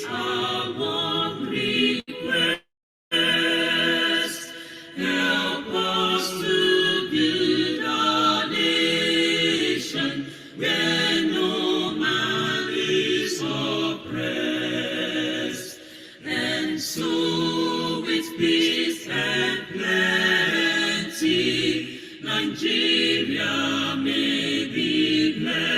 our one request. Help us to build our nation where no man is oppressed, and so with peace and plenty, Nigeria may be blessed.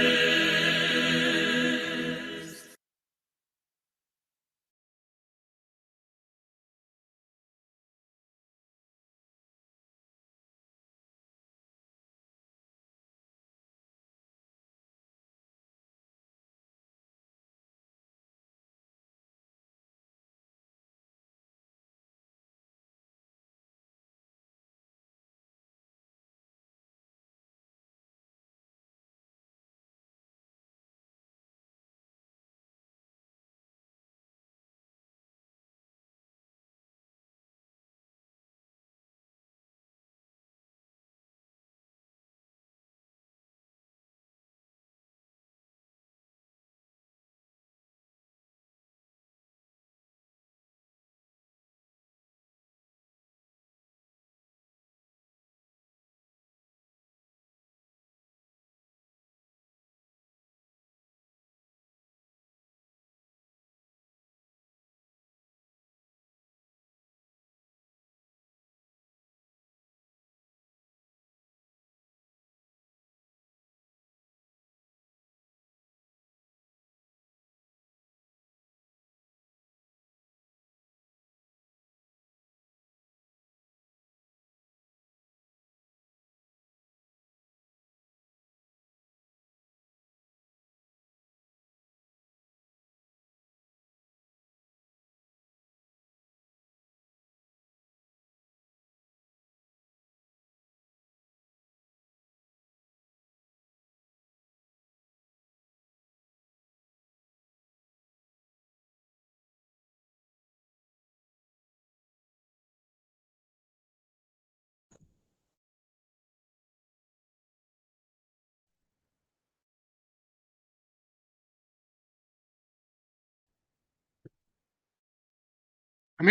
I'm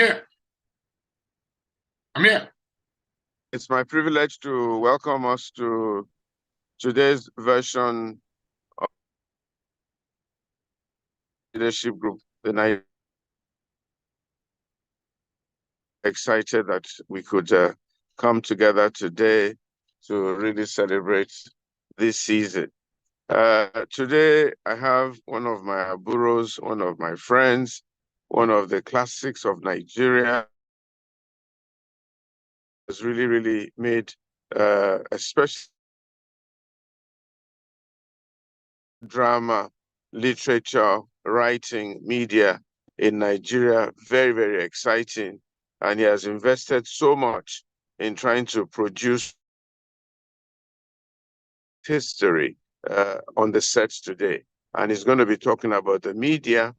here. It's my privilege to welcome us to today's version of Leadership Group. And I'm excited that we could come together today to really celebrate this season. Today, I have one of my aburos, one of my friends, one of the classics of Nigeria, has really made a special drama, literature, writing, media in Nigeria, very exciting. And he has invested so much in trying to produce history on the set today. And he's going to be talking about the media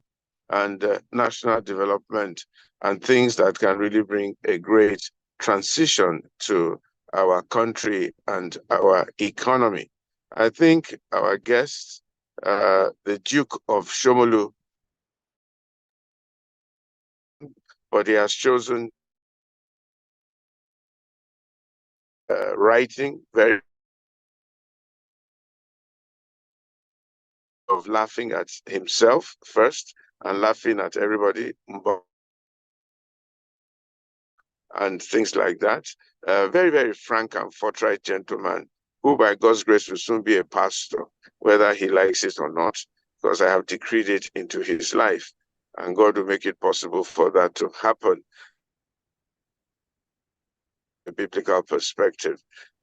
and national development and things that can really bring a great transition to our country and our economy. I think our guest, the Duke of Shomolu, but he has chosen writing, very of laughing at himself first and laughing at everybody and things like that. Very frank and forthright gentleman who by God's grace will soon be a pastor, whether he likes it or not, because I have decreed it into his life. And God will make it possible for that to happen. A biblical perspective.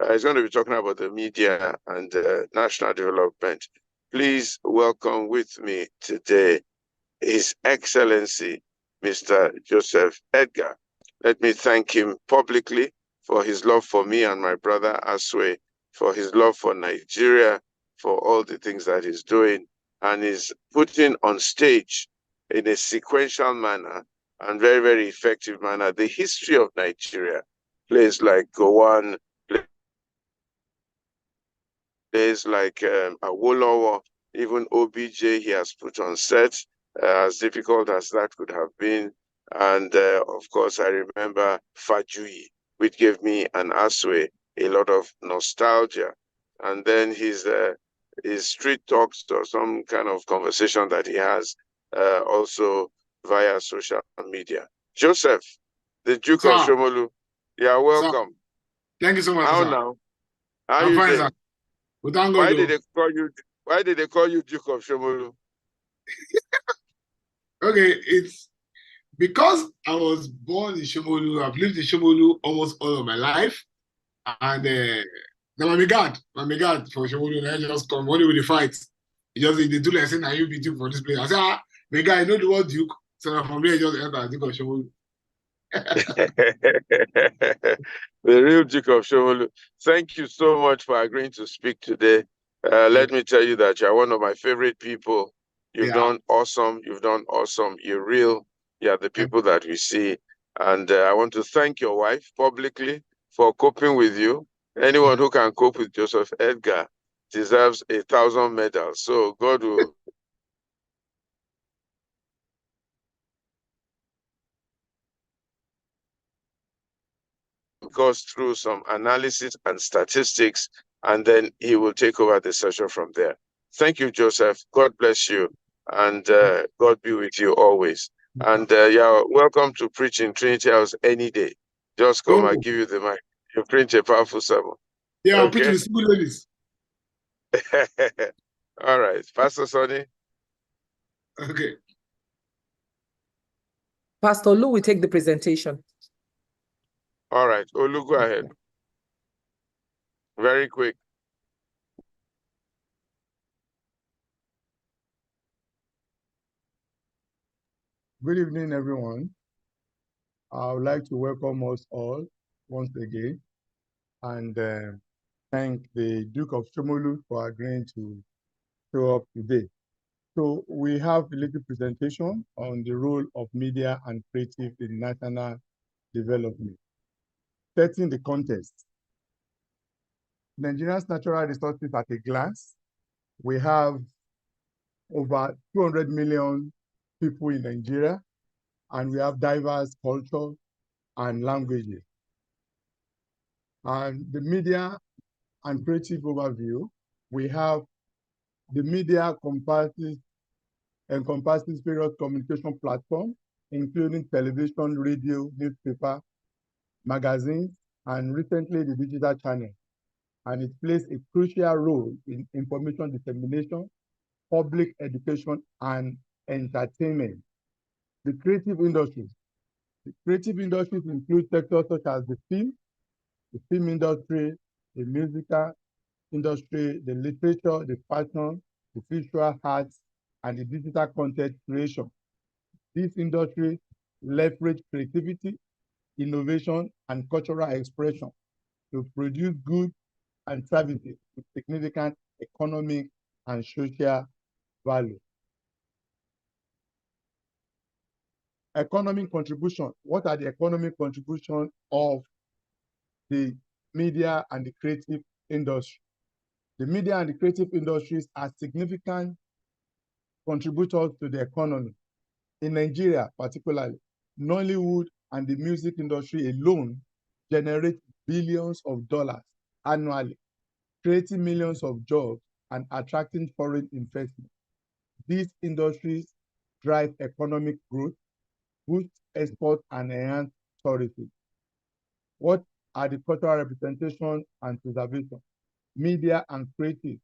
He's going to be talking about the media and national development. Please welcome with me today His Excellency, Mr. Joseph Edgar. Let me thank him publicly for his love for me and my brother Aswe, for his love for Nigeria, for all the things that he's doing, and is putting on stage in a sequential manner and very effective manner the history of Nigeria. Places like Gowon, places like Awolowo, even OBJ he has put on set, as difficult as that could have been. And of course, I remember Fajui, which gave me an Aswe a lot of nostalgia. And then his street talks or some kind of conversation that he has also via social media. Joseph, the Duke of Sir, Shomolu, you are sir, welcome. thank you so much, How sir. now? How I'm you fine, doing? sir. Well, thank God, Why did though. they call you? Why did they call you Duke of Shomolu? Okay, it's because I was born in Shomolu. I've lived in Shomolu almost all of my life. And now my God for Shomolu, and I just come only with the fight. They do like saying, "Now you be Duke for this place." I say, my guy, you know the word Duke. So from there, I just enter Duke of Shomolu. The real Duke of Shomolu. Thank you so much for agreeing to speak today. Let me tell you that you're one of my favorite people. You've done awesome. You've done awesome. You're real. You're the people that we see. And I want to thank your wife publicly for coping with you. Anyone who can cope with Joseph Edgar deserves 1,000 medals. So God will goes through some analysis and statistics, and then he will take over the session from there. Thank you, Joseph. God bless you, and God be with you always. And you're welcome to preach in Trinity House any day. Just come, I'll give you the mic. You preach a powerful sermon. Yeah, I'll preach with single ladies. All right, Pastor Sonny. Okay. Pastor Lou will take the presentation. All right, Olu, go ahead. Very quick. Good evening, everyone. I would like to welcome us all once again and thank the Duke of Shomolu for agreeing to show up today. So we have a little presentation on the role of media and creative in national development. Setting the context. Nigeria's natural resources at a glance. We have over 200 million people in Nigeria, and we have diverse cultures and languages. And the media and creative overview, we have the media encompasses various communication platforms, including television, radio, newspaper, magazines, and recently the digital channel. And it plays a crucial role in information dissemination, public education, and entertainment. The creative industries. The creative industries include sectors such as the film industry, the musical industry, the literature, the fashion, the visual arts, and the digital content creation. These industries leverage creativity, innovation, and cultural expression to produce goods and services with significant economic and social value. Economic contribution. What are the economic contributions of the media and the creative industry? The media and the creative industries are significant contributors to the economy. In Nigeria, particularly, Nollywood and the music industry alone generate billions of dollars annually, creating millions of jobs and attracting foreign investment. These industries drive economic growth, boost export, and enhance tourism. What are the cultural representation and preservation? Media and creative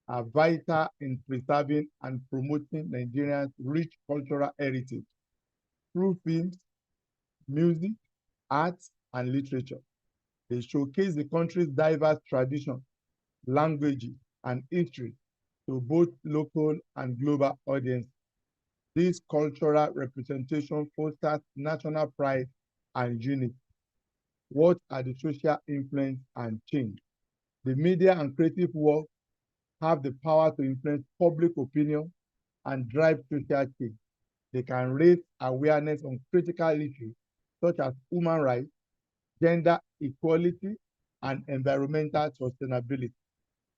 are vital in preserving and promoting Nigeria's rich cultural heritage through films, music, arts, and literature. They showcase the country's diverse traditions, languages, and history to both local and global audiences. This cultural representation fosters national pride and unity. What are the social influence and change? The media and creative work have the power to influence public opinion and drive social change. They can raise awareness on critical issues such as human rights, gender equality, and environmental sustainability.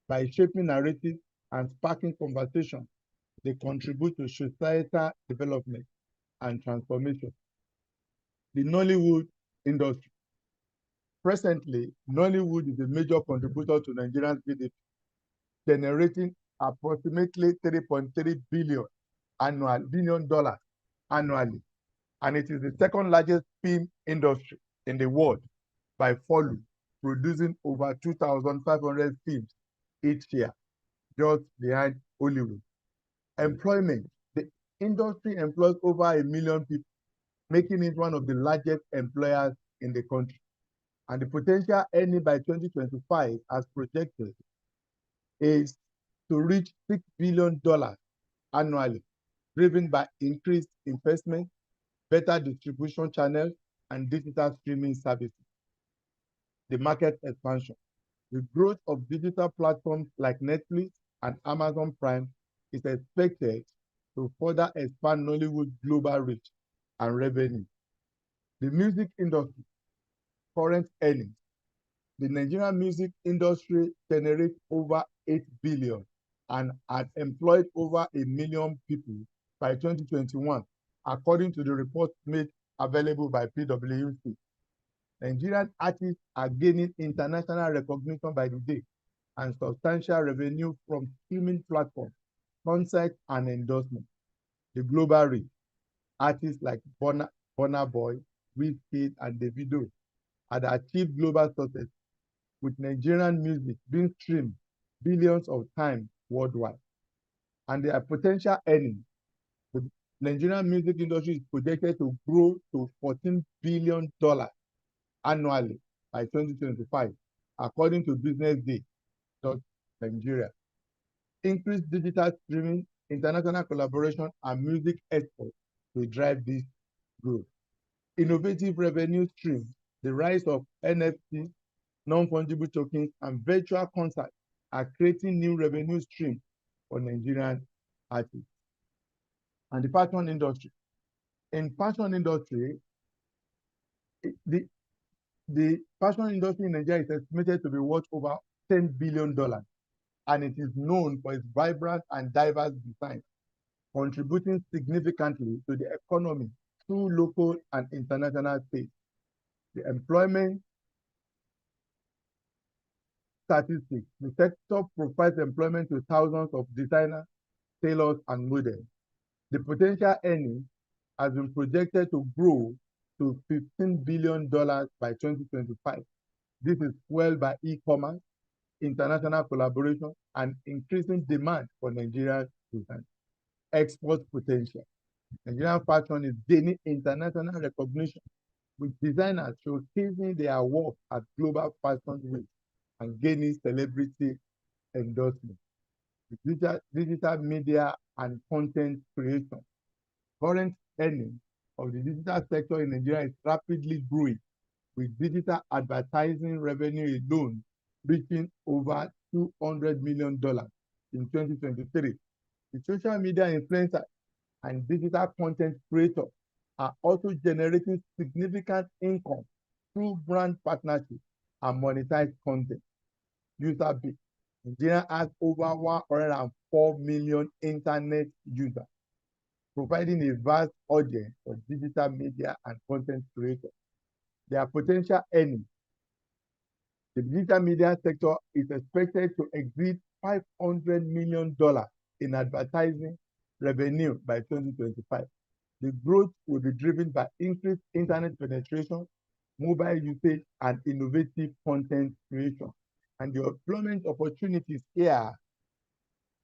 By shaping narratives and sparking conversation, They contribute to societal development and transformation. The Nollywood industry. Presently, Nollywood is a major contributor to Nigeria's GDP, generating approximately $3.3 billion annually, and it is the second largest film industry in the world by volume, producing over 2,500 films each year, just behind Hollywood. Employment. The industry employs over 1 million people, making it one of the largest employers in the country. And the potential earning by 2025, as projected, is to reach $6 billion annually, driven by increased investment, better distribution channels, and digital streaming services. The market expansion. The growth of digital platforms like Netflix and Amazon Prime is expected to further expand Nollywood's global reach and revenue. The music industry. Current earnings. The Nigerian music industry generates over 8 billion and had employed over 1 million people by 2021, according to the report made available by PwC. Nigerian artists are gaining international recognition by the day and substantial revenue from streaming platforms, concerts, and endorsements. The global reach. Artists like Burna Boy, Wizkid, and Davido had achieved global success, with Nigerian music being streamed billions of times worldwide. And their potential earnings. The Nigerian music industry is projected to grow to $14 billion annually by 2025, according to Business Day Nigeria. Increased digital streaming, international collaboration, and music exports will drive this growth. Innovative revenue streams. The rise of NFT, non-fungible tokens, and virtual concerts are creating new revenue streams for Nigerian artists. And the fashion industry. In fashion industry, the fashion industry in Nigeria is estimated to be worth over $10 billion, and it is known for its vibrant and diverse design, contributing significantly to the economy through local and international space. The employment statistics. The sector provides employment to thousands of designers, tailors, and models. The potential earnings has been projected to grow to $15 billion by 2025. This is fueled by e-commerce, international collaboration, and increasing demand for Nigerian design. Export potential. Nigerian fashion is gaining international recognition, with designers showcasing their work at global fashion weeks and gaining celebrity endorsement. Digital media and content creation. Current earnings of the digital sector in Nigeria is rapidly growing, with digital advertising revenue alone reaching over $200 million in 2023. The social media influencers and digital content creators are also generating significant income through brand partnerships and monetized content. User base. Nigeria has over 104 million internet users, providing a vast audience for digital media and content creators. Their potential earnings. The digital media sector is expected to exceed $500 million in advertising revenue by 2025. The growth will be driven by increased internet penetration, mobile usage, and innovative content creation. And the employment opportunities here.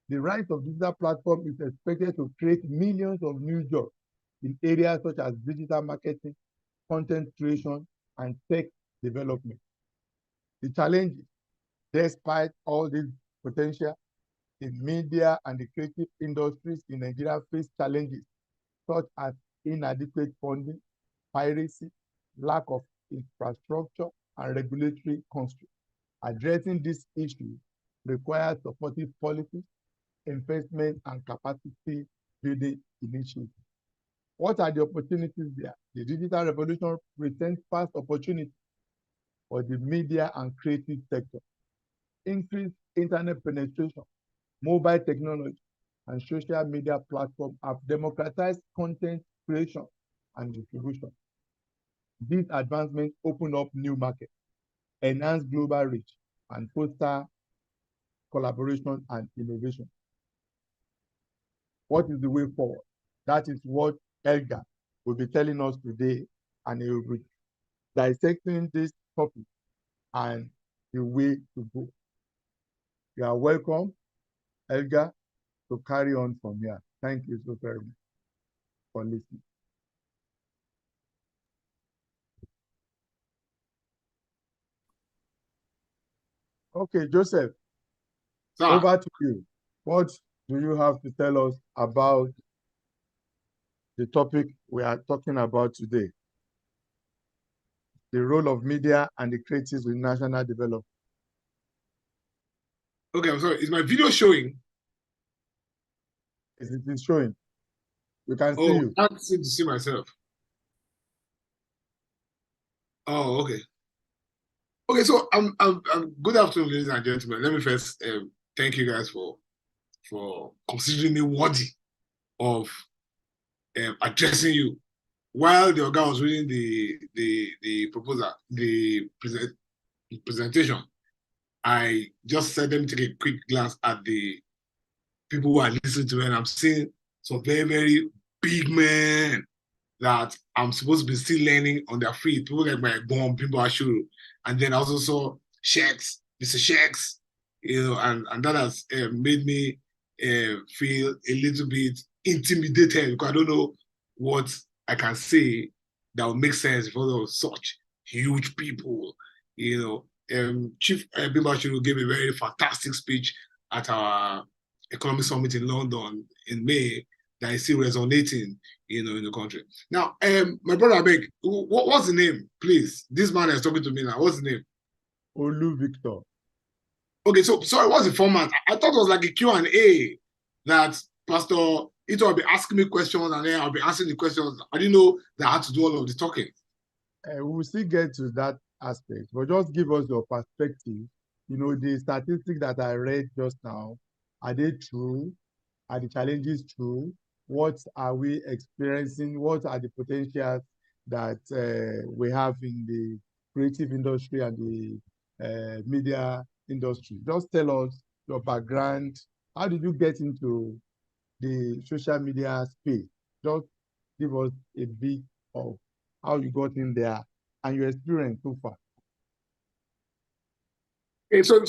The rise of digital platforms is expected to create millions of new jobs in areas such as digital marketing, content creation, and tech development. The challenges. Despite all this potential, the media and the creative industries in Nigeria face challenges such as inadequate funding, piracy, lack of infrastructure, and regulatory constraints. Addressing these issues requires supportive policies, investment, and capacity building initiatives. What are the opportunities there? The digital revolution presents vast opportunities for the media and creative sector. Increased internet penetration, mobile technology, and social media platforms have democratized content creation and distribution. These advancements open up new markets, enhance global reach, and foster collaboration and innovation. What is the way forward? That is what Edgar will be telling us today, and he will be dissecting this topic and the way to go. You are welcome, Edgar, to carry on from here. Thank you so very much for listening. Okay, Joseph, Sir, over to you. What do you have to tell us about the topic we are talking about today? The role of media and the creatives in national development. okay, I'm sorry. Is my video showing? It is showing. We can see Oh, you. I can't seem to see myself. Oh, okay. Okay, so good afternoon, ladies and gentlemen. Let me first thank you guys for considering me worthy of addressing you. While the guy was reading the proposal, the presentation, I just said, let me take a quick glance at the people who are listening to it, and I'm seeing some very, very big men that I'm supposed to be still learning on their feet. People like my bomb, people Ashuru. And then I also saw Sheks, Mr. Sheks, and that has made me feel a little bit intimidated because I don't know what I can say that will make sense in front of such huge people. Chief Bimba Ashuru gave a very fantastic speech at our economic summit in London in May that is still resonating, in the country. Now, my brother Abeg, what's the name, please? This man is talking to me now. What's the name? Olu Victor. Okay, so sorry, what's the format? I thought it was like a Q&A that Pastor Ito will be asking me questions and then I'll be answering the questions. I didn't know that I had to do all of the talking. We'll still get to that aspect, but just give us your perspective. The statistics that I read just now, are they true? Are the challenges true? What are we experiencing? What are the potentials that we have in the creative industry and the media industry? Just tell us your background. How did you get into the social media space? Just give us a bit of how you got in there and your experience so far. Okay, so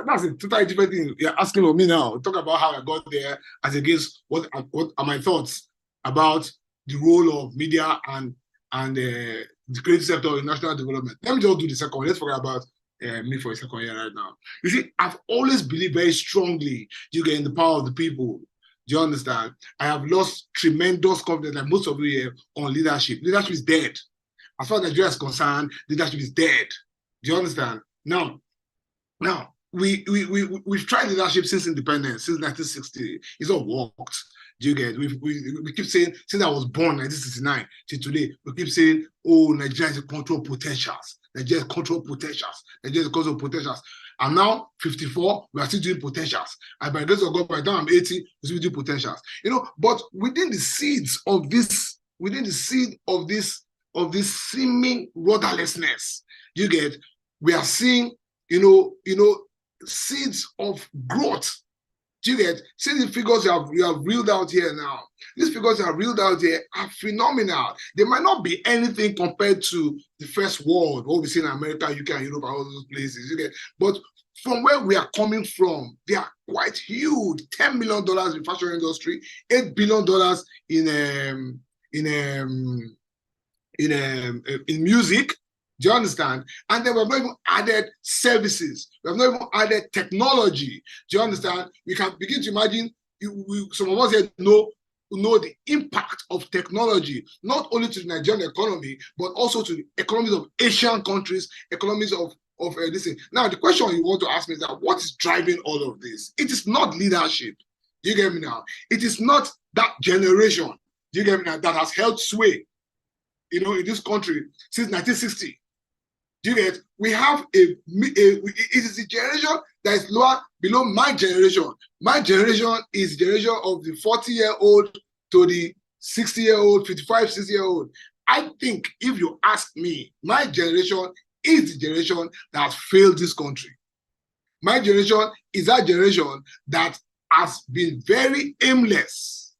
that's a totally different thing. You're asking of me now. Talk about how I got there as against what are my thoughts about the role of media and the creative sector in national development. Let me just do the second one. Let's forget about me for a second here right now. You see, I've always believed very strongly you get in the power of the people. Do you understand? I have lost tremendous confidence, like most of you here, on leadership. Leadership is dead. As far as Nigeria is concerned, leadership is dead. Do you understand? Now, we've tried leadership since independence, since 1960. It's not worked. Do you get? We keep saying, since I was born, 1969, till today, we keep saying, oh, Nigeria is a control potentials. Nigeria is control potentials. Nigeria is control potentials. I'm now 54, we are still doing potentials. And by the grace of God, by the time I'm 80, we're still doing potentials. But within the seeds of this, seeming rudderlessness, you get, we are seeing, seeds of growth. Do you get? See the figures you have reeled out here now. These figures you have reeled out here are phenomenal. They might not be anything compared to the first world, what we see in America, UK, and Europe, and all those places. You get? But from where we are coming from, they are quite huge. $10 million in fashion industry, $8 billion in music. Do you understand? And then we've not even added services. We have not even added technology. Do you understand? We can begin to imagine, some of us here know the impact of technology, not only to the Nigerian economy, but also to the economies of Asian countries, economies of this thing. Now, the question you want to ask me is that what is driving all of this? It is not leadership. Do you get me now? It is not that generation, do you get me now, that has held sway, in this country since 1960. Do you get? We have it is a generation that is lower below my generation. My generation is the generation of the 40-year-old to the 60-year-old, 55, 60-year-old. I think if you ask me, my generation is the generation that failed this country. My generation is that generation that has been very aimless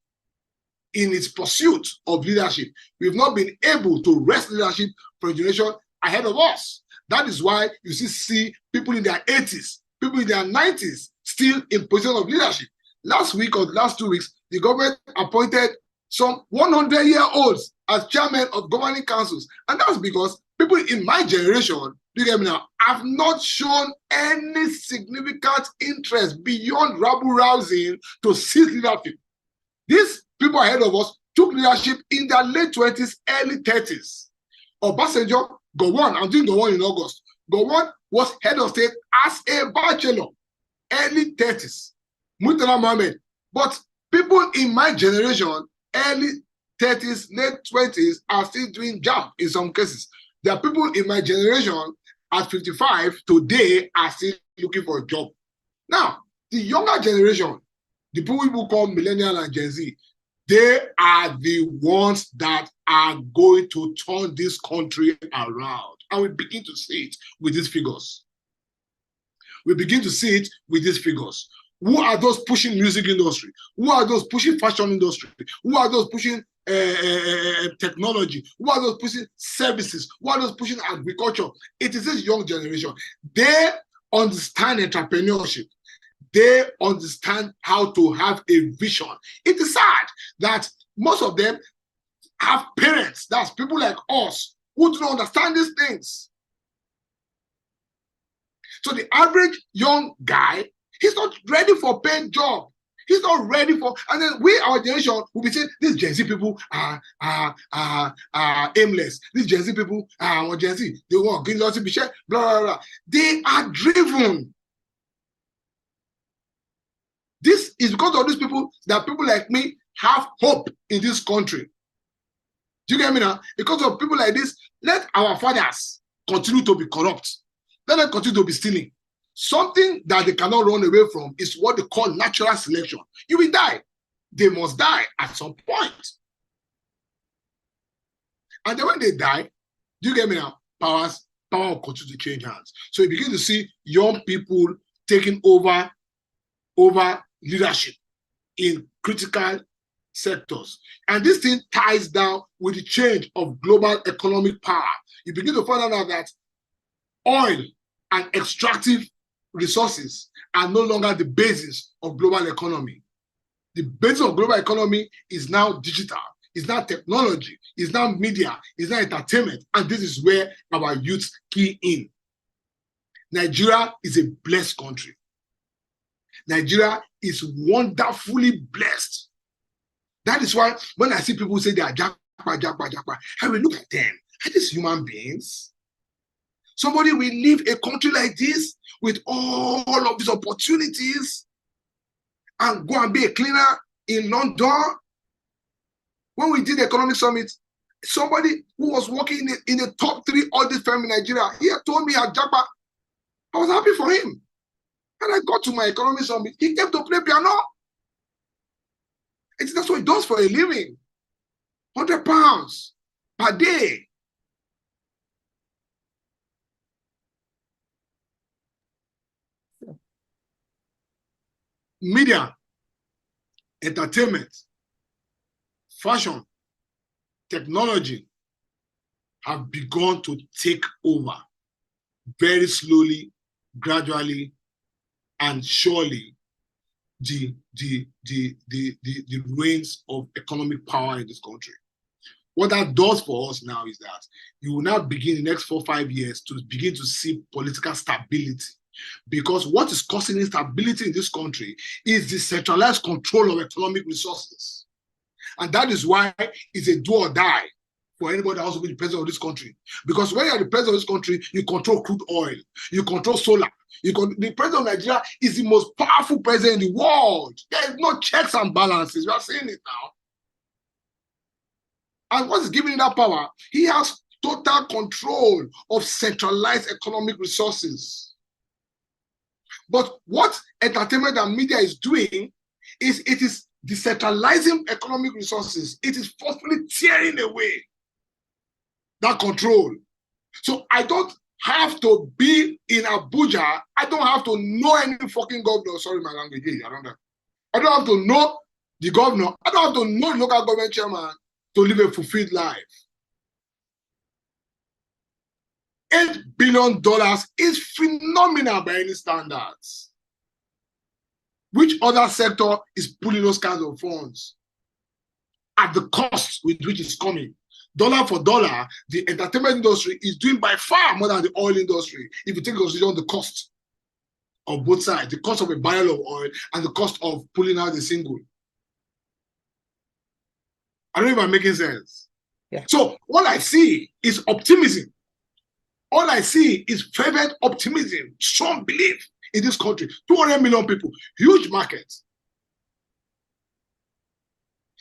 in its pursuit of leadership. We've not been able to wrest leadership for a generation ahead of us. That is why you see people in their 80s, people in their 90s still in position of leadership. Last week or last 2 weeks, the government appointed some 100-year-olds as chairman of governing councils. And that's because people in my generation, you get me now, have not shown any significant interest beyond rabble-rousing to seize leadership. These people ahead of us took leadership in their late 20s, early 30s. Obasanjo, Gowon, I'm doing Gowon in August. Gowon was head of state as a bachelor, early 30s. Murtala Mohammed. But people in my generation, early 30s, late 20s, are still doing job in some cases. There are people in my generation at 55 today are still looking for a job. Now, the younger generation, the people we call millennial and Gen Z, they are the ones that are going to turn this country around. And we begin to see it with these figures. We begin to see it with these figures. Who are those pushing music industry? Who are those pushing fashion industry? Who are those pushing technology? Who are those pushing services? Who are those pushing agriculture? It is this young generation. They understand entrepreneurship. They understand how to have a vision. It is sad that most of them have parents, that's people like us, who do not understand these things. So the average young guy, he's not ready for a paid job. He's not ready for, and then we, our generation, will be saying, these Gen Z people are aimless. These Gen Z people are Gen Z. They want to blah, blah, blah. They are driven. This is because of these people that people like me have hope in this country. Do you get me now? Because of people like this, let our fathers continue to be corrupt. Let them continue to be stealing. Something that they cannot run away from is what they call natural selection. You will die. They must die at some point. And then when they die, do you get me now? Power will continue to change hands. So you begin to see young people taking over leadership in critical sectors. And this thing ties down with the change of global economic power. You begin to find out that oil and extractive resources are no longer the basis of global economy. The basis of global economy is now digital, is now technology, is now media, is now entertainment. And this is where our youth key in. Nigeria is a blessed country. Nigeria is wonderfully blessed. That is why when I see people say they are japa, I will look at them. Are these human beings? Somebody will leave a country like this with all of these opportunities and go and be a cleaner in London. When we did the economic summit, somebody who was working in the top 3 audit firm in Nigeria, he had told me at Japa, I was happy for him. And I got to my economic summit, he came to play piano. That's what he does for a living. £100 per day. Media, entertainment, fashion, technology have begun to take over very slowly, gradually, and surely the reins of economic power in this country. What that does for us now is that you will now begin in the next 4 or 5 years to begin to see political stability. Because what is causing instability in this country is the centralized control of economic resources. And that is why it's a do or die for anybody that wants to be the president of this country. Because when you're the president of this country, you control crude oil, you control solar. The president of Nigeria is the most powerful president in the world. There is no checks and balances. We are seeing it now. And what is giving him that power? He has total control of centralized economic resources. But what entertainment and media is doing is it is decentralizing economic resources. It is forcefully tearing away that control. So I don't have to be in Abuja. I don't have to know any fucking governor. Sorry, my language. I don't know. I don't have to know the governor. I don't have to know the local government chairman to live a fulfilled life. $8 billion is phenomenal by any standards. Which other sector is pulling those kinds of funds at the cost with which it's coming? Dollar for dollar, the entertainment industry is doing by far more than the oil industry. If you take into consideration the cost of both sides, the cost of a barrel of oil and the cost of pulling out the single. I don't know if I'm making sense. Yeah. So all I see is optimism. All I see is fervent optimism, strong belief in this country. 200 million people, huge market.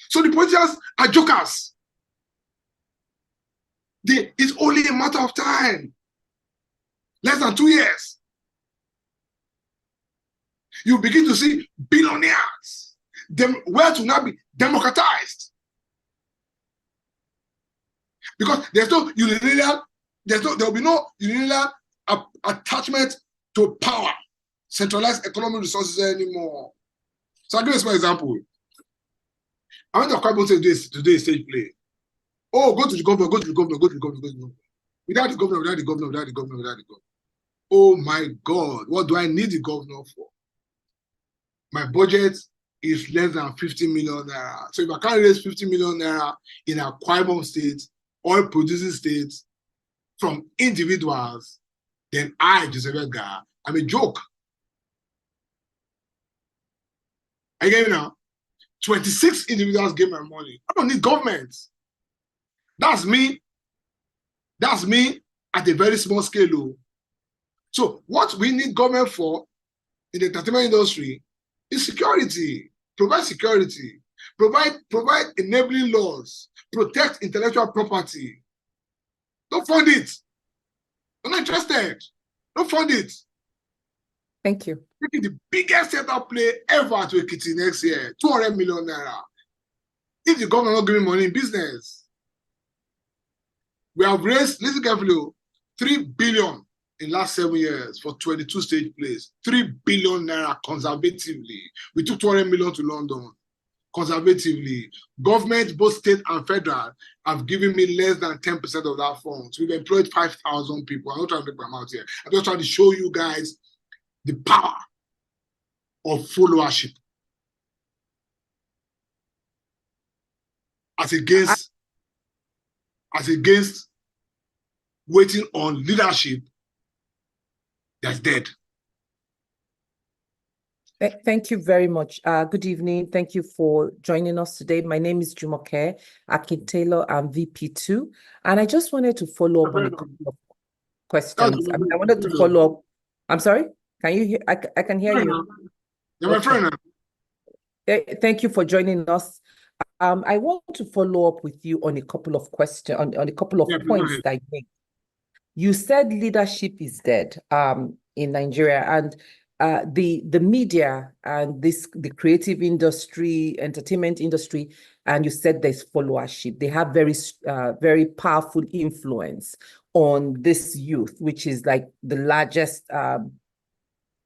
So the politicians are jokers. It's only a matter of time. Less than 2 years. You begin to see billionaires, wealth will now be democratized. Because there will be no unilateral attachment to power, centralized economic resources anymore. So I'll give you a small example. I went to Akwa Ibom today stage play. Oh, go to the governor, go to the governor, go to the governor, go to the governor. Without the governor, without the governor, without the governor, without the governor. Oh my God, what do I need the governor for? My budget is less than 50 million naira. So if I can't raise 50 million naira in Akwa Ibom state, oil producing states, from individuals, then I, Joseph Edgar, I'm a joke. Are you getting me now? 26 individuals gave my money. I don't need government. That's me. That's me at a very small scale. So what we need government for in the entertainment industry is security. Provide security. Provide enabling laws. Protect intellectual property. Don't fund it. I'm not interested. Don't fund it. Thank you. Making the biggest setup play ever to Ekiti next year, 200 million naira. If the government not giving money in business, we have raised, listen carefully, 3 billion in last 7 years for 22 stage plays. 3 billion naira conservatively. We took 200 million to London. Conservatively, government, both state and federal, have given me less than 10% of that funds. We've employed 5,000 people. I'm not trying to make my mouth here. I'm just trying to show you guys the power of followership as against waiting on leadership that's dead. Thank you very much. Good evening. Thank you for joining us today. My name is Jumoke Akintaylor. I'm VP2. And I just wanted to follow up on a couple of questions. I wanted to follow up. I'm sorry? Can you hear? I can hear you. You're my friend. Thank you for joining us. I want to follow up with you on a couple of questions, on a couple of points that you made. You said leadership is dead in Nigeria, and the media and the creative industry, entertainment industry, and you said there's followership. They have very powerful influence on this youth, which is like the largest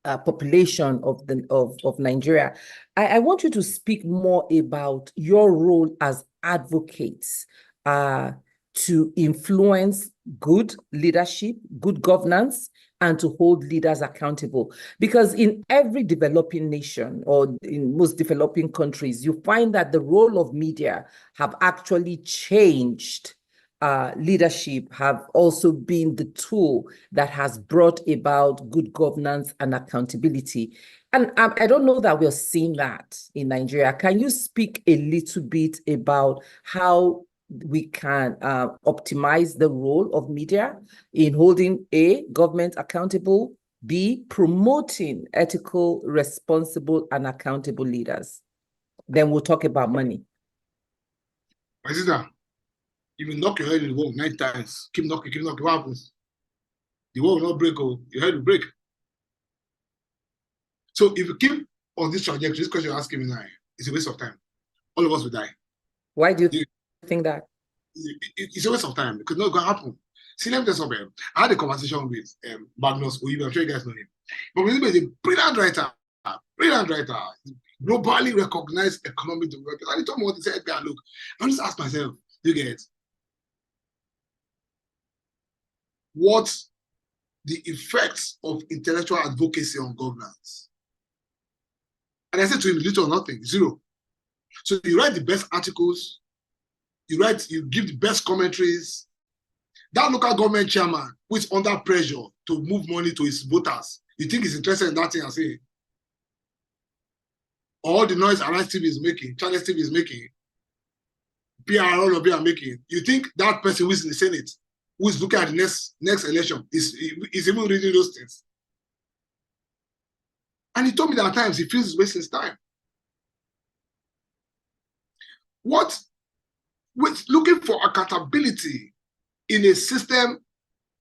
population of Nigeria. I want you to speak more about your role as advocates to influence good leadership, good governance, and to hold leaders accountable. Because in every developing nation or in most developing countries, you find that the role of media have actually changed. Leadership have also been the tool that has brought about good governance and accountability. And I don't know that we're seeing that in Nigeria. Can you speak a little bit about how we can optimize the role of media in holding A, government accountable, B, promoting ethical, responsible, and accountable leaders? Then we'll talk about money. My sister, if you knock your head in the wall 9 times, keep knocking, what happens? The wall will not break, or your head will break. So if you keep on this trajectory, this question you're asking me now, it's a waste of time. All of us will die. Why do you think that? It's a waste of time because it's not going to happen. See, let me tell you something. I had a conversation with Magnus Oyibo. I'm sure you guys know him. Magnus Oyibo is a brilliant writer, globally recognized economic developer. And he told me what he said. Look, I just ask myself, you get what the effects of intellectual advocacy on governance? And I said to him, little or nothing, zero. So you write the best articles, you give the best commentaries. That local government chairman who is under pressure to move money to his voters, you think he's interested in that thing I say? All the noise Arise TV is making, Channels TV is making, PR, all of you are making, you think that person who is in the Senate, who is looking at the next election, is even reading those things? And he told me that at times he feels he's wasting his time. With looking for accountability in a system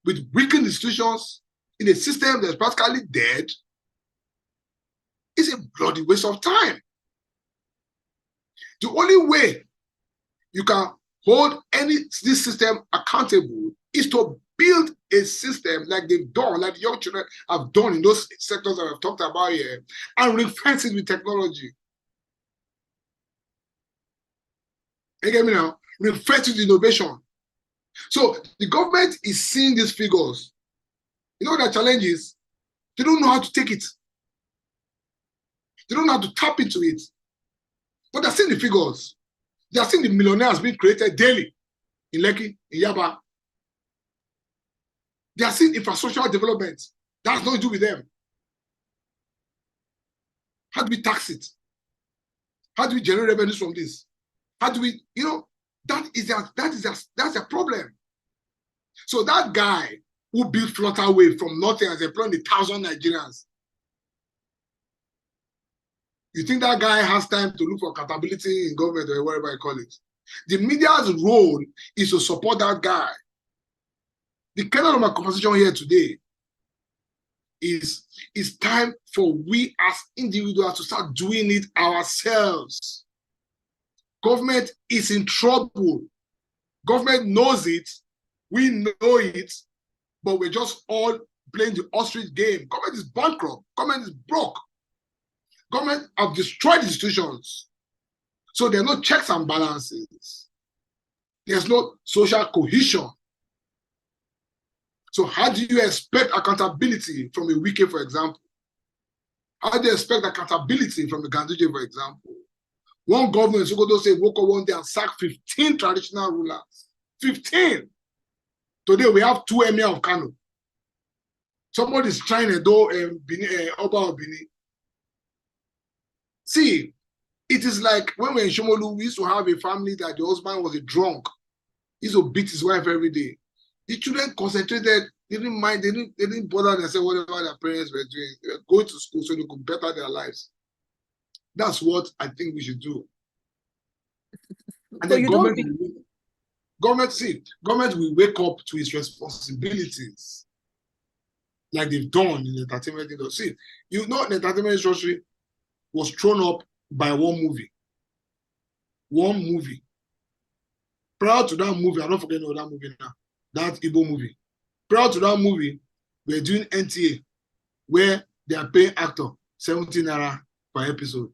with weakened institutions, in a system that's practically dead, is a bloody waste of time. The only way you can hold this system accountable is to build a system like they've done, like the young children have done in those sectors that I've talked about here, and reinforce it with technology. You get me now? Reinforce it with innovation. So the government is seeing these figures. You know what the challenge is? They don't know how to take it. They don't know how to tap into it. But they're seeing the figures. They're seeing the millionaires being created daily in Lekki, in Yaba. They are seeing infrastructural development. That has nothing to do with them. How do we tax it? How do we generate revenues from this? How do we, that's a problem. So that guy who built Flutterwave from nothing and employing 1,000 Nigerians, you think that guy has time to look for accountability in government or whatever you call it? The media's role is to support that guy. The kernel of my conversation here today is it's time for we as individuals to start doing it ourselves. Government is in trouble. Government knows it. We know it. But we're just all playing the ostrich game. Government is bankrupt. Government is broke. Government have destroyed institutions. So there are no checks and balances. There's no social cohesion. So how do you expect accountability from a Wike, for example? How do you expect accountability from a Ganduje, for example? One government, Sokoto say, woke up one day and sacked 15 traditional rulers. 15. Today we have 2 emir of Kano. Somebody's trying to do Oba of Benin. See, it is like when we're in Shomolu, we used to have a family that the husband was a drunk. He used to beat his wife every day. The children concentrated, they didn't mind, they didn't bother themselves whatever their parents were doing. They were going to school so they could better their lives. That's what I think we should do. And So then you government will wake up to its responsibilities like they've done in the entertainment industry. See, you know, the entertainment industry was thrown up by one movie. One movie. Prior to that movie, I'm not forgetting about that movie now. That Igbo movie. Prior to that movie, we're doing NTA, where they are paying actor 17 naira per episode.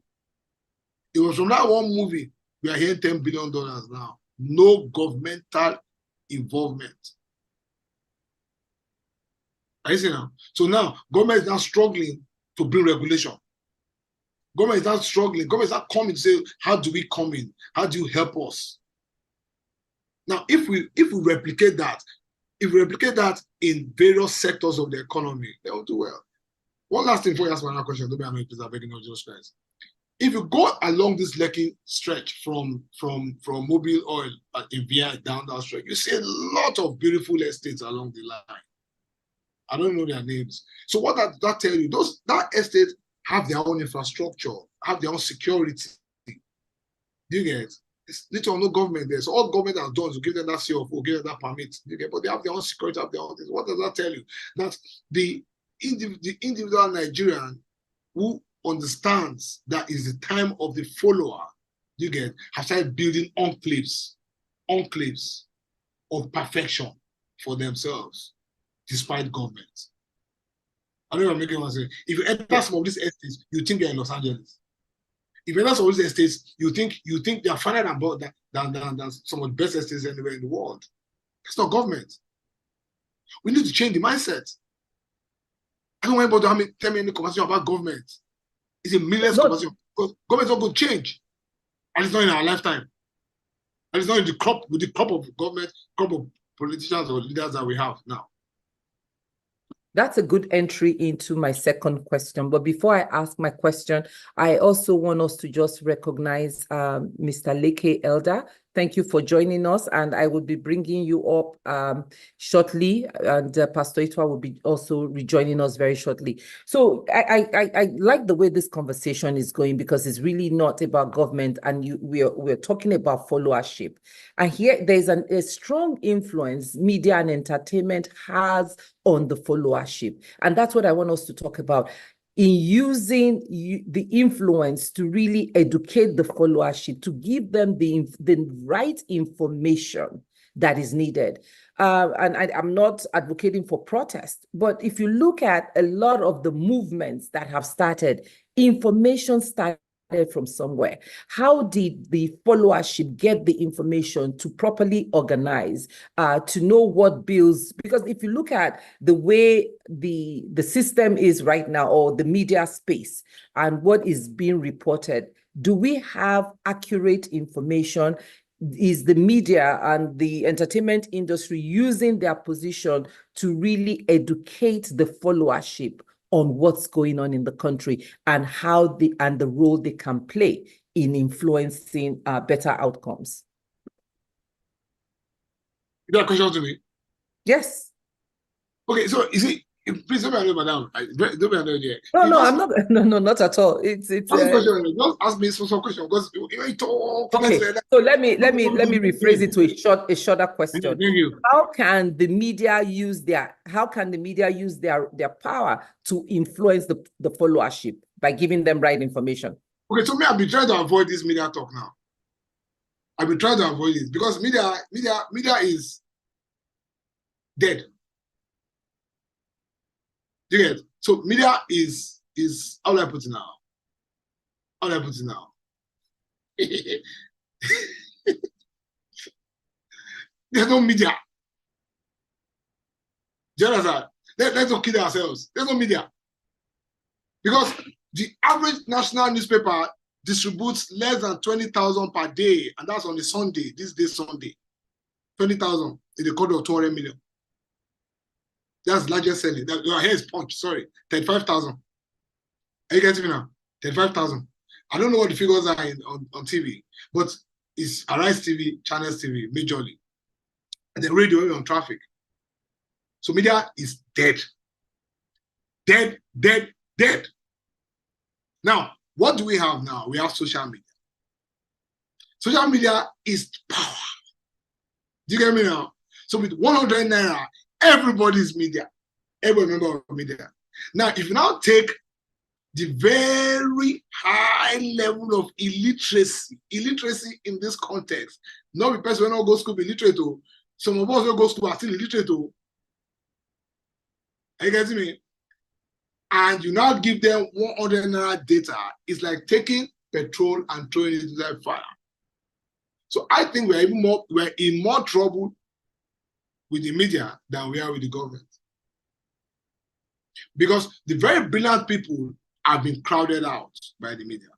It was from that one movie we are hearing $10 billion now. No governmental involvement. Are you see now? So now government is now struggling to bring regulation. Government is not struggling. Government is not coming to say, how do we come in? How do you help us? Now, if we replicate that, in various sectors of the economy, they will do well. One last thing before you ask my question, don't be annoyed, please, I'm begging of Jesus Christ. If you go along this Lekki stretch from Mobile Oil in VI down that stretch, you see a lot of beautiful estates along the line. I don't know their names. So what that tell you? That estate have their own infrastructure, have their own security. Do you get? It's little or no government there. So all government has done is to give them that CFO, give them that permit. You get? But they have their own security, have their own things. What does that tell you? That the individual Nigerian who understands that is the time of the follower, you get, have started building enclaves of perfection for themselves, despite government. I don't know if I'm making one say. If you enter some of these estates, you think you're in Los Angeles. If you enter some of these estates, you think they're finer than some of the best estates anywhere in the world. It's not government. We need to change the mindset. I don't want anybody to tell me any conversation about government. It's a meaningless conversation. Because government is not going to change. And it's not in our lifetime. And it's not in the crop of government, crop of politicians or leaders that we have now. That's a good entry into my second question. But before I ask my question, I also want us to just recognize Mr. Leke Elder. Thank you for joining us. And I will be bringing you up shortly. And Pastor Itwa will be also rejoining us very shortly. So I like the way this conversation is going, because it's really not about government. And we're talking about followership. And here there's a strong influence media and entertainment has on the followership. And that's what I want us to talk about, in using the influence to really educate the followership, to give them the right information that is needed. And I'm not advocating for protest, but if you look at a lot of the movements that have started, information started from somewhere. How did the followership get the information to properly organize, to know what bills? Because if you look at the way the system is right now, or the media space, and what is being reported, do we have accurate information? Is the media and the entertainment industry using their position to really educate the followership on what's going on in the country, and how the role they can play in influencing better outcomes? You got a question to me? Yes. Okay, so you see, please don't be annoyed, madam. Don't be annoyed here. No, I'm not. No, not at all. It's just ask me some question, because you talk. Okay. So let me rephrase it to a shorter question. Thank you. How can the media use their power to influence the followership by giving them right information? Okay, so me, I've been trying to avoid this media talk now. I've been trying to avoid it because media is dead. You get? So media is how do I put it now? How do I put it now? There's no media. Do you understand? Let's not kid ourselves. There's no media. Because the average national newspaper distributes less than 20,000 per day, and that's on a Sunday, this day Sunday. 20,000 in the quarter of 200 million. That's largest selling. Your hair is Punch, sorry. 35,000. Are you getting me now? 35,000. I don't know what the figures are on TV, but it's Arise TV, Channels TV, majorly. And the radio on traffic. So media is dead. Dead, dead, dead. Now, what do we have now? We have social media. Social media is power. Do you get me now? So with 100 naira, everybody's media. Every member of media. Now, if you now take the very high level of illiteracy in this context, not the person who don't go to school be illiterate. Some of us who go to school are still illiterate. Are you getting me? And you now give them 100 naira data. It's like taking petrol and throwing it into that fire. So I think we're in more trouble with the media than we are with the government. Because the very brilliant people have been crowded out by the media.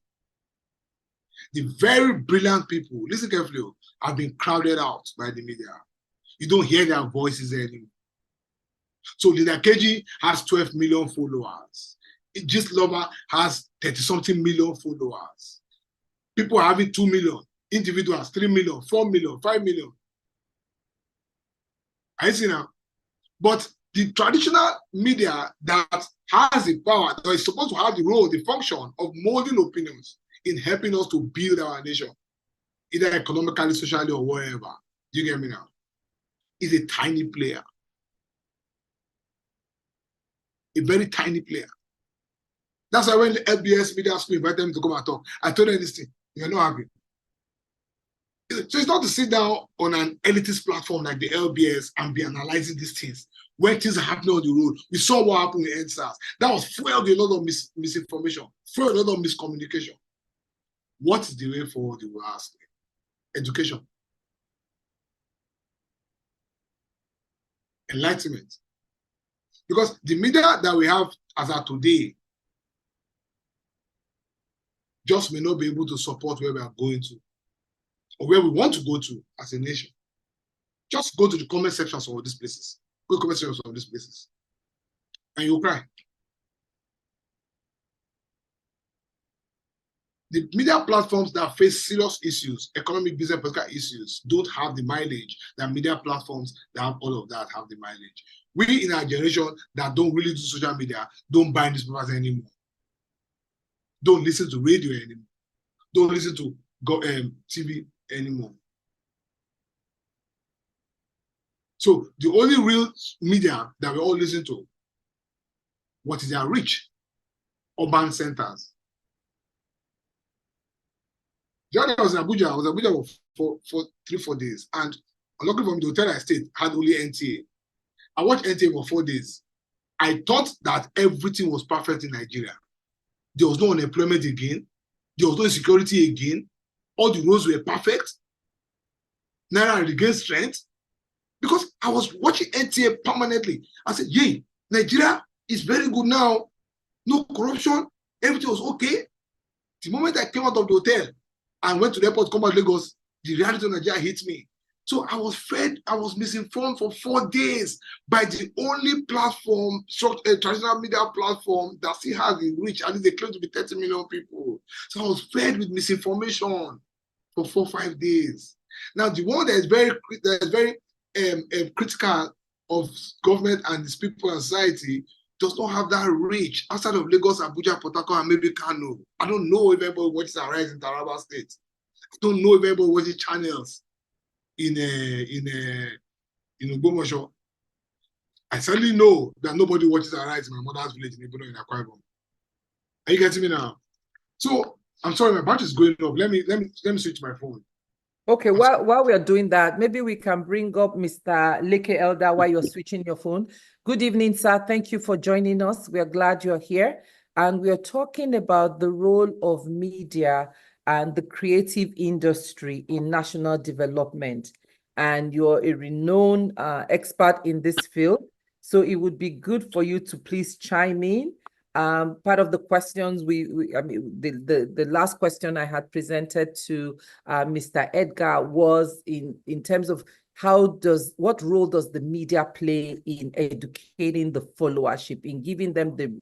The very brilliant people, listen carefully, have been crowded out by the media. You don't hear their voices anymore. So Leader KG has 12 million followers. Gistlover has 30-something million followers. People are having 2 million. Individuals, 3 million, 4 million, 5 million. I see now. But the traditional media that has the power, that is supposed to have the role, the function of molding opinions in helping us to build our nation, either economically, socially, or wherever. Do you get me now? Is a tiny player. A very tiny player. That's why when the LBS Media School invited me to come and talk, I told them this thing, you're not happy. So it's not to sit down on an elitist platform like the LBS and be analyzing these things. When things are happening on the road, we saw what happened with EndSARS. That was fueled a lot of misinformation, fueled a lot of miscommunication. What is the way forward, you will ask? Education. Enlightenment. Because the media that we have as of today just may not be able to support where we are going to, or where we want to go to as a nation. Just go to the comment sections of these places. Go to the comment sections of these places. And you'll cry. The media platforms that face serious issues, economic, business, political issues, don't have the mileage that media platforms that have all of that have the mileage. We in our generation that don't really do social media don't buy newspapers anymore. Don't listen to radio anymore. Don't listen to TV anymore. So the only real media that we all listen to, what is their reach? Urban centers. The other day I was in Abuja. I was in Abuja for 3-4 days. And luckily for me, the hotel I stayed had only NTA. I watched NTA for 4 days. I thought that everything was perfect in Nigeria. There was no unemployment again. There was no insecurity again. All the roads were perfect. Naira regained strength. Because I was watching NTA permanently. I said, yay, Nigeria is very good now. No corruption. Everything was okay. The moment I came out of the hotel and went to the airport to come back to Lagos, the reality of Nigeria hit me. So I was fed, I was misinformed for 4 days by the only platform, traditional media platform that still has the reach, and they claim to be 30 million people. So I was fed with misinformation for 4-5 days. Now, the one that is very critical of government and its people and society does not have that reach outside of Lagos, Abuja, Port Harcourt, and maybe Kano. I don't know if everybody watches Arise in Taraba State. I don't know if everybody watches channels in Ogbomoso. I certainly know that nobody watches Arise in my mother's village in Ibadan in Akwa Ibom. Are you getting me now? So I'm sorry, my battery is going off. Let me switch my phone. Okay, while we are doing that, maybe we can bring up Mr. Leke Elder while you're switching your phone. Good evening, sir. Thank you for joining us. We are glad you're here. And we are talking about the role of media and the creative industry in national development. And you're a renowned expert in this field. So it would be good for you to please chime in. Part of the questions the last question I had presented to Mr. Edgar was in terms of what role does the media play in educating the followership, in giving them the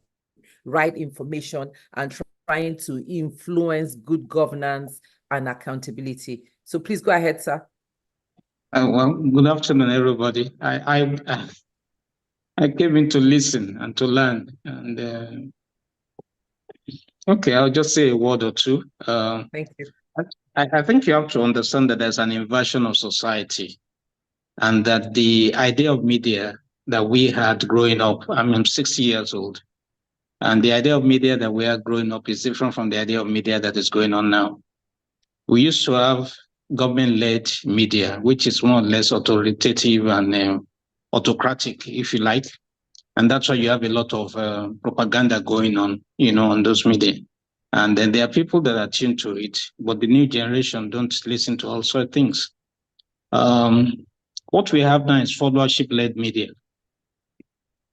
right information and trying to influence good governance and accountability. So please go ahead, sir. Well, good afternoon, everybody. I came in to listen and to learn, and okay, I'll just say a word or two. Thank you. I think you have to understand that there's an inversion of society, and that the idea of media that we had growing up, I'm 60 years old, and the idea of media that we are growing up is different from the idea of media that is going on now. We used to have government-led media, which is more or less authoritative and autocratic, if you like. And that's why you have a lot of propaganda going on, on those media. And then there are people that are tuned to it, but the new generation don't listen to all sorts of things. What we have now is followership-led media.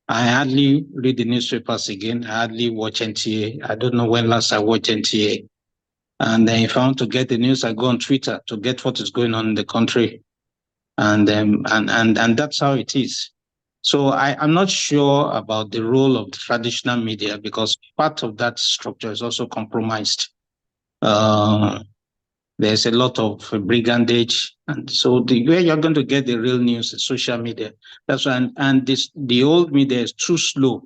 I hardly read the newspapers again. I hardly watch NTA. I don't know when last I watched NTA. And then if I want to get the news, I go on Twitter to get what is going on in the country. And that's how it is. So I'm not sure about the role of the traditional media, because part of that structure is also compromised. There's a lot of brigandage. And so the way you're going to get the real news is social media. That's why, the old media is too slow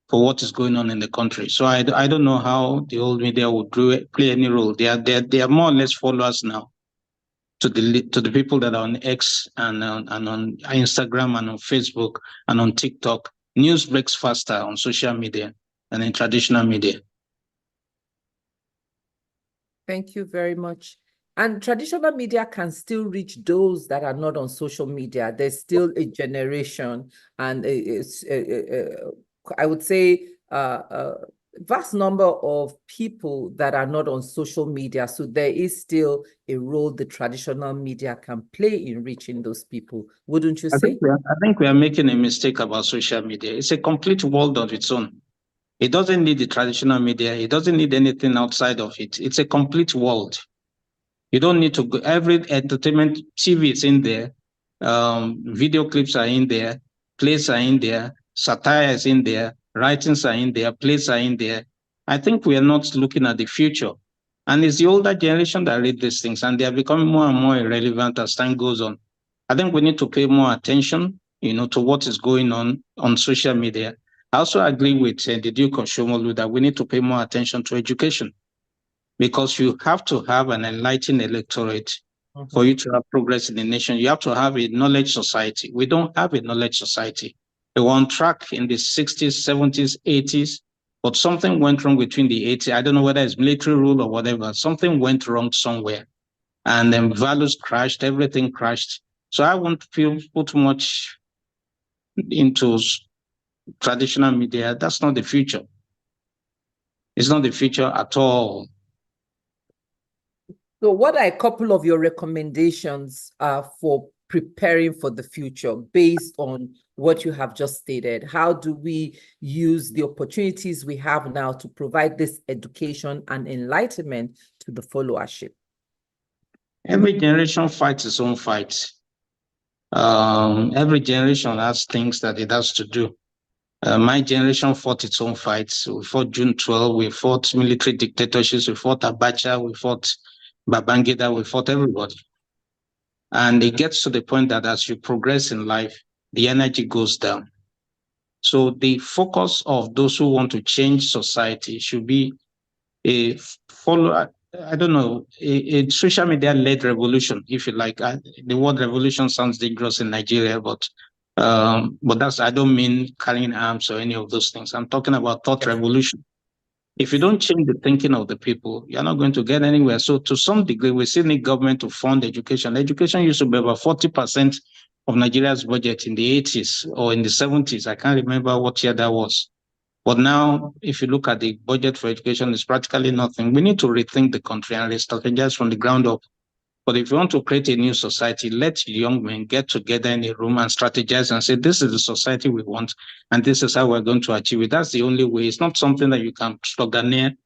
for what is going on in the country. So I don't know how the old media would play any role. They are more or less followers now to the people that are on X and on Instagram and on Facebook and on TikTok. News breaks faster on social media than in traditional media. Thank you very much. And traditional media can still reach those that are not on social media. There's still a generation, and I would say a vast number of people that are not on social media. So there is still a role the traditional media can play in reaching those people, wouldn't you say? I think we are making a mistake about social media. It's a complete world of its own. It doesn't need the traditional media. It doesn't need anything outside of it. It's a complete world. You don't need to go. Every entertainment, TV is in there. Video clips are in there. Plays are in there. Satire is in there. Writings are in there. Plays are in there. I think we are not looking at the future. And it's the older generation that read these things, and they are becoming more and more irrelevant as time goes on. I think we need to pay more attention, to what is going on social media. I also agree with the Duke of Shomolu that we need to pay more attention to education, because you have to have an enlightened electorate for you to have progress in the nation. You have to have a knowledge society. We don't have a knowledge society. They were on track in the 60s, 70s, 80s, but something went wrong between the 80s. I don't know whether it's military rule or whatever. Something went wrong somewhere, and then values crashed, everything crashed. So I won't put much into traditional media. That's not the future. It's not the future at all. So what are a couple of your recommendations for preparing for the future based on what you have just stated? How do we use the opportunities we have now to provide this education and enlightenment to the followership? Every generation fights its own fights. Every generation has things that it has to do. My generation fought its own fights. We fought June 12, we fought military dictatorships, we fought Abacha, we fought Babangida, we fought everybody. And it gets to the point that as you progress in life, the energy goes down. So the focus of those who want to change society should be a social media-led revolution, if you like. The word revolution sounds dangerous in Nigeria, but I don't mean carrying arms or any of those things. I'm talking about thought revolution. If you don't change the thinking of the people, you're not going to get anywhere. So to some degree, we still need government to fund education. Education used to be about 40% of Nigeria's budget in the 80s or in the 70s. I can't remember what year that was. But now, if you look at the budget for education, it's practically nothing. We need to rethink the country and re-strategize from the ground up. But if you want to create a new society, let young men get together in a room and strategize and say, this is the society we want, and this is how we're going to achieve it. That's the only way. It's not something that you can sloganeer,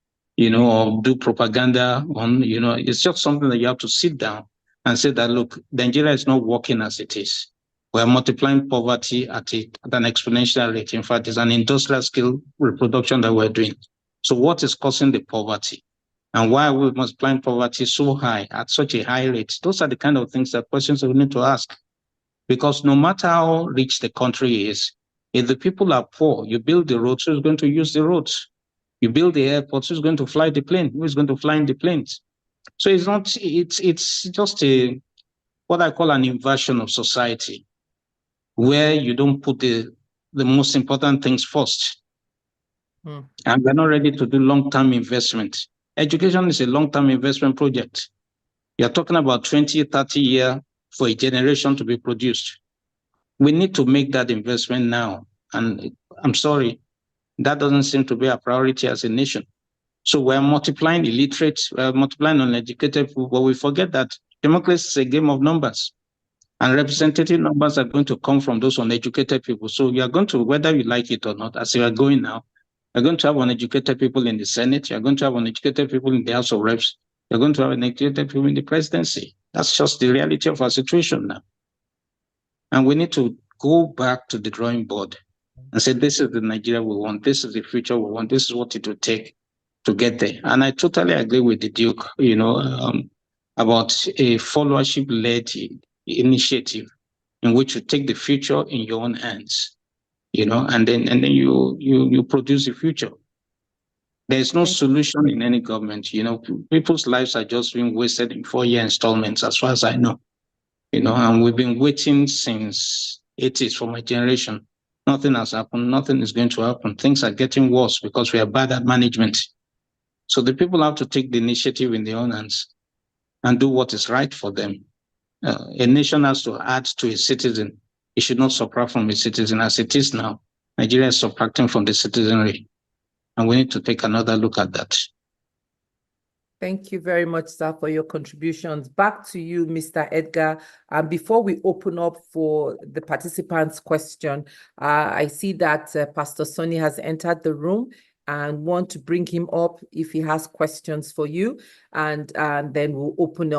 or do propaganda on, it's just something that you have to sit down and say that, look, Nigeria is not working as it is. We're multiplying poverty at an exponential rate. In fact, it's an industrial scale reproduction that we're doing. So what is causing the poverty? And why are we multiplying poverty so high, at such a high rate? Those are the kind of things that questions we need to ask. Because no matter how rich the country is, if the people are poor, you build the roads, who's going to use the roads? You build the airports, who's going to fly the plane? Who's going to fly in the planes? So it's just what I call an inversion of society, where you don't put the most important things first. And we're not ready to do long-term investment. Education is a long-term investment project. You're talking about 20, 30 years for a generation to be produced. We need to make that investment now. And I'm sorry, that doesn't seem to be a priority as a nation. So we're multiplying illiterate, we're multiplying uneducated people, but we forget that democracy is a game of numbers. And representative numbers are going to come from those uneducated people. So you are going to, whether you like it or not, as you are going now, you're going to have uneducated people in the Senate. You're going to have uneducated people in the House of Reps. You're going to have uneducated people in the presidency. That's just the reality of our situation now. And we need to go back to the drawing board and say, this is the Nigeria we want. This is the future we want. This is what it will take to get there. And I totally agree with the Duke, about a followership-led initiative in which you take the future in your own hands. And then you produce the future. There's no solution in any government. People's lives are just being wasted in 4-year installments, as far as I know. And we've been waiting since 80s for my generation. Nothing has happened. Nothing is going to happen. Things are getting worse because we are bad at management. So the people have to take the initiative in their own hands and do what is right for them. A nation has to add to its citizen. It should not subtract from its citizen. As it is now, Nigeria is subtracting from the citizenry. And we need to take another look at that. Thank you very much, sir, for your contributions. Back to you, Mr. Edgar. And before we open up for the participants' question, I see that Pastor Sonny has entered the room and want to bring him up if he has questions for you. And then we'll open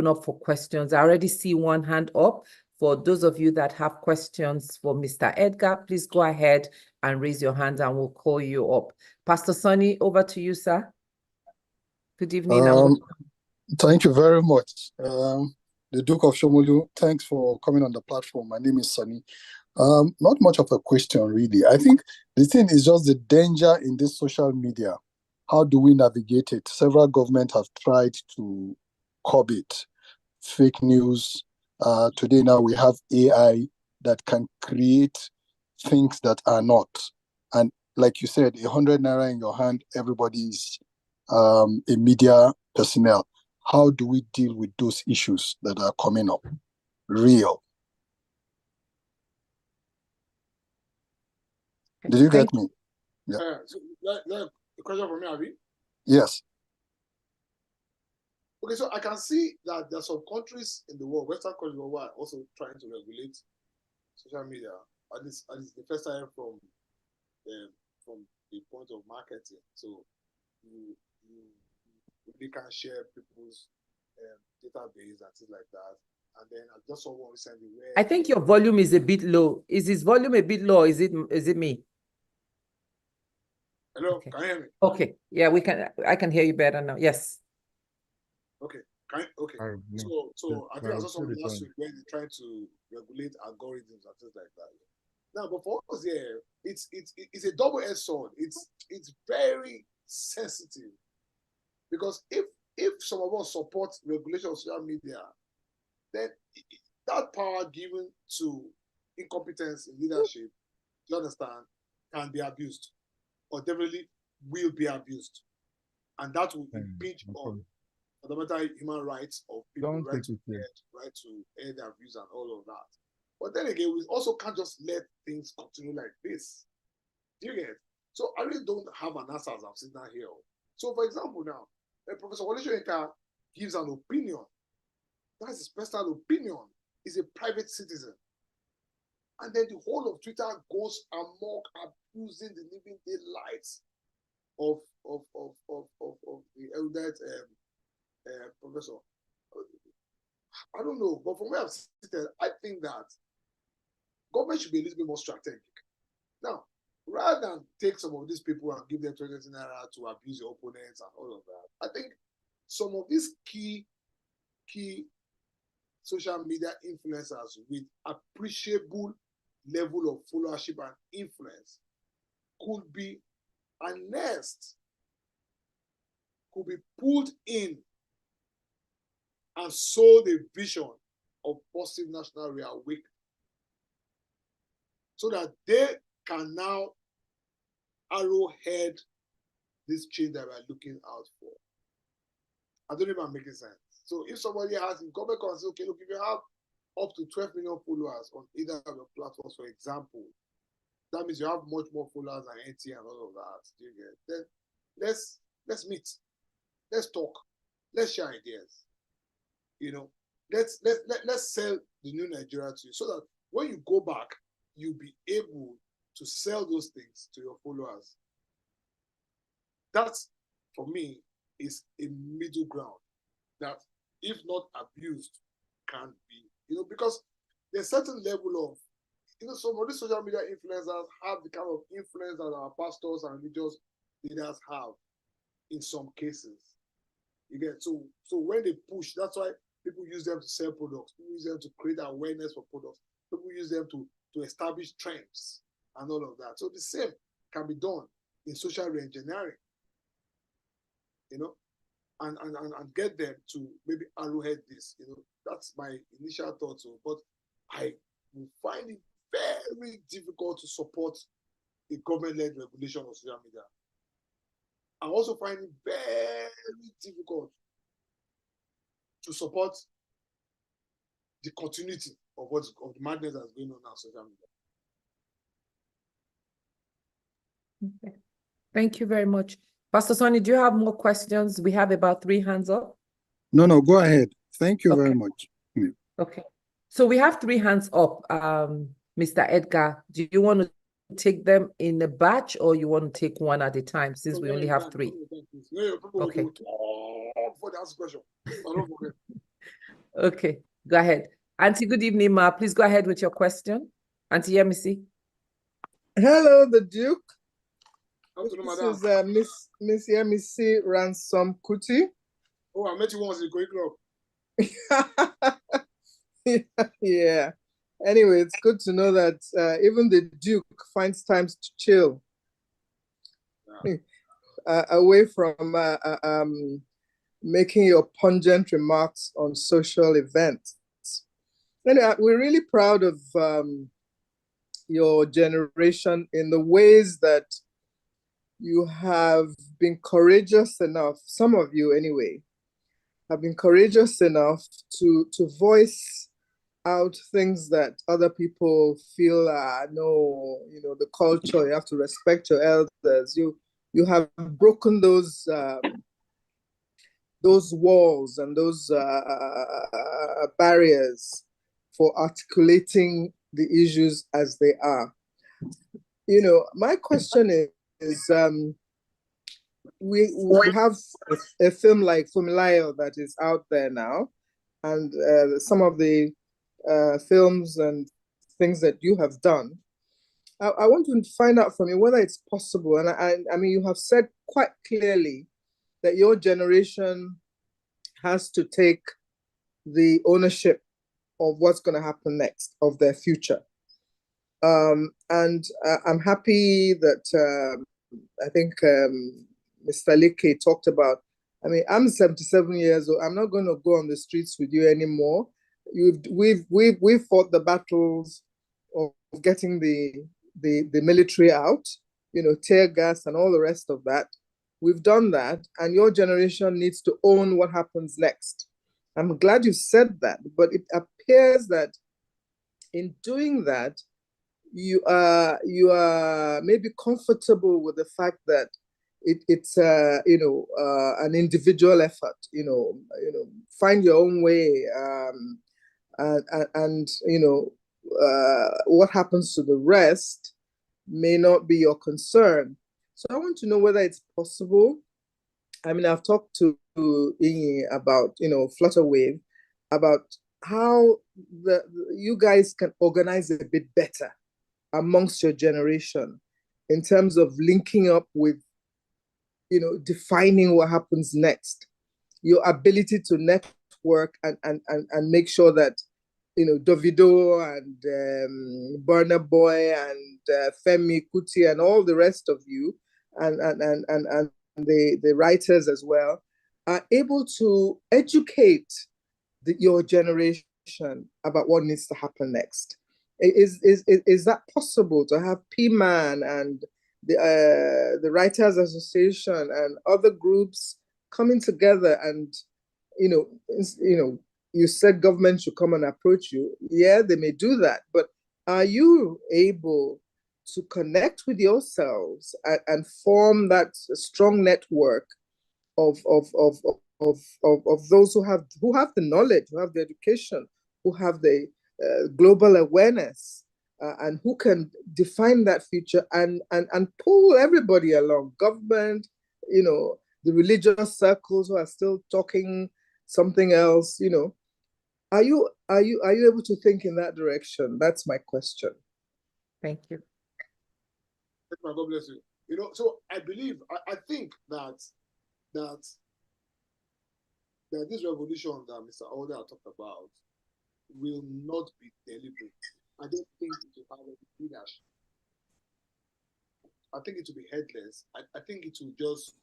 up for questions. I already see one hand up. For those of you that have questions for Mr. Edgar, please go ahead and raise your hand and we'll call you up. Pastor Sonny, over to you, sir. Good evening. Thank you very much. The Duke of Shomolu, thanks for coming on the platform. My name is Sonny. Not much of a question, really. I think the thing is just the danger in this social media. How do we navigate it? Several governments have tried to curb it. Fake news. Today now we have AI that can create things that are not. And like you said, 100 naira in your hand, everybody's a media personnel. How do we deal with those issues that are coming up? Real. Did you get me? Yeah. So, a question for me, Abi? Yes. Okay, so I can see that there are some countries in the world, Western countries who are also trying to regulate social media. At least the first time from the point of marketing. So they can share people's database and things like that. And then I just saw one recently where I think your volume is a bit low. Is his volume a bit low? Is it me? Hello, Okay. Can you hear me? Okay. Yeah, I can hear you better now. Yes. Okay. So I think I saw something last week when they're trying to regulate algorithms and things like that. Now, but for us here, it's a double-edged sword. It's very sensitive because if some of us support regulation of social media, then that power given to incompetence in leadership, you understand, can be abused, or definitely will be abused, and that will impinge on fundamental human rights of people, right to air their views and all of that. But then again, we also can't just let things continue like this. Do you get it? So I really don't have an answer as I'm sitting down here. So for example now, Professor Wole Soyinka gives an opinion. That's his personal opinion. He's a private citizen. And then the whole of Twitter goes amok abusing the living daylights of the elder professor. I don't know, but from where I'm sitting, I think that government should be a little bit more strategic. Now, rather than take some of these people and give them 20 naira to abuse your opponents and all of that, I think some of these key social media influencers with appreciable level of followership and influence could be harnessed, could be pulled in and sold a vision of positive national reawakening so that they can now arrowhead this change that we're looking out for. I don't know if I'm making sense. So if somebody has, if government can say, okay, look, if you have up to 12 million followers on either of your platforms, for example, that means you have much more followers than NT and all of that. Do you get it? Then let's meet, let's talk, let's share ideas. You know, let's sell the new Nigeria to you so that when you go back, you'll be able to sell those things to your followers. That, for me, is a middle ground that, if not abused, can be, because there's a certain level of, some of these social media influencers have the kind of influence that our pastors and religious leaders have in some cases. You get so when they push, that's why people use them to sell products, people use them to create awareness for products, people use them to establish trends and all of that. So the same can be done in social reengineering, and get them to maybe arrowhead this. That's my initial thought. But I will find it very difficult to support a government-led regulation of social media. I also find it very difficult to support the continuity of the madness that's going on on social media. Okay. Thank you very much. Pastor Sonny, do you have more questions? We have about 3 hands up. No, go ahead. Thank you very Okay. much. Yeah. Okay. So we have 3 hands up. Mr. Edgar, do you want to take them in a batch or you want to take one at a time since we only have 3? Okay. For the question. Don't forget. Okay, go ahead. Auntie, good evening, ma. Please go ahead with your question. Auntie Yemisi. Hello, the Duke. This is Miss Yemisi Ransom Kuti. Oh, I met you once in the Great Club. Yeah. Anyway, it's good to know that even the Duke finds times to chill. Yeah. Away from making your pungent remarks on social events. Anyway, we're really proud of your generation in the ways that you have been courageous enough, some of you anyway, have been courageous enough to voice out things that other people feel, no, the culture, you have to respect your elders. You have broken those walls and those barriers for articulating the issues as they are. My question is we have a film like Fumilayo that is out there now, and some of the films and things that you have done. I want to find out from you whether it's possible, and I mean, you have said quite clearly that your generation has to take the ownership of what's going to happen next, of their future. And I'm happy that I think Mr. Leke talked about, I mean, I'm 77 years old. I'm not going to go on the streets with you anymore. We've fought the battles of getting the military out, tear gas and all the rest of that. We've done that, and your generation needs to own what happens next. I'm glad you said that, but it appears that in doing that, you are maybe comfortable with the fact that it's an individual effort. Find your own way, and what happens to the rest may not be your concern. So I want to know whether it's possible. I mean, I've talked to Inyi about, Flutterwave, about how you guys can organize a bit better amongst your generation in terms of linking up with, defining what happens next, your ability to network and make sure that, Davido and Burna Boy and Femi Kuti and all the rest of you and the writers as well are able to educate your generation about what needs to happen next. Is that possible to have P-Man and the Writers Association and other groups coming together and, you said government should come and approach you. Yeah, they may do that, but are you able to connect with yourselves and form that strong network of those who have the knowledge, who have the education, who have the global awareness, and who can define that future and pull everybody along, government, the religious circles who are still talking something else, Are you able to think in that direction? That's my question. Thank you. God bless you. So I believe, I think that this revolution that Mr. Alder talked about will not be deliberate. I don't think it will have any leadership. I think it will be headless. I think it will just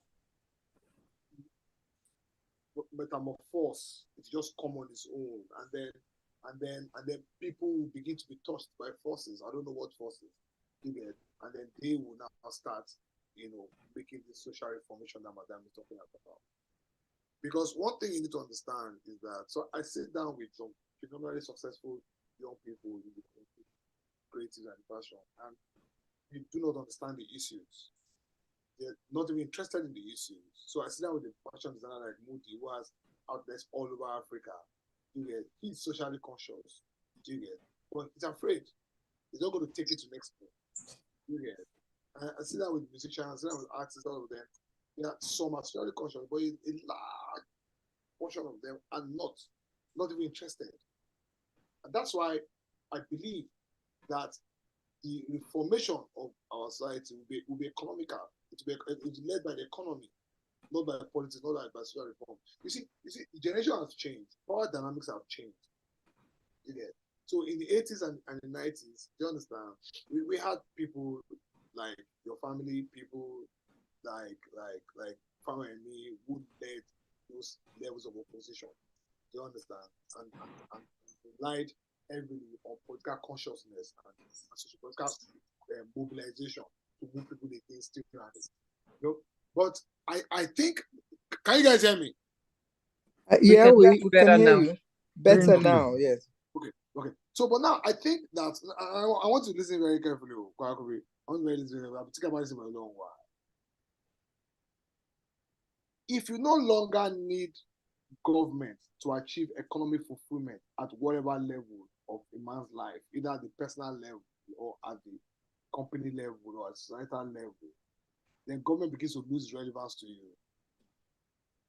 metamorphose. It's just come on its own, and then people will begin to be touched by forces. I don't know what forces, and then they will now start making this social reformation that Madam is talking about. Because one thing you need to understand is that, so I sit down with some phenomenally successful young people in the creative and fashion, and they do not understand the issues. They're not even interested in the issues. So I sit down with a fashion designer like Moody, who has outlets all over Africa. He's socially conscious. But he's afraid. He's not going to take it to next level. I sit down with musicians, I sit down with artists, all of them. Some are socially conscious, but a large portion of them are not even interested. And that's why I believe that the reformation of our society will be economical. It will be led by the economy, not by politics, not by social reform. You see, the generation has changed. Power dynamics have changed. So in the 80s and the 90s, do you understand? We had people like your family, people like Farmer and me, who led those levels of opposition. Do you understand? And relied heavily on political consciousness and social political mobilization to move people against tyranny. But I think, can you guys hear me? Yeah, can hear we you can better hear now. you better Thank you. now. Yes. Okay. So, but now I think that I want to listen very carefully. I want to listen. I'm thinking about this in my long while. If you no longer need government to achieve economic fulfillment at whatever level of a man's life, either at the personal level or at the company level or at societal level, then government begins to lose relevance to you.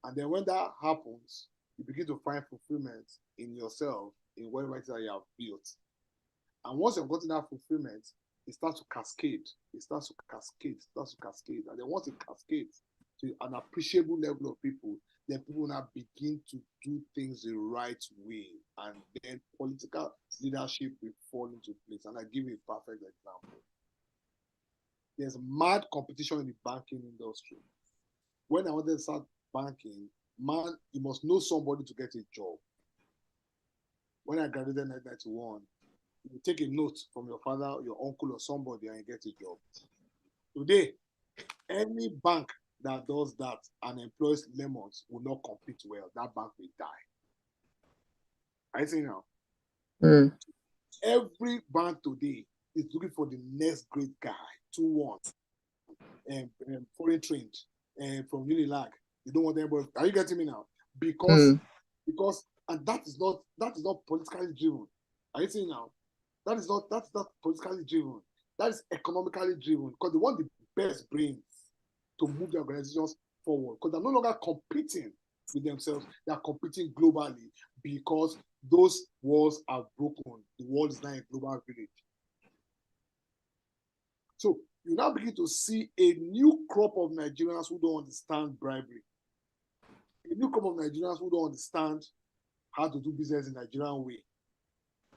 And then when that happens, you begin to find fulfillment in yourself, in whatever it is that you have built. And once you've gotten that fulfillment, it starts to cascade. And then once it cascades to an appreciable level of people, then people now begin to do things the right way. And then political leadership will fall into place. And I give you a perfect example. There's mad competition in the banking industry. When I wanted to start banking, man, you must know somebody to get a job. When I graduated in 1991, you take a note from your father, your uncle, or somebody, and you get a job. Today, any bank that does that and employs lemons will not compete well. That bank will die. I see now. Every bank today is looking for the next great guy, 2-1, and foreign trained, and from Unilag. You don't want anybody. Are you getting me now? Because and that is not politically driven. Are you seeing now? That's not politically driven. That is economically driven, because they want the best brains to move the organizations forward, because they're no longer competing with themselves. They are competing globally, because those walls are broken. The world is now a global village. So you now begin to see a new crop of Nigerians who don't understand bribery. A new crop of Nigerians who don't understand how to do business in the Nigerian way.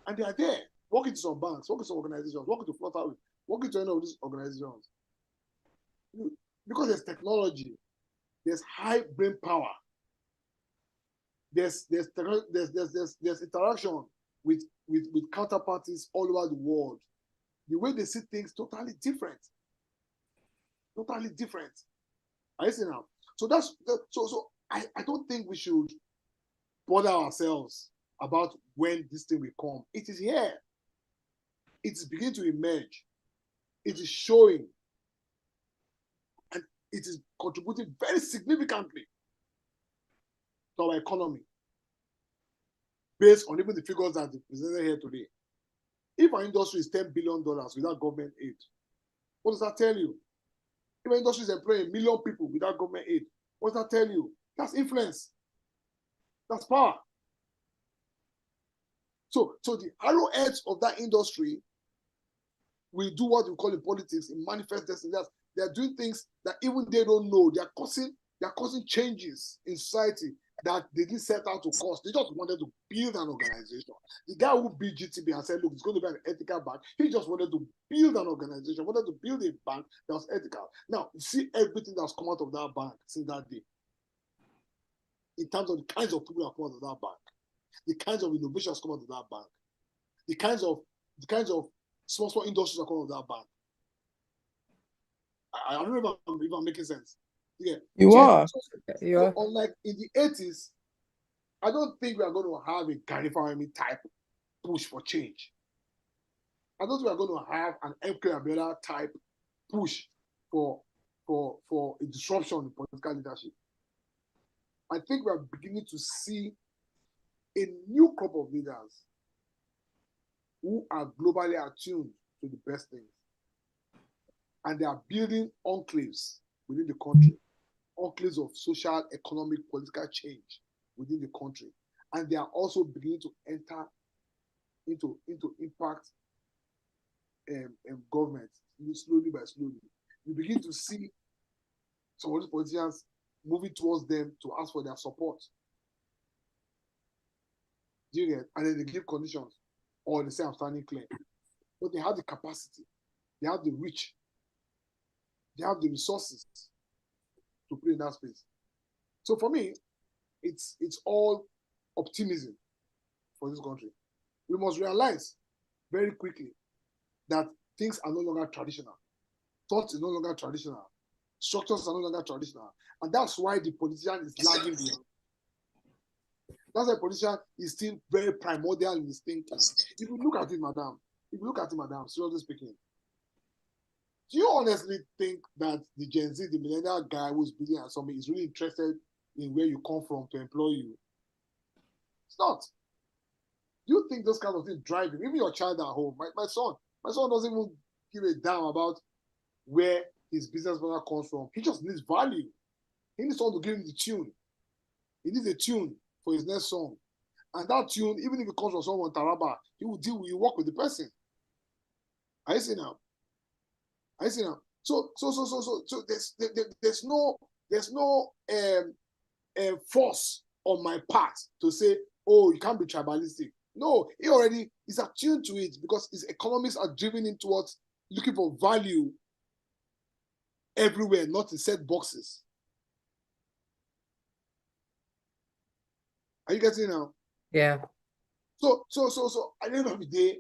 And they are there, working to some banks, working to some organizations, working to Flutterwave, working to any of these organizations. Because there's technology, there's high brain power, there's interaction with counterparties all over the world. The way they see things totally different. Totally different. Are you see now? So I don't think we should bother ourselves about when this thing will come. It is here. It is beginning to emerge. It is showing. And it is contributing very significantly to our economy, based on even the figures that are presented here today. If our industry is $10 billion without government aid, what does that tell you? If our industry is employing 1 million people without government aid, what does that tell you? That's influence. That's power. So the arrowheads of that industry will do what we call in politics, in manifest destiny. They are doing things that even they don't know. They are causing changes in society that they didn't set out to cause. They just wanted to build an organization. The guy who built GTB and said, look, it's going to be an ethical bank, he just wanted to build an organization, wanted to build a bank that was ethical. Now, you see everything that's come out of that bank since that day, in terms of the kinds of people that come out of that bank, the kinds of innovations come out of that bank, the kinds of small industries that come out of that bank. I don't know if I'm making sense. Yeah. You are. Yeah. Unlike in the 80s, I don't think we are going to have a Gani Fawemi type push for change. I don't think we are going to have an MK Abiola type push for a disruption in political leadership. I think we are beginning to see a new crop of leaders who are globally attuned to the best things. And they are building enclaves within the country, enclaves of social, economic, political change within the country. And they are also beginning to enter into impact government slowly by slowly. You begin to see some of these politicians moving towards them to ask for their support. Do you get? And then they give conditions, or they say I'm standing clear. But they have the capacity, they have the reach, they have the resources to play in that space. So for me, it's all optimism for this country. We must realize very quickly that things are no longer traditional. Thought is no longer traditional. Structures are no longer traditional. And that's why the politician is lagging behind. That's why the politician is still very primordial in his thinking. If you look at it, madam, seriously speaking, do you honestly think that the Gen Z, the millennial guy who's building at something, is really interested in where you come from to employ you? It's not. Do you think those kinds of things drive him? Even your child at home, my son doesn't even give a damn about where his business partner comes from. He just needs value. He needs someone to give him the tune. He needs a tune for his next song. And that tune, even if it comes from someone Taraba, he will work with the person. Are you seeing now? So there's no force on my part to say, oh, you can't be tribalistic. No, he already is attuned to it because his economics are driven in towards looking for value everywhere, not in set boxes. Are you getting it now? Yeah. So at the end of the day,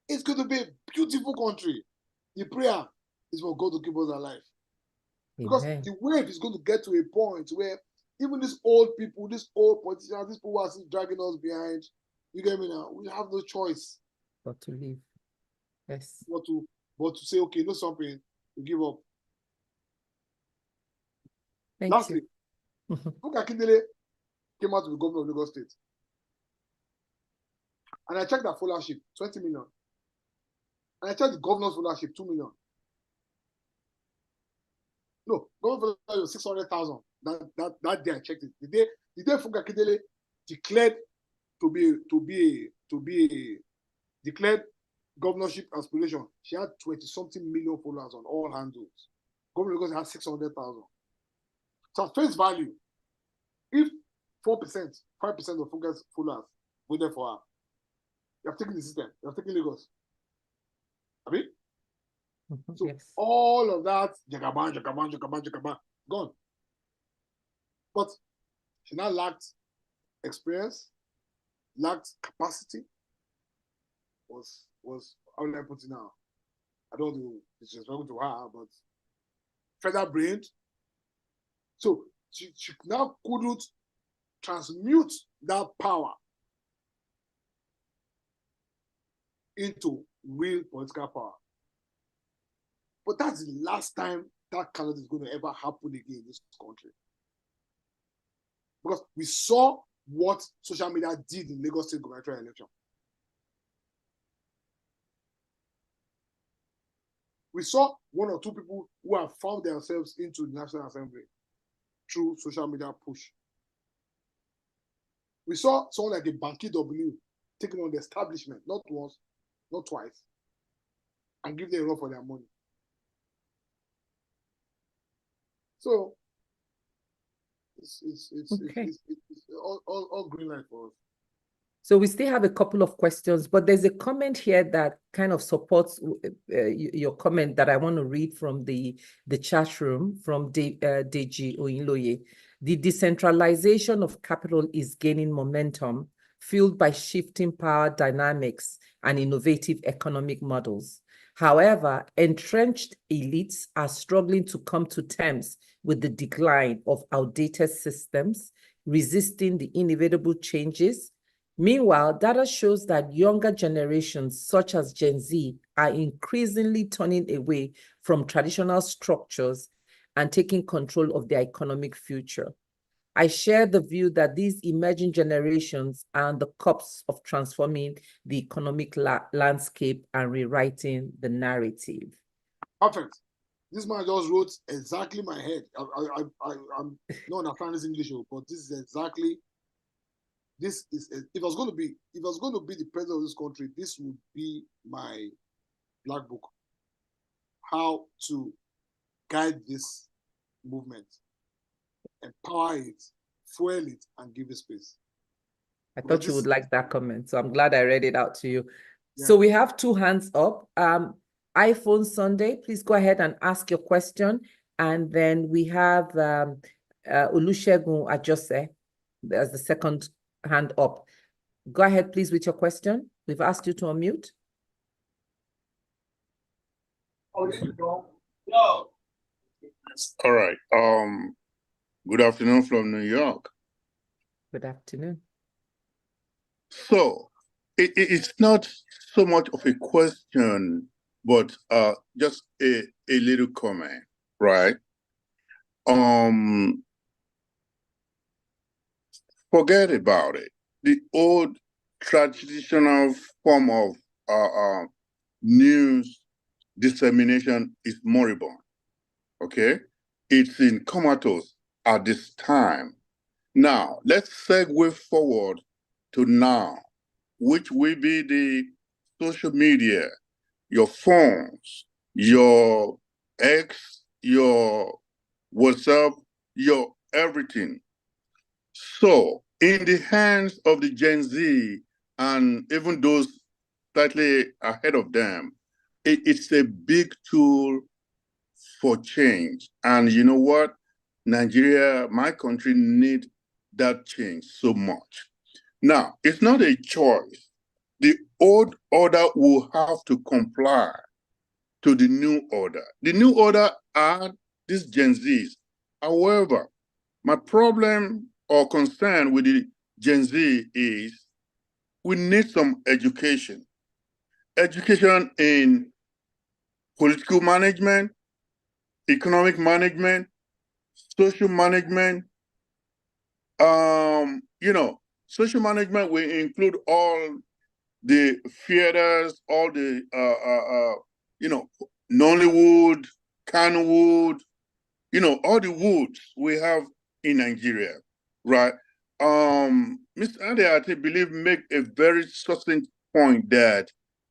it's going to be a beautiful country. The prayer is for God to keep us alive. Because Amen. the wave is going to get to a point where even these old people, these old politicians, these people who are still dragging us behind, you get me now? We have no choice But to live. Yes. but to say, okay, no something, we give up. Thank Lastly, you. Funke Akindele came out to be governor of Lagos State. And I checked that followership, 20 million. And I checked the governor's followership, 2 million. No, governor followership was 600,000. That day I checked it. The day Funke Akindele declared to be declared governorship aspiration, she had 20-something million followers on all handles. Governor Lagos had 600,000. So face value, if 4%, 5% of Funke's followers voted for her, you have taken the system, you have taken Lagos. I mean, so Yes. all of that, Jagaban, gone. But she now lacked experience, lacked capacity, was how will I put it now? I don't know, it's just talking to her, but feather brained. So she now couldn't transmute that power into real political power. But that's the last time that candidate is going to ever happen again in this country. Because we saw what social media did in Lagos State gubernatorial election. We saw one or two people who have found themselves into the National Assembly through social media push. We saw someone like a Banky W taking on the establishment, not once, not twice, and give them a run for their money. So it's all green light for us. So we still have a couple of questions, but there's a comment here that kind of supports your comment that I want to read from the chat room from Deji Oyinloye. The decentralization of capital is gaining momentum fueled by shifting power dynamics and innovative economic models. However, entrenched elites are struggling to come to terms with the decline of outdated systems, resisting the inevitable changes. Meanwhile, data shows that younger generations, such as Gen Z, are increasingly turning away from traditional structures and taking control of their economic future. I share the view that these emerging generations are on the cusp of transforming the economic landscape and rewriting the narrative. Perfect. This man just wrote exactly my head. I'm not understanding this English, but this is exactly. This is if I was going to be the president of this country, this would be my black book. How to guide this movement, empower it, fuel it, and give it space. I thought you would like that comment, so I'm glad I read it out to you. Yeah. So we have 2 hands up. iPhone Sunday, please go ahead and ask your question. And then we have Olusegun Ajose as the second hand up. Go ahead, please, with your question. We've asked you to unmute. All right. Good afternoon from New York. Good afternoon. So it's not so much of a question, but just a little comment, right? Forget about it. The old traditional form of news dissemination is moribund. Okay, it's in comatose at this time. Now, let's segue forward to now, which will be the social media, your phones, your X, your WhatsApp, your everything. So, in the hands of the Gen Z and even those slightly ahead of them, it's a big tool for change. And you know what? Nigeria, my country, need that change so much. Now, it's not a choice. The old order will have to comply to the new order. The new order are these Gen Zs. However, my problem or concern with the Gen Z is we need some education. Education in political management, economic management, social management. Social management will include all the theaters, all the Nollywood, Kannywood, all the woods we have in Nigeria, right? Mr. Ade, I believe, make a very succinct point that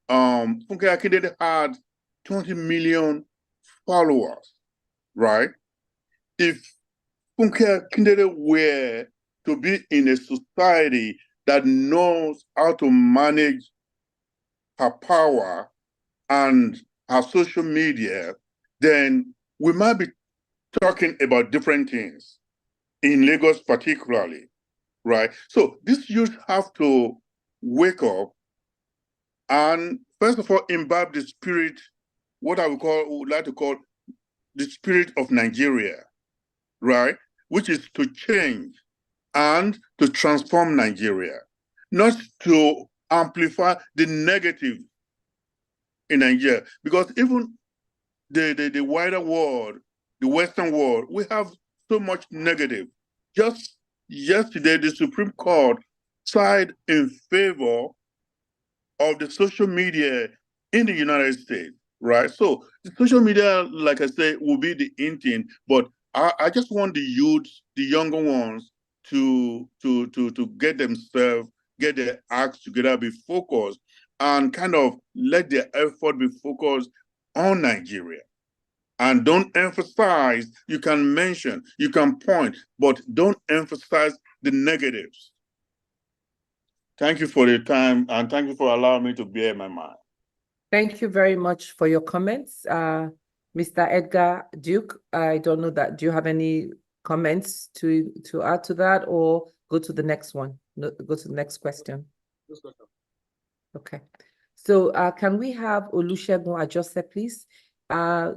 Funke Akindele had 20 million followers, right? If Funke Akindele were to be in a society that knows how to manage her power and her social media, then we might be talking about different things, in Lagos particularly, right? So these youth have to wake up and, first of all, imbibe the spirit, what I would like to call the spirit of Nigeria, right? Which is to change and to transform Nigeria, not to amplify the negative in Nigeria. Because even the wider world, the Western world, we have so much negative. Just yesterday, the Supreme Court sided in favor of the social media in the United States, right? So the social media, like I say, will be the in thing, but I just want the youth, the younger ones, to get themselves, get their acts together, be focused, and kind of let their effort be focused on Nigeria. And don't emphasize, you can mention, you can point, but don't emphasize the negatives. Thank you for your time, and thank you for allowing me to bear my mind. Thank you very much for your comments. Mr. Edgar Duke, I don't know that, do you have any comments to add to that, or go to the next one. No, go to the next question. This question. Okay. So can we have Olusegun Ajose, please?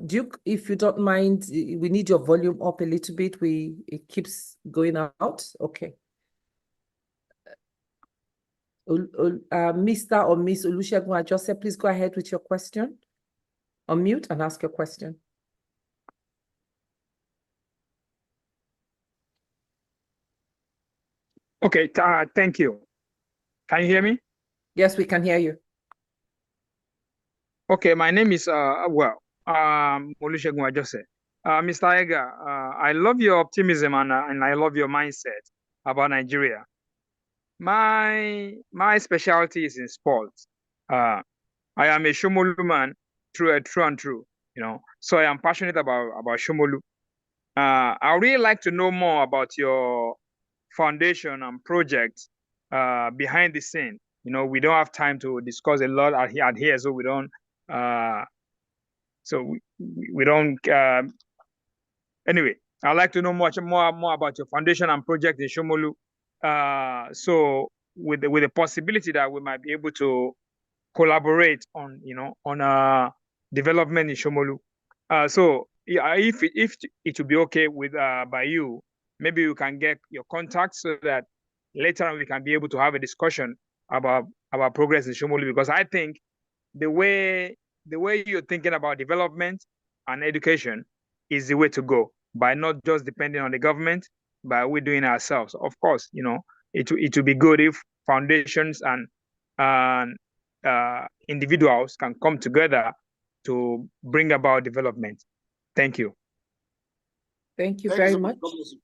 Duke, if you don't mind, we need your volume up a little bit. It keeps going out. Okay. Mr. or Miss Olusegun Ajose, please go ahead with your question. Unmute and ask your question. Okay, thank you. Can you hear me? Yes, we can hear you. Okay, my name is Olusegun Ajose. Mr. Ega, I love your optimism and I love your mindset about Nigeria. My specialty is in sports. I am a Shomolu man through and through, you know. So I am passionate about Shomolu. I would really like to know more about your foundation and projects behind the scene. You know, we don't have time to discuss a lot out here, so we don't. We don't. Anyway, I'd like to know much more about your foundation and project in Shomolu. So with the possibility that we might be able to collaborate on, you know, on development in Shomolu. So yeah, if it would be okay with by you, maybe you can get your contacts so that later on we can be able to have a discussion about progress in Shomolu, because I think the way you're thinking about development and education is the way to go, by not just depending on the government, but we're doing it ourselves. Of course, you know, it would be good if foundations and individuals can come together to bring about development. Thank you. Thank you Thank very so much. God bless you.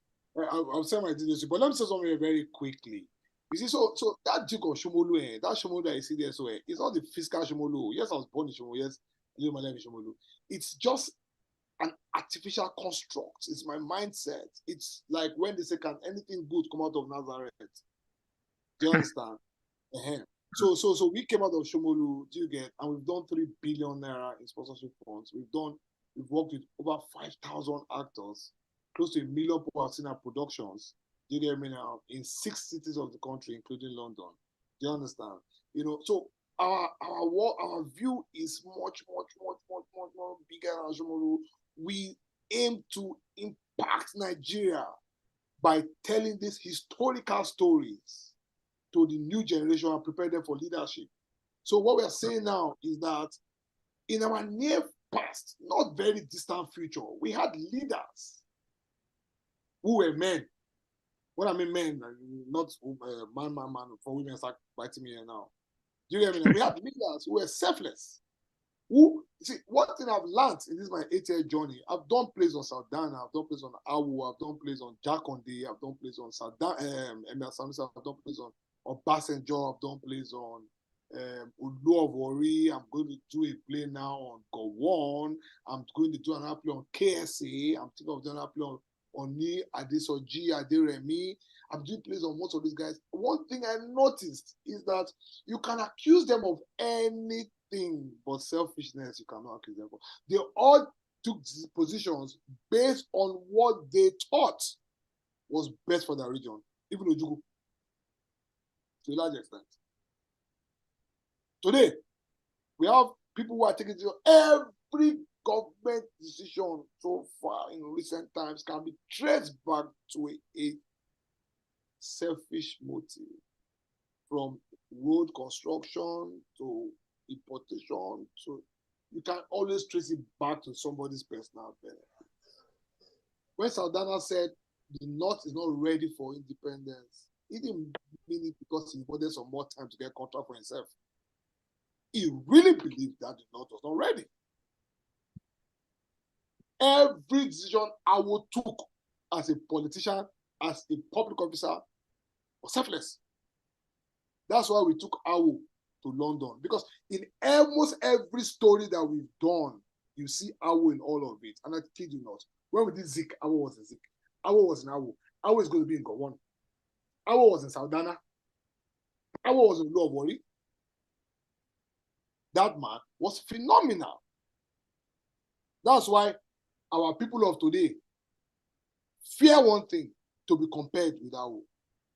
I'll say my details, but let me say something very quickly. You see, so that Duke of Shomolu, that Shomolu that you see there, so it's not the physical Shomolu. Yes, I was born in Shomolu. Yes, I live my life in Shomolu. It's just an artificial construct. It's my mindset. It's like when they say, "Can anything good come out of Nazareth?" Do you understand? So we came out of Shomolu, do you get? And we've done 3 billion naira in sponsorship funds. We've worked with over 5,000 actors, close to 1 million people have seen our productions. Do you get me now? In 6 cities of the country, including London. Do you understand? You know, so our view is much bigger than Shomolu. We aim to impact Nigeria by telling these historical stories to the new generation and prepare them for leadership. So what we are saying now is that in our near past, not very distant future, we had leaders who were men. When I mean men, not man, for women start biting me here now. Do you get me? We had leaders who were selfless. Who, see, one thing I've learned in this my 8-year journey, I've done plays on Saldana, I've done plays on Awu, I've done plays on Jakonde, I've done plays on Emir Samisa, I've done plays on Obasanjo, I've done plays on Oluwari. I'm going to do a play now on Gowon. I'm going to do another play on KSA. I'm thinking of doing another play on Oni, Adesoji, Aderemi. I'm doing plays on most of these guys. One thing I noticed is that you can accuse them of anything but selfishness. You cannot accuse them of. They all took positions based on what they thought was best for the region, even Ojukwu, to a large extent. Today, we have people who are taking every government decision so far in recent times can be traced back to a selfish motive, from road construction to importation. So you can always trace it back to somebody's personal benefit. When Saldana said the North is not ready for independence, he didn't mean it because he wanted some more time to get contract for himself. He really believed that the North was not ready. Every decision Awo took as a politician, as a public officer, was selfless. That's why we took Awo to London, because in almost every story that we've done, you see Awo in all of it. And I kid you not, when we did Zik, Awo was in Zik. Awo was in Awo. Awo is going to be in Gowon. Awo was in Saldana. Awo was in Oluwari. That man was phenomenal. That's why our people of today fear one thing: to be compared with Awo.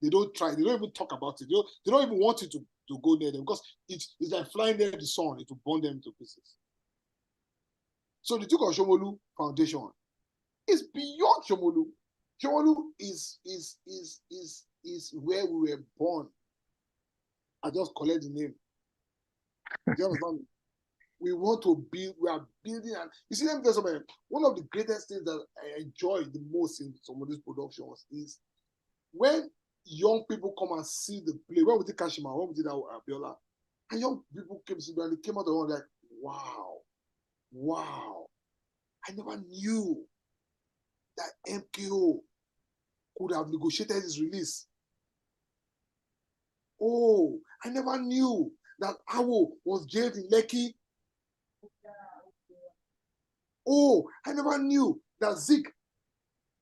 They don't try. They don't even talk about it. They don't even want you to go near them because it's like flying near the sun. It will burn them to pieces. So the Duke of Shomolu Foundation is beyond Shomolu. Shomolu is where we were born. I just collect the name. Do you understand me? We want to build, we are building, and you see, let me tell you something. One of the greatest things that I enjoy the most in some of these productions is when young people come and see the play. When we did Kashima, when we did Abiola, and young people came to and they came out of one like, wow, I never knew that MKO could have negotiated his release. Oh, I never knew that Awo was jailed in Lekki. Oh, I never knew that Zeke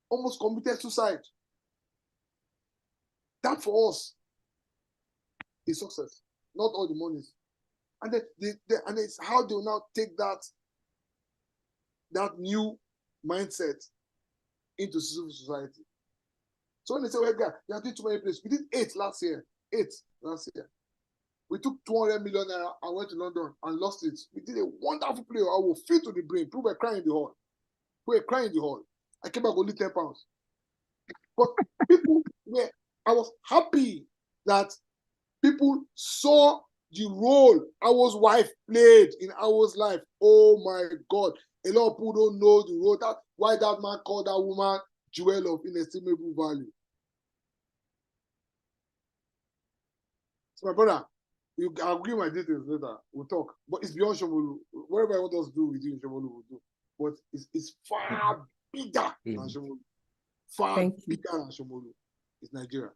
almost committed suicide. That for us is success, not all the monies. And then and it's how they will now take that new mindset into civil society. So when they say, well, God, you are doing too many places. We did 8 last year. 8 last year. We took 200 million naira and went to London and lost it. We did a wonderful play. I will feel to the brain. People were crying in the hall. We were crying in the hall. I came back only 10 pounds. But I was happy that people saw the role Awo's wife played in Awo's life. Oh my God. A lot of people don't know the role. That's why that man called that woman jewel of inestimable value. So my brother, I'll give you my details later. We'll talk. But it's beyond Shomolu. Whatever I want us to do with you in Shomolu, we'll do. But it's far bigger than Shomolu. Far bigger than Shomolu. It's Nigeria.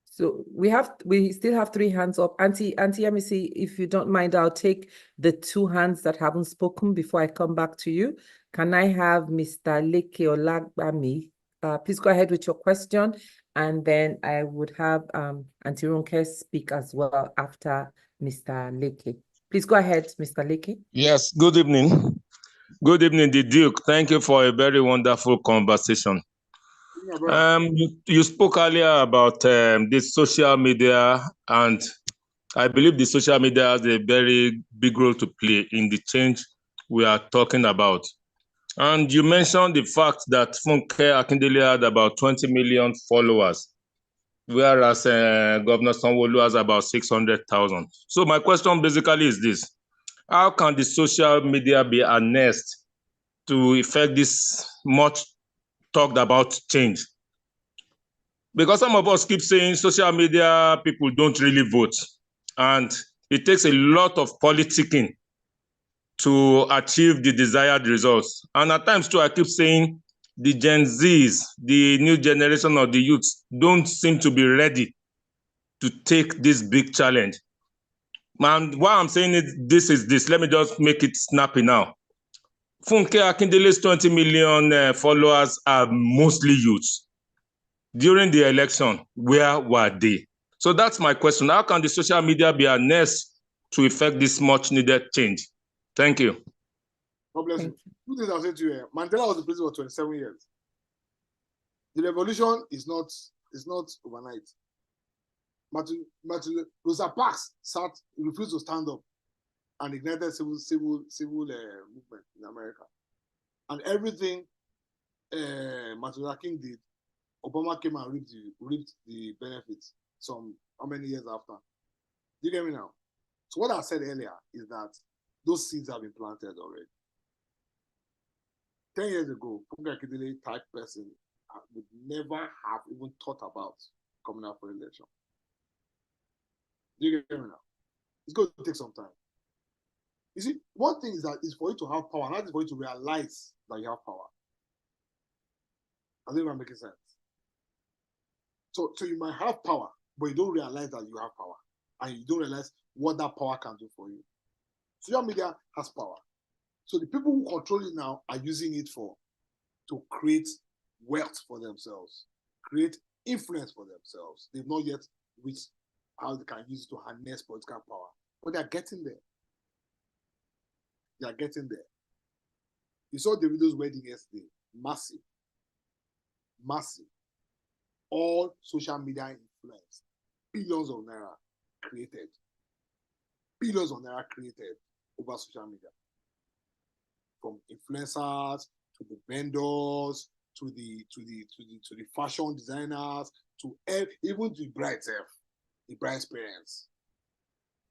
So we still have 3 hands up. Auntie, let me see if you don't mind. I'll take the 2 hands that haven't spoken before I come back to you. Can I have Mr. Leke Olagbami? Please go ahead with your question, and then I would have Auntie Ronke speak as well after Mr. Leke. Please go ahead, Mr. Leke. Yes, good evening. Good evening, the Duke. Thank you for a very wonderful conversation. You spoke earlier about the social media, and I believe the social media has a very big role to play in the change we are talking about. And you mentioned the fact that Funke Akindele had about 20 million followers, whereas Governor Sanwo-Olu has about 600,000. So my question basically is this: how can the social media be harnessed to effect this much talked about change? Because some of us keep saying social media people don't really vote, and it takes a lot of politicking to achieve the desired results. And at times too, I keep saying the Gen Zs, the new generation of the youths, don't seem to be ready to take this big challenge. And why I'm saying this is this, let me just make it snappy now. Funke Akindele's 20 million followers are mostly youths. During the election, where were they? So that's my question. How can the social media be harnessed to effect this much needed change? Thank you. God bless you. 2 things I'll say to you. Mandela was the president for 27 years. The revolution is not overnight. Martin Rosa Parks refused to stand up and ignited civil movement in America. And everything Martin Luther King did, Obama came and reaped the benefits how many years after? Do you get me now? So what I said earlier is that those seeds have been planted already. 10 years ago, Funke Akindele type person would never have even thought about coming out for election. Do you get me now? It's going to take some time. You see, one thing is for you to have power, not for you to realize that you have power. I think I'm making sense. So you might have power, but you don't realize that you have power, and you don't realize what that power can do for you. Social media has power. So the people who control it now are using it to create wealth for themselves, create influence for themselves. They've not yet reached how they can use it to harness political power, but they're getting there. They are getting there. You saw Davido's wedding yesterday. Massive. all social media influence, billions of naira created. Billions of naira created over social media. From influencers to the vendors to the fashion designers to even the bride self, the bride's parents,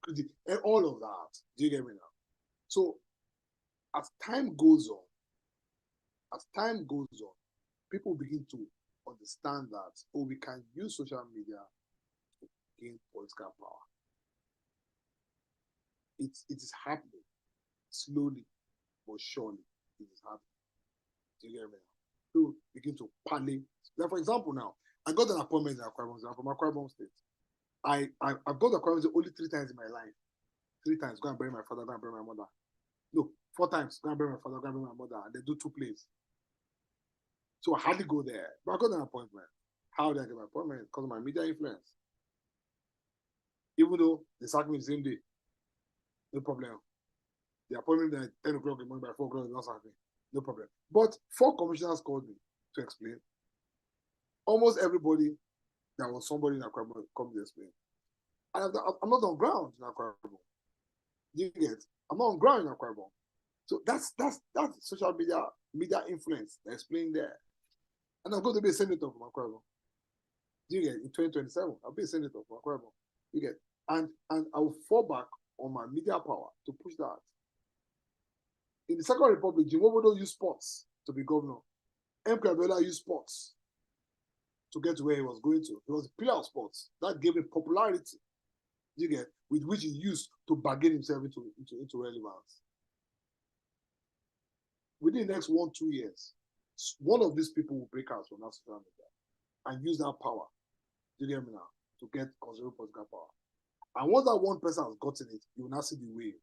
and all of that. Do you get me now? So as time goes on, people begin to understand that, oh, we can use social media to gain political power. It is happening slowly but surely. It is happening. Do you get me? People begin to parley. Like for example, now I got an appointment in Akwa Ibom. I'm from Akwa Ibom State. I've got the Akwa Ibom only 3 times in my life. 3 times, go and bury my father, go and bury my mother. No, 4 times, go and bury my father, go and bury my mother, and they do 2 plays. So I hardly go there. But I got an appointment. How did I get my appointment? Because of my media influence. Even though they sacked me the same day, no problem. The appointment at 10 o'clock in the morning, by 4 o'clock, they not sack me. No problem. But 4 commissioners called me to explain. Almost everybody that was somebody in Akwa Ibom come to explain. And I'm not on ground in Akwa Ibom. You get? I'm not on ground in Akwa Ibom. So that's social media influence that's playing there. And I'm going to be a senator from Akwa Ibom. You get? In 2027, I'll be a senator from Akwa Ibom. You get? And I will fall back on my media power to push that. In the Second Republic, Jim Obodo used sports to be governor. M. Abiola used sports to get to where he was going to. He was a pillar of sports. That gave him popularity, you get, with which he used to bargain himself into relevance. Within the next 1-2 years, one of these people will break out from that social media and use that power, you get me now, to get considerable political power. And once that one person has gotten it, you will not see the wave.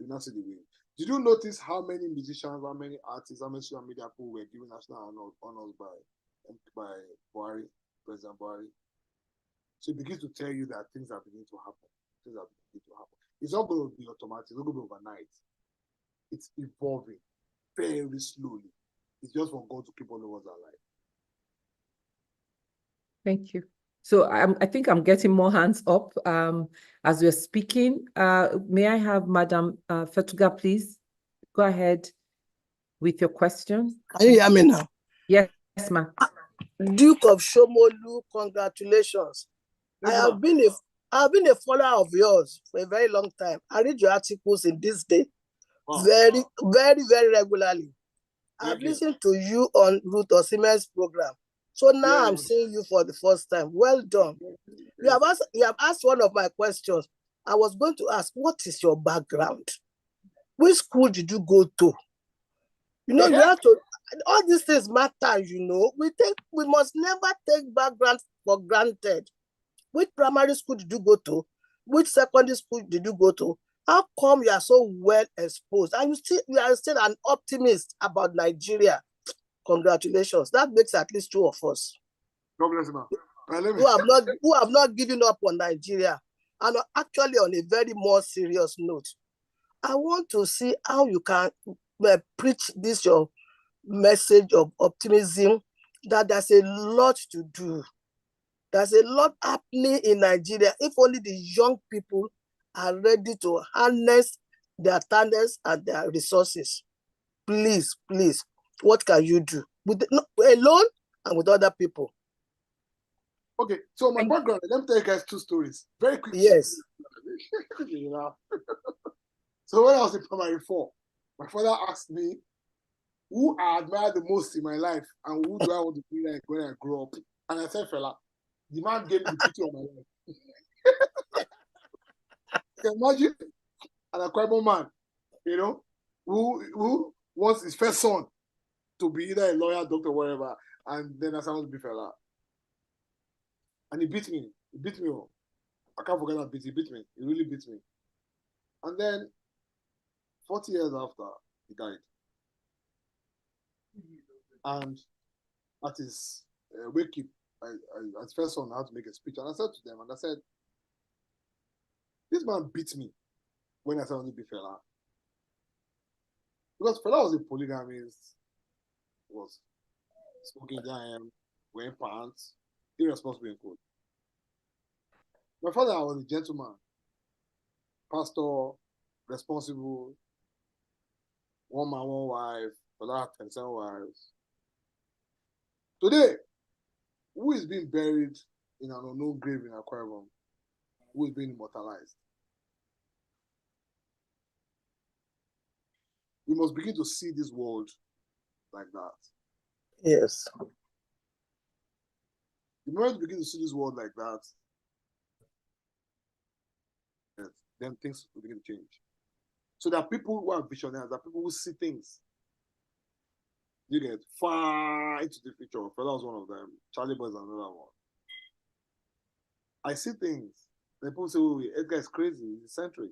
You will not see the wave. Did you notice how many musicians, how many artists, how many social media people were given national honors by Buhari, President Buhari? So it begins to tell you that things are beginning to happen. Things are beginning to happen. It's not going to be automatic. It's not going to be overnight. It's evolving very slowly. It's just for God to keep all of us alive. Thank you. So I think I'm getting more hands up as we're speaking. May I have Madam Fetuga, please? Go ahead with your question. Can you hear me now? Yes, ma'am. Duke of Shomolu, congratulations. Yes, I have been a follower of yours for a very long time. I read your articles in this day very, very, very regularly. I've listened to you on Ruth Osimen's program. So now I'm seeing you for the first time. Well done. You have asked one of my questions. I was going to ask, what is your background? Which school did you go to? You know, you have to, all these things matter, you know. We must never take background for granted. Which primary school did you go to? Which secondary school did you go to? How come you are so well exposed? And you are still an optimist about Nigeria. Congratulations. That makes at least 2 of us. God bless you, Who have not given up on Nigeria. And actually, on a very more serious note, I want to see how you can preach this your message of optimism, that there's a lot to do. There's a lot happening in Nigeria. If only the young people are ready to harness their talents and their resources. Please, please, what can you do? Alone and with other people. Okay, so my background, let me tell you guys 2 stories. Very quickly. Yes. You know? So when I was in primary 4, my father asked me who I admire the most in my life and who do I want to be like when I grow up. And I said, fella, the man gave me the picture of my life. You can imagine an Akwa Ibom man, you know, who wants his first son to be either a lawyer, doctor, whatever, and then I want to be fella. And he beat me. He beat me. I can't forget that beat. He beat me. He really beat me. And then 40 years after, he died. And at his wake-up, as first son, I had to make a speech. And I said to them, and I said, this man beat me when I said I want to be fella. Because fella was a polygamist, was smoking giant, wearing pants, irresponsible in code. My father was a gentleman, pastor, responsible, one man, one wife, for that 10 wives. Today, who is being buried in an unknown grave in Akwa Ibom? Who is being immortalized? We must begin to see this world like that. Yes. The moment we begin to see this world like that, then things will begin to change. So there are people who are visionaries, there are people who see things. You get far into the future. Fela was one of them. Charlie Boy is another one. I see things. Then people say, oh, Edgar is crazy, he's eccentric.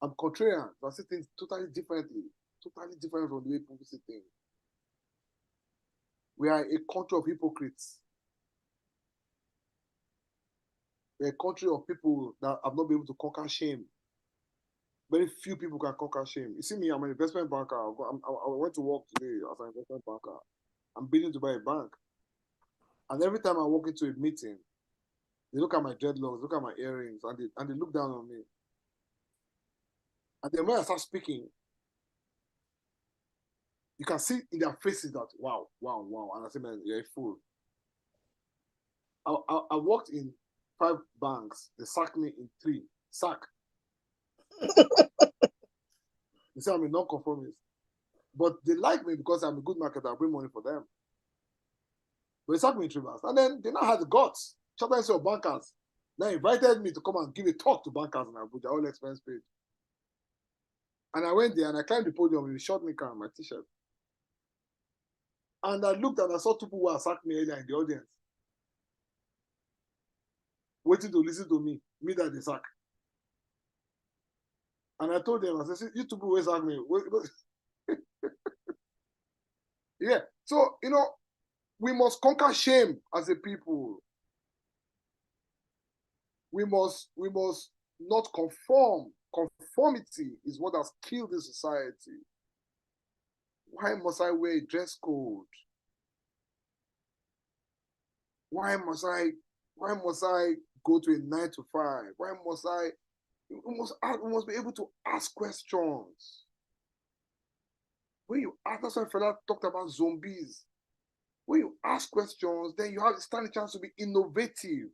I'm contrarian. I see things totally differently. Totally different from the way people see things. We are a country of hypocrites. We're a country of people that have not been able to conquer shame. Very few people can conquer shame. You see me, I'm an investment banker. I went to work today as an investment banker. I'm bidding to buy a bank. And every time I walk into a meeting, they look at my dreadlocks, look at my earrings, and they look down on me. And then when I start speaking, you can see in their faces that, wow, wow, wow. And I say, man, you're a fool. I worked in 5 banks. They sacked me in 3. Sack. They say I'm a non-conformist. But they like me because I'm a good marketer. I bring money for them. But they sacked me in 3 banks. And then they now had the guts. Chapter of bankers. Now invited me to come and give a talk to bankers in Abuja, all expense paid. And I went there and I climbed the podium with a short knicker and my t-shirt. And I looked and I saw 2 people who had sacked me earlier in the audience, waiting to listen to me that they sack. And I told them, I said, you 2 people will sack me. Yeah. So, we must conquer shame as a people. We must not conform. Conformity is what has killed this society. Why must I wear a dress code? Why must I go to a 9 to 5? Why must I? We must be able to ask questions. When you ask, that's why Fela talked about zombies. When you ask questions, then you have stand a chance to be innovative.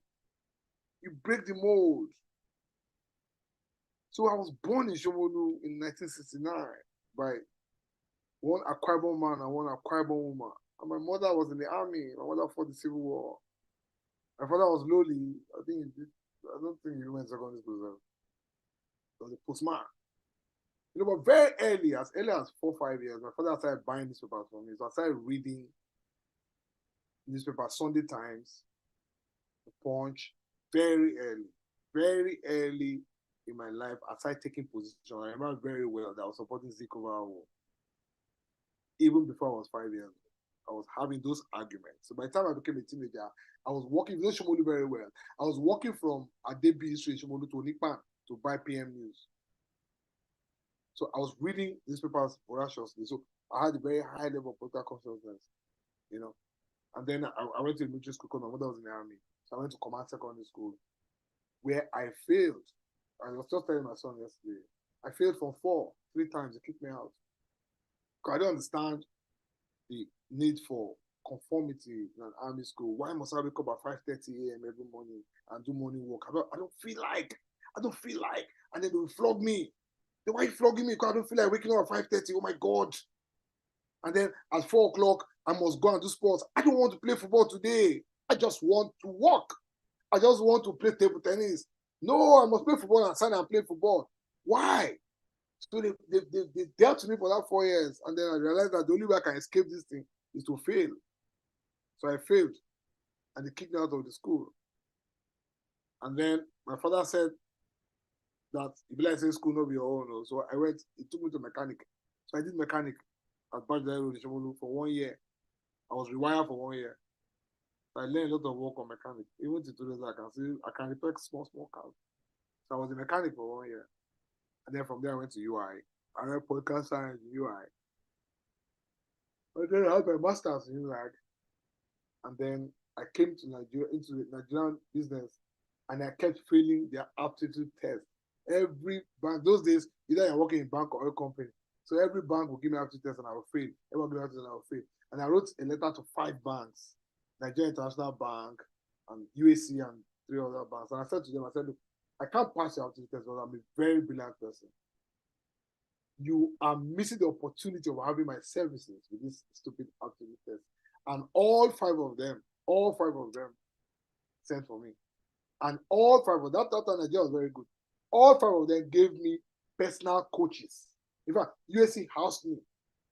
You break the mold. So I was born in Shomolu in 1969 by one Akwa Ibom man and one Akwa Ibom woman. And my mother was in the army. My mother fought the Civil War. My father was lowly. I don't think he went secondary school. He was a postman. But very early as 4 or 5 years, my father started buying newspapers for me. So I started reading newspapers, Sunday Times, The Punch, very early in my life. I started taking position. I remember very well that I was supporting Zik over war. Even before I was 5 years old, I was having those arguments. So by the time I became a teenager, I was walking, you know Shomolu very well. I was walking from Adebi Street, Shomolu to Onipan to buy PM News. So I was reading newspapers voraciously. So I had a very high level of political consciousness, And then I went to the military school because my mother was in the army. So I went to Command Secondary School, where I failed. I was just telling my son yesterday. I failed from 3 times. They kicked me out. Because I don't understand the need for conformity in an army school. Why must I wake up at 5:30 a.m. every morning and do morning work? I don't feel like. And then they will flog me. Then why are you flogging me? Because I don't feel like waking up at 5:30. Oh my God. And then at 4 o'clock, I must go and do sports. I don't want to play football today. I just want to walk. I just want to play table tennis. No, I must play football and sign and play football. Why? So they dealt with me for that 4 years. And then I realized that the only way I can escape this thing is to fail. So I failed. And they kicked me out of the school. And then my father said that if you like say school not be your own. So I went, he took me to mechanic. So I did mechanic at Bajai Road in Shomolu for 1 year. I was rewired for 1 year. So I learned a lot of work on mechanic. Even to today, I can repair small cars. So I was a mechanic for 1 year. And then from there, I went to UI. I read podcast science in UI. But then I had my master's in UI. And then I came to Nigeria, into the Nigerian business, and I kept failing their aptitude test. Every bank, those days, either you're working in bank or oil company. So every bank will give me aptitude test and I will fail. Everyone will give me aptitude and I will fail. And I wrote a letter to 5 banks, Nigeria International Bank and UAC and 3 other banks. And I said to them, I said, look, I can't pass your aptitude test because I'm a very brilliant person. You are missing the opportunity of having my services with this stupid aptitude test. And all 5 of them sent for me. And all 5 of them, that time Nigeria was very good. All 5 of them gave me personal coaches. In fact, USC housed me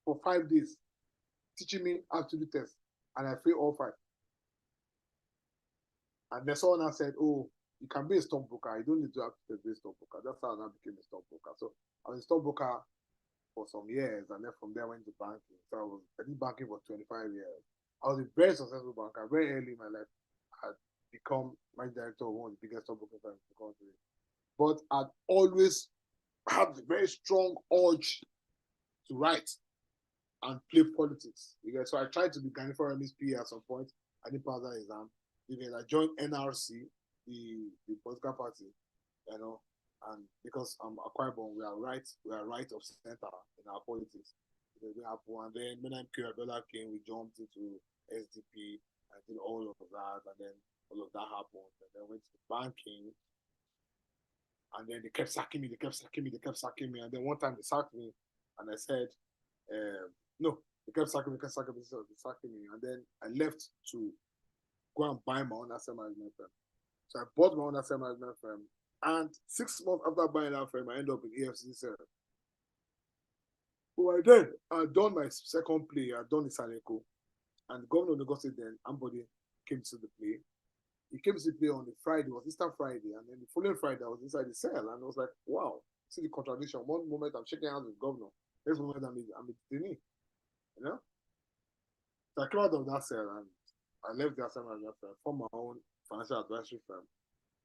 for 5 days, teaching me aptitude test. And I failed all 5. And then someone else said, oh, you can be a stockbroker. You don't need to have to be a stockbroker. That's how I became a stockbroker. So I was a stockbroker for some years, and then from there I went to banking. So I did banking for 25 years. I was a very successful banker. Very early in my life, I had become managing director of one of the biggest stockbroking firms in the country. But I'd always had a very strong urge to write and play politics. So I tried to be Ghanaian Foreign PA at some point. I didn't pass that exam. I joined NRC, the political party, and because I'm Akwa Ibom, we are right of center in our politics. And then when Abiola came, we jumped into SDP and did all of that, and then all of that happened. And then went to banking, and then they kept sacking me, and then one time they sacked me, and I said, no, they kept sacking me, and then I left to go and buy my own asset management firm. So I bought my own asset management firm, and 6 months after buying that firm, I ended up in EFCC. So I did. I'd done my second play. I'd done the Saleko, and the governor of Lagos State then, Ambode, came to the play. He came to the play on the Friday, it was Easter Friday, and then the following Friday I was inside the cell, and I was like, wow, see the contradiction. One moment I'm shaking hands with the governor, next moment I'm a detainee, So I came out of that cell, and I left the asset management firm, formed my own financial advisory firm,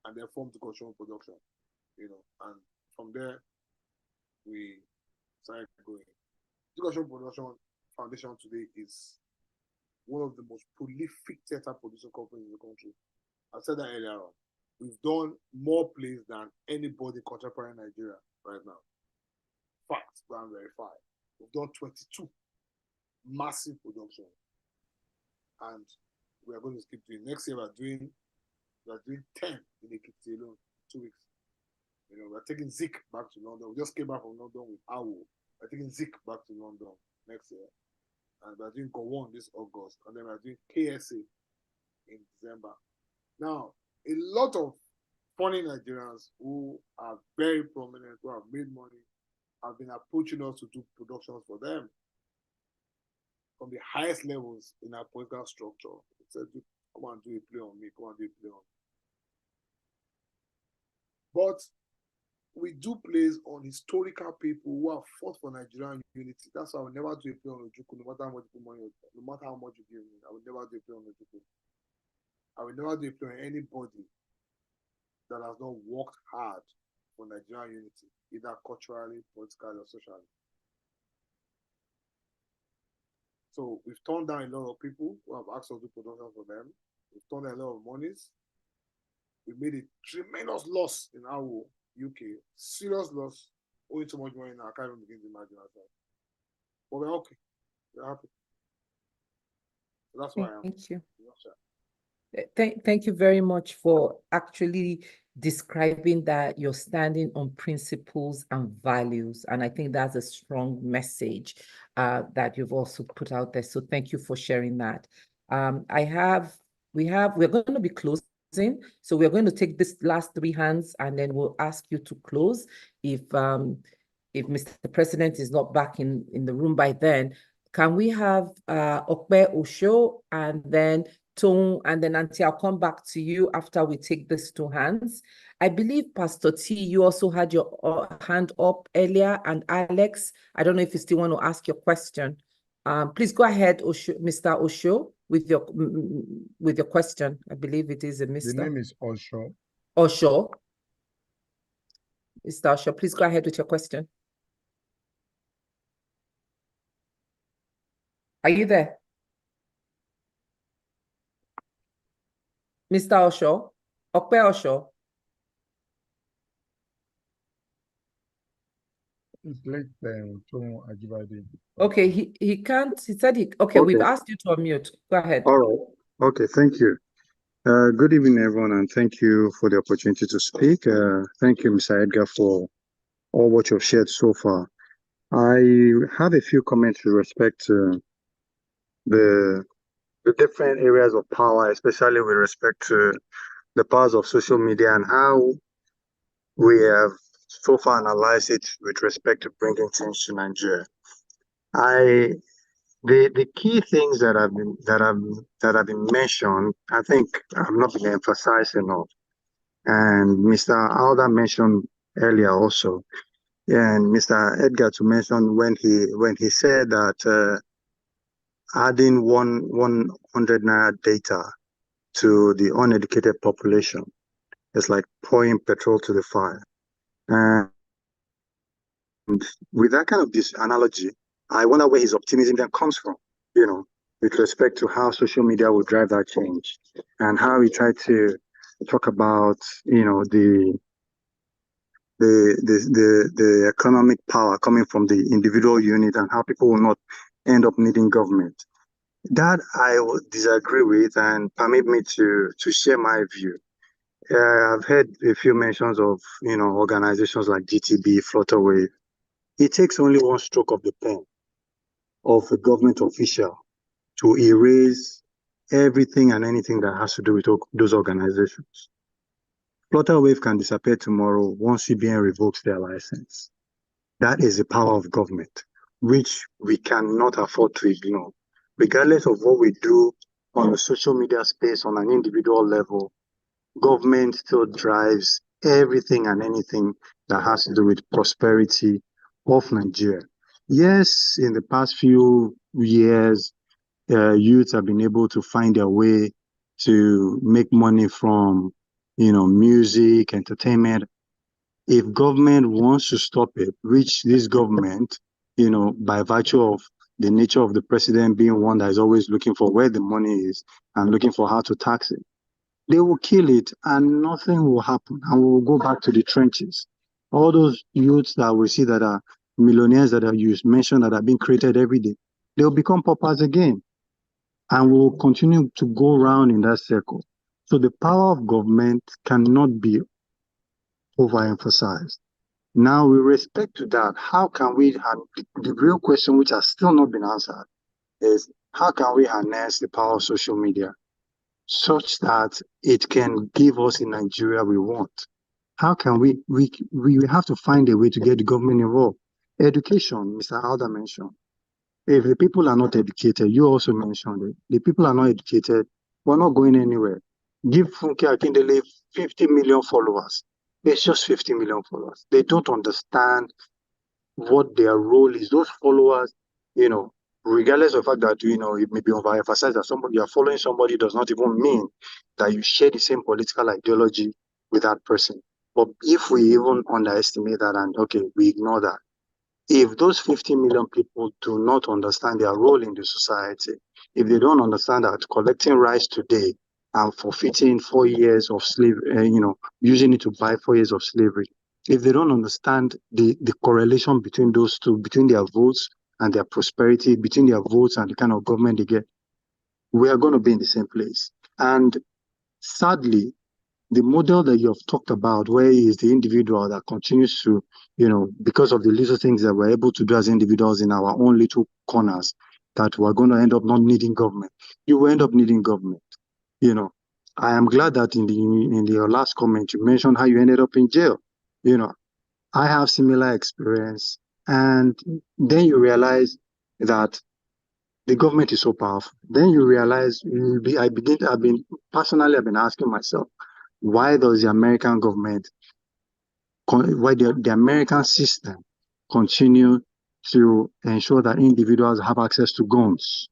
and then formed the Cultural Production, and from there we started going. The Cultural Production Foundation today is one of the most prolific theater producing companies in the country. I said that earlier on. We've done more plays than anybody in contemporary Nigeria right now. Facts, go and verify. We've done 22 massive productions, and we are going to keep doing. Next year, we're doing 10 in Ekiti alone, 2 weeks. We're taking Zik back to London. We just came back from London with Awo. We're taking Zik back to London next year, and we're doing Gowon this August, and then we're doing KSA in December. Now, a lot of funny Nigerians who are very prominent, who have made money, have been approaching us to do productions for them from the highest levels in our political structure. They said, come and do a play on me, come and do a play on me. But we do plays on historical people who have fought for Nigerian unity. That's why I will never do a play on Ojukwu, no matter how much money, no matter how much you give me. I will never do a play on Ojukwu. I will never do a play on anybody that has not worked hard for Nigerian unity, either culturally, politically, or socially. So we've turned down a lot of people who have asked us to do production for them. We've turned down a lot of monies. We made a tremendous loss in our UK, serious loss, owing too much money now. I can't even begin to imagine ourselves. But we're okay. We're happy. So that's why Thank you. Thank you very much for actually describing that you're standing on principles and values. And I think that's a strong message that you've also put out there. So thank you for sharing that. We're going to be closing. So we're going to take this last 3 hands, and then we'll ask you to close. If Mr. President is not back in the room by then, can we have Okpe Osho and then Tong, and then Auntie, I'll come back to you after we take these 2 hands. I believe, Pastor T, you also had your hand up earlier, and Alex, I don't know if you still want to ask your question. Please go ahead, Osho, Mr. Osho, with your question. I believe it is a Mr. The name is Osho. Osho. Mr. Osho, please go ahead with your question. Are you there? Mr. Osho, Okpe Osho. It's late, Tomo Ajibade. Okay, he can't. He said he. Okay, we've asked you to unmute. Go ahead. All right. Okay, thank you. Good evening, everyone, and thank you for the opportunity to speak. Thank you, Mr. Edgar, for all what you've shared so far. I have a few comments with respect to the different areas of power, especially with respect to the powers of social media and how we have so far analyzed it with respect to bringing change to Nigeria. The key things that have been mentioned, I think have not been emphasized enough. And Mr. Alda mentioned earlier also, and Mr. Edgar to mention when he said that adding 100 naira data to the uneducated population is like pouring petrol to the fire. And with that kind of this analogy, I wonder where his optimism then comes from, with respect to how social media will drive that change and how he tried to talk about, the economic power coming from the individual unit and how people will not end up needing government. That I would disagree with, and permit me to share my view. I've heard a few mentions of, organizations like GTB, Flutterwave. It takes only one stroke of the pen of a government official to erase everything and anything that has to do with those organizations. Flutterwave can disappear tomorrow once CBN revokes their license. That is the power of government, which we cannot afford to ignore. Regardless of what we do on the social media space on an individual level, government still drives everything and anything that has to do with prosperity of Nigeria. Yes, in the past few years, youths have been able to find their way to make money from, music, entertainment. If government wants to stop it, which this government, by virtue of the nature of the president being one that is always looking for where the money is and looking for how to tax it, they will kill it and nothing will happen and we will go back to the trenches. All those youths that we see that are millionaires that are mentioned that are being created every day, they will become paupers again. And we will continue to go around in that circle. So the power of government cannot be overemphasized. Now, with respect to that, how can we, the real question which has still not been answered is, how can we harness the power of social media such that it can give us in Nigeria we want? How can we have to find a way to get the government involved. Education, Mr. Alda mentioned. If the people are not educated, you also mentioned it. The people are not educated, we're not going anywhere. Give Funke Akindele 50 million followers. It's just 50 million followers. They don't understand what their role is. Those followers, regardless of the fact that, it may be overemphasized that you are following somebody does not even mean that you share the same political ideology with that person. But if we even underestimate that and, we ignore that, if those 50 million people do not understand their role in the society, if they don't understand that collecting rice today and forfeiting 4 years of slavery, using it to buy 4 years of slavery, if they don't understand the correlation between those two, between their votes and their prosperity, between their votes and the kind of government they get, we are going to be in the same place. And sadly, the model that you have talked about, where is the individual that continues to, because of the little things that we're able to do as individuals in our own little corners, that we're going to end up not needing government. You will end up needing government. I am glad that in your last comment, you mentioned how you ended up in jail. I have similar experience. And then you realize that the government is so powerful. Then you realize, I've been asking myself, why does the American government, why the American system continue to ensure that individuals have access to guns?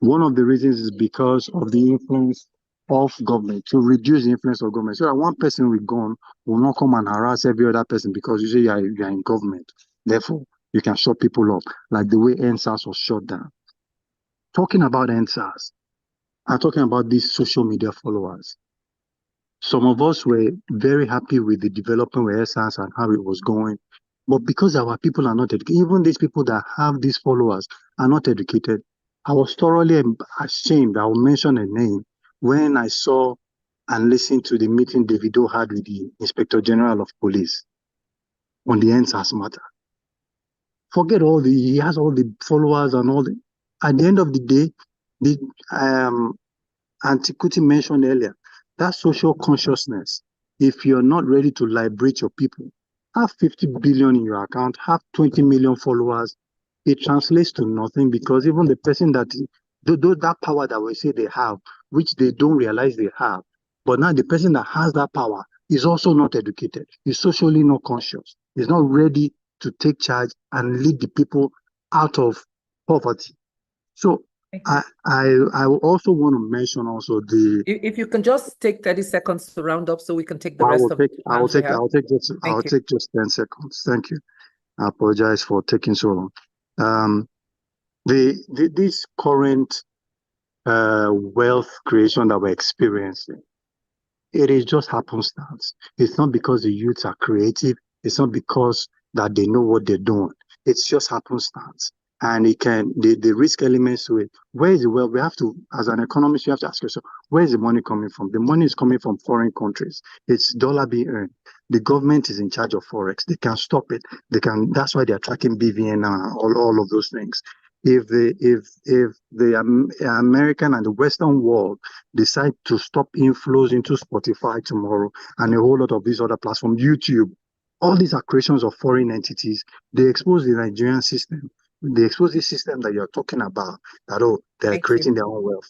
One of the reasons is because of the influence of government, to reduce the influence of government, so that one person with gun will not come and harass every other person because you say you are in government. Therefore, you can shut people up, like the way NSAS was shut down. Talking about NSAS, I'm talking about these social media followers. Some of us were very happy with the development with essence and how it was going. But because our people are not educated, even these people that have these followers are not educated, I was thoroughly ashamed. I will mention a name when I saw and listened to the meeting Davido had with the Inspector General of Police on the EndSARS matter. Forget he has all the followers and all the, at the end of the day, the Auntie Kuti mentioned earlier, that social consciousness, if you're not ready to liberate your people, have 50 billion in your account, have 20 million followers, it translates to nothing, because even the person that power that we say they have, which they don't realize they have, but now the person that has that power is also not educated, is socially not conscious, is not ready to take charge and lead the people out of poverty. So I also want to mention also if you can just take 30 seconds to round up so we can take the rest of the I will take just 10 seconds. Thank you. I apologize for taking so long. This current wealth creation that we're experiencing, it is just happenstance. It's not because the youths are creative. It's not because that they know what they're doing. It's just happenstance. And the risk elements to it. Where is the wealth? We have to, as an economist, you have to ask yourself, where is the money coming from? The money is coming from foreign countries. It's dollar being earned. The government is in charge of Forex. They can stop it. That's why they're tracking BVN and all of those things. If the American and the Western world decide to stop inflows into Spotify tomorrow and a whole lot of these other platforms, YouTube, all these are creations of foreign entities. They expose the Nigerian system. They expose the system that you're talking about, that they're creating their own wealth.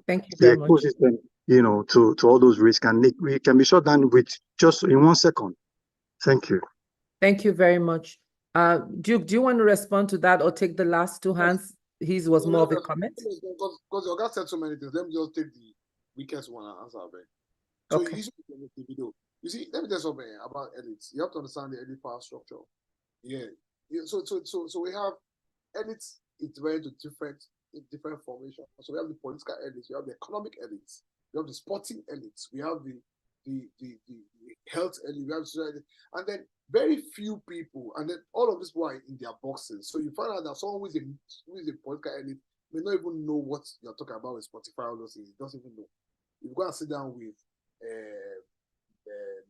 Thank you they very expose much. them, to all those risks, and we can be shut down with just in 1 second. Thank you. Thank you very much. Duke, do you want to respond to that or take the last two hands? His was more of a comment. Because your guy said so many things. Let me just take the weakest one and answer. So Okay. the video. You see, let me tell you something about elites. You have to understand the elite power structure. Yeah. So we have elites. It's very different formations. So we have the political elites. We have the economic elites. We have the sporting elites. We have the health elite. We have society, and then very few people, and then all of these people are in their boxes. So you find out that someone who is a political elite may not even know what you're talking about with Spotify or those things. He doesn't even know. If you go and sit down with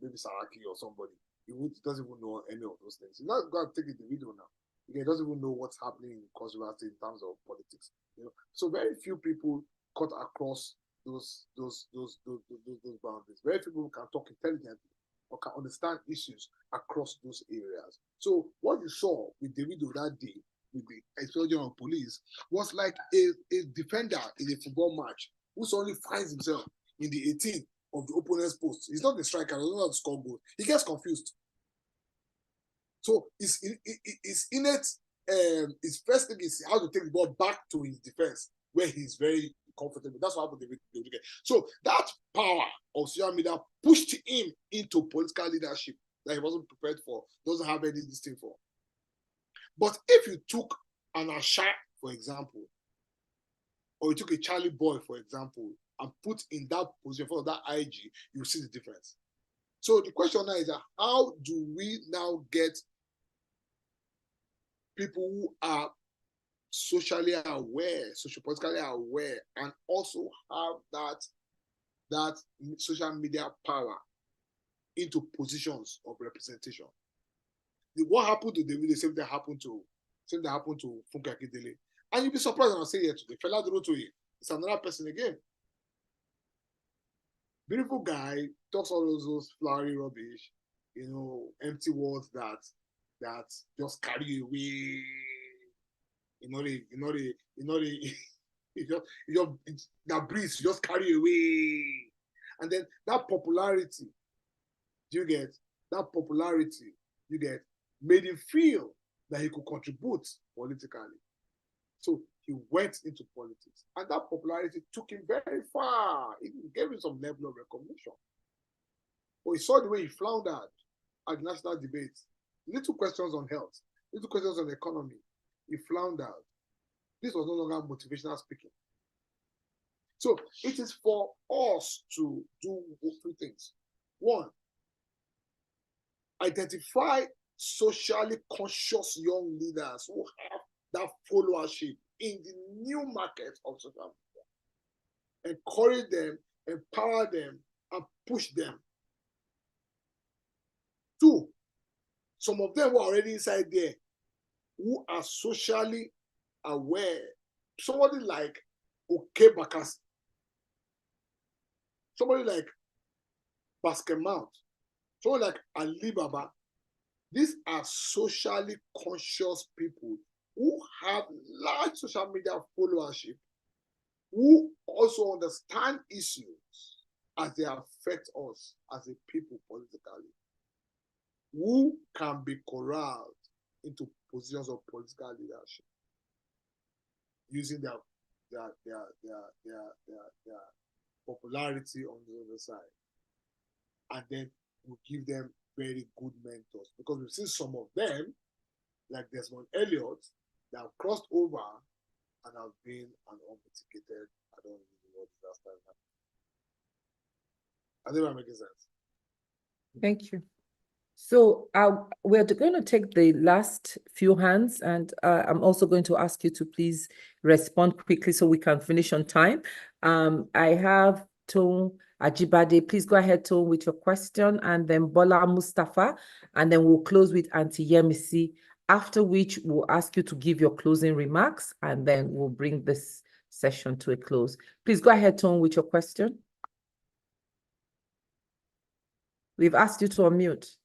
maybe Saraki or somebody, he doesn't even know any of those things. He's not going to take the video now. He doesn't even know what's happening in controversy in terms of politics. So very few people cut across those boundaries. Very few people can talk intelligently or can understand issues across those areas. So what you saw with Davido that day with the explosion of police was like a defender in a football match who suddenly finds himself in the 18th of the opponent's post. He's not the striker, he doesn't know how to score goals. He gets confused. So it's innate. His first thing is how to take the ball back to his defense, where he's very comfortable. That's what happened to Davido. So that power of social media pushed him into political leadership that he wasn't prepared for, doesn't have any this thing for. But if you took an Asha, for example, or you took a Charlie Boy, for example, and put in that position for that IG, you see the difference. So the question now is that how do we now get people who are socially aware, sociopolitically aware, and also have that social media power into positions of representation? What happened to David, the same thing happened to Funke Akindele. And you'll be surprised when I say here today, Fela Durotoye, it's another person again. Beautiful guy, talks all those flowery rubbish, empty words that just carry away, that breeze just carry away. And then that popularity, you get made him feel that he could contribute politically. So he went into politics. And that popularity took him very far. It gave him some level of recognition. But he saw the way he floundered at the national debate. Little questions on health, little questions on the economy. He floundered. This was no longer motivational speaking. So it is for us to do three things. One, identify socially conscious young leaders who have that followership in the new market of social media. Encourage them, empower them, and push them. Two, some of them were already inside there who are socially aware. Somebody like Oke Bakassi, somebody like Basket Mount, somebody like Ali Baba. These are socially conscious people who have large social media followership, who also understand issues as they affect us as a people politically, who can be corralled into positions of political leadership using their popularity on the other side. And then we give them very good mentors, because we've seen some of them, like Desmond Elliott, that have crossed over and have been an unmitigated, I don't really know what disaster. I think that makes sense. Thank you. So we're going to take the last few hands, and I'm also going to ask you to please respond quickly so we can finish on time. I have Toun Ajibade. Please go ahead, Toun, with your question, and then Bola Mustafa, and then we'll close with Auntie Yemisi, after which we'll ask you to give your closing remarks, and then we'll bring this session to a close. Please go ahead, Toun, with your question. We've asked you to unmute.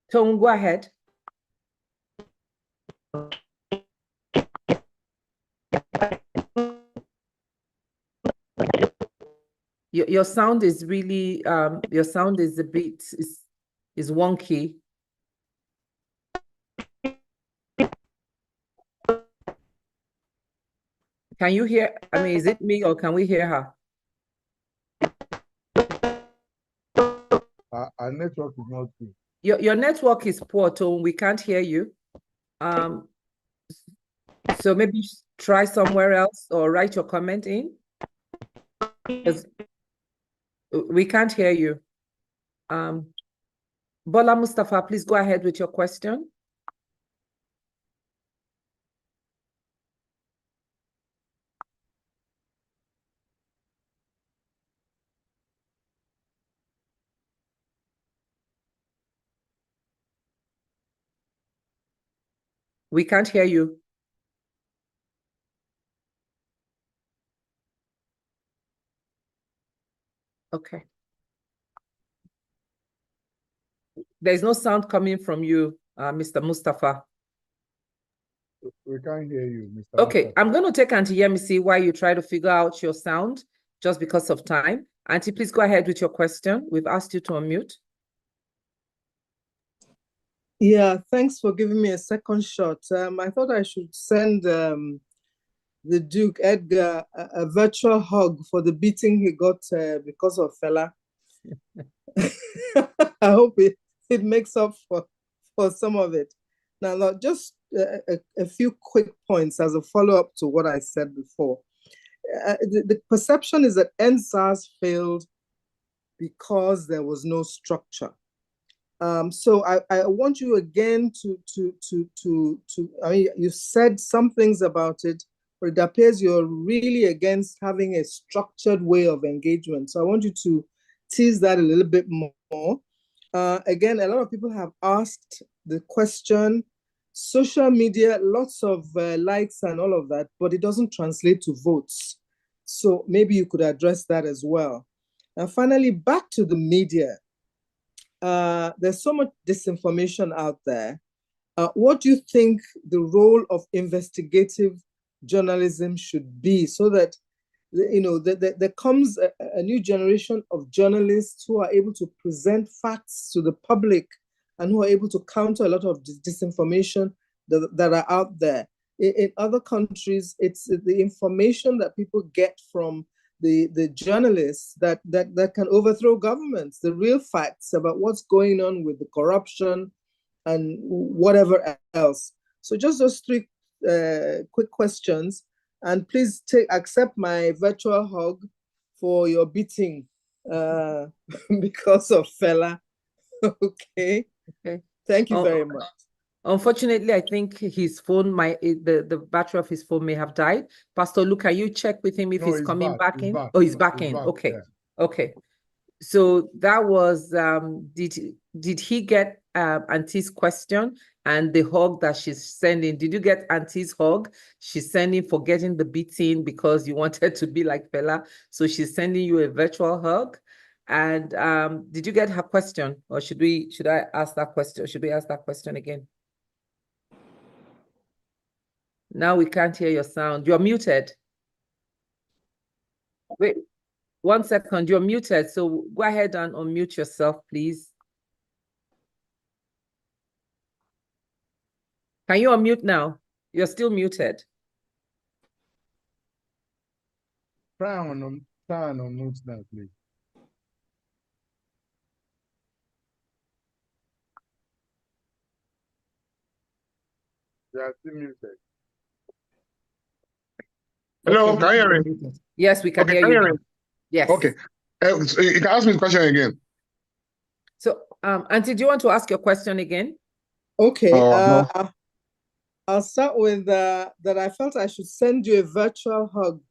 Toun, go ahead. Your sound is really your sound is a bit is wonky. Can you hear? I mean, is it me or can we hear her? Our network is not good. Your network is poor, Toun. We can't hear you. So maybe try somewhere else or write your comment in. We can't hear you. Bola Mustafa, please go ahead with your question. We can't hear you. Okay. There's no sound coming from you, Mr. Mustafa. We can't hear you, Mr. Okay, Mustafa. I'm going to take Auntie Yemisi while you try to figure out your sound, just because of time. Auntie, please go ahead with your question. We've asked you to unmute. Yeah, thanks for giving me a second shot. I thought I should send the Duke Edgar a virtual hug for the beating he got because of Fela. I hope it makes up for some of it. Now, just a few quick points as a follow-up to what I said before. The perception is that EndSARS failed because there was no structure. So I want you again I mean, you said some things about it, but it appears you're really against having a structured way of engagement. So I want you to tease that a little bit more. Again, a lot of people have asked the question, social media, lots of likes and all of that, but it doesn't translate to votes. So maybe you could address that as well. And finally, back to the media. There's so much disinformation out there. What do you think the role of investigative journalism should be, so that there comes a new generation of journalists who are able to present facts to the public and who are able to counter a lot of disinformation that are out there. In other countries, it's the information that people get from the journalists that can overthrow governments, the real facts about what's going on with the corruption and whatever else. So just those three quick questions, and please accept my virtual hug for your beating because of Fela. Okay. Thank you very much. Unfortunately, I think his phone, the battery of his phone may have died. Pastor Luke, can you check with him if he's coming back in? Oh, he's back in. Okay. Yeah. Okay. So that was, did he get Auntie's question and the hug that she's sending? Did you get Auntie's hug? She's sending for getting the beating because you wanted to be like Fela. So she's sending you a virtual hug. And did you get her question? Or should I ask that question? Should we ask that question again? Now we can't hear your sound. You're muted. Wait, 1 second. You're muted. So go ahead and unmute yourself, please. Can you unmute now? You're still muted. Try and unmute now, please. You are still muted. Hello, Okay. can you hear me? Yes, we can Okay, hear you. Yes. Okay. So you can ask me the question again. So, Auntie, do you want to ask your question again? Okay. No. I'll start with that I felt I should send you a virtual hug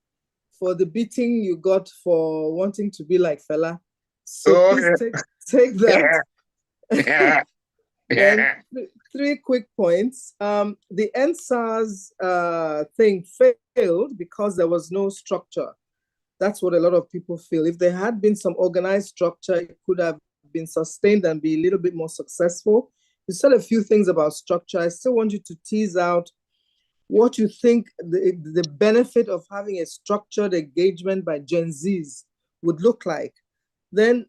for the beating you got for wanting to be like Fela. So please take that. Yeah. Then three quick points. The NSAS thing failed because there was no structure. That's what a lot of people feel. If there had been some organized structure, it could have been sustained and be a little bit more successful. You said a few things about structure. I still want you to tease out what you think the benefit of having a structured engagement by Gen Zs would look like. Then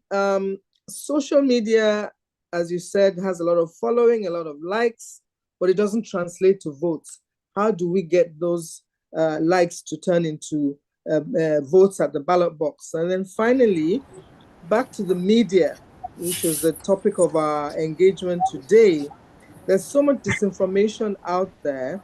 social media, as you said, has a lot of following, a lot of likes, but it doesn't translate to votes. How do we get those likes to turn into votes at the ballot box? And then finally, back to the media, which was the topic of our engagement today. There's so much disinformation out there.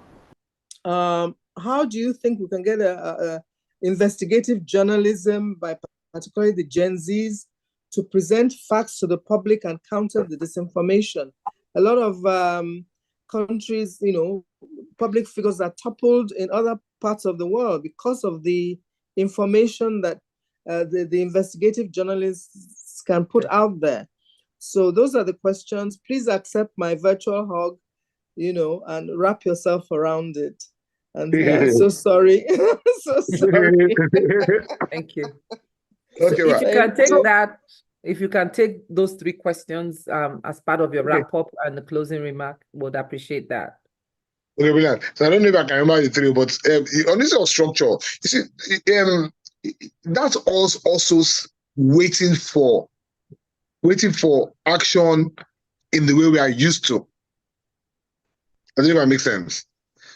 How do you think we can get a investigative journalism by particularly the Gen Zs to present facts to the public and counter the disinformation? A lot of countries, public figures are toppled in other parts of the world because of the information that the investigative journalists can put out there. So those are the questions. Please accept my virtual hug, and wrap yourself around it. And I'm so sorry. So sorry. Thank you. Okay, so if you can take that, if you can take those three questions as part of your wrap up and the closing remark, would appreciate that. Okay, brilliant. So I don't know if I can remember the three, but on this structure, you see, that's also waiting for action in the way we are used to. I don't know if that makes sense.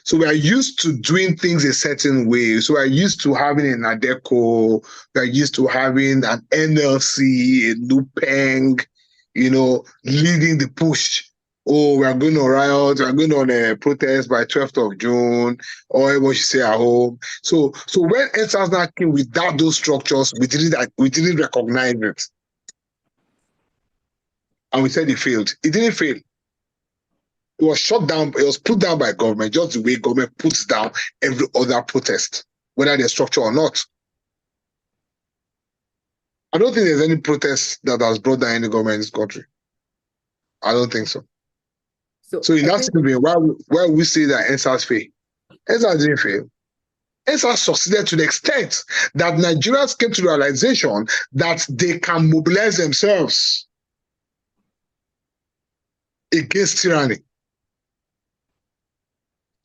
So we are used to doing things a certain way. So we are used to having an ADECO, we are used to having an NLC, a NUPENG, leading the push. Oh, we are going on riot, we are going on a protest by 12th of June, or everyone should stay at home. So when NSAS now came without those structures, we didn't recognize it. And we said it failed. It didn't fail. It was shut down, it was put down by government, just the way government puts down every other protest, whether there's structure or not. I don't think there's any protest that has brought down any government in this country. I don't think so. So in that same way, why we say that NSAS failed? NSAS didn't fail. NSAS succeeded to the extent that Nigerians came to the realization that they can mobilize themselves against tyranny.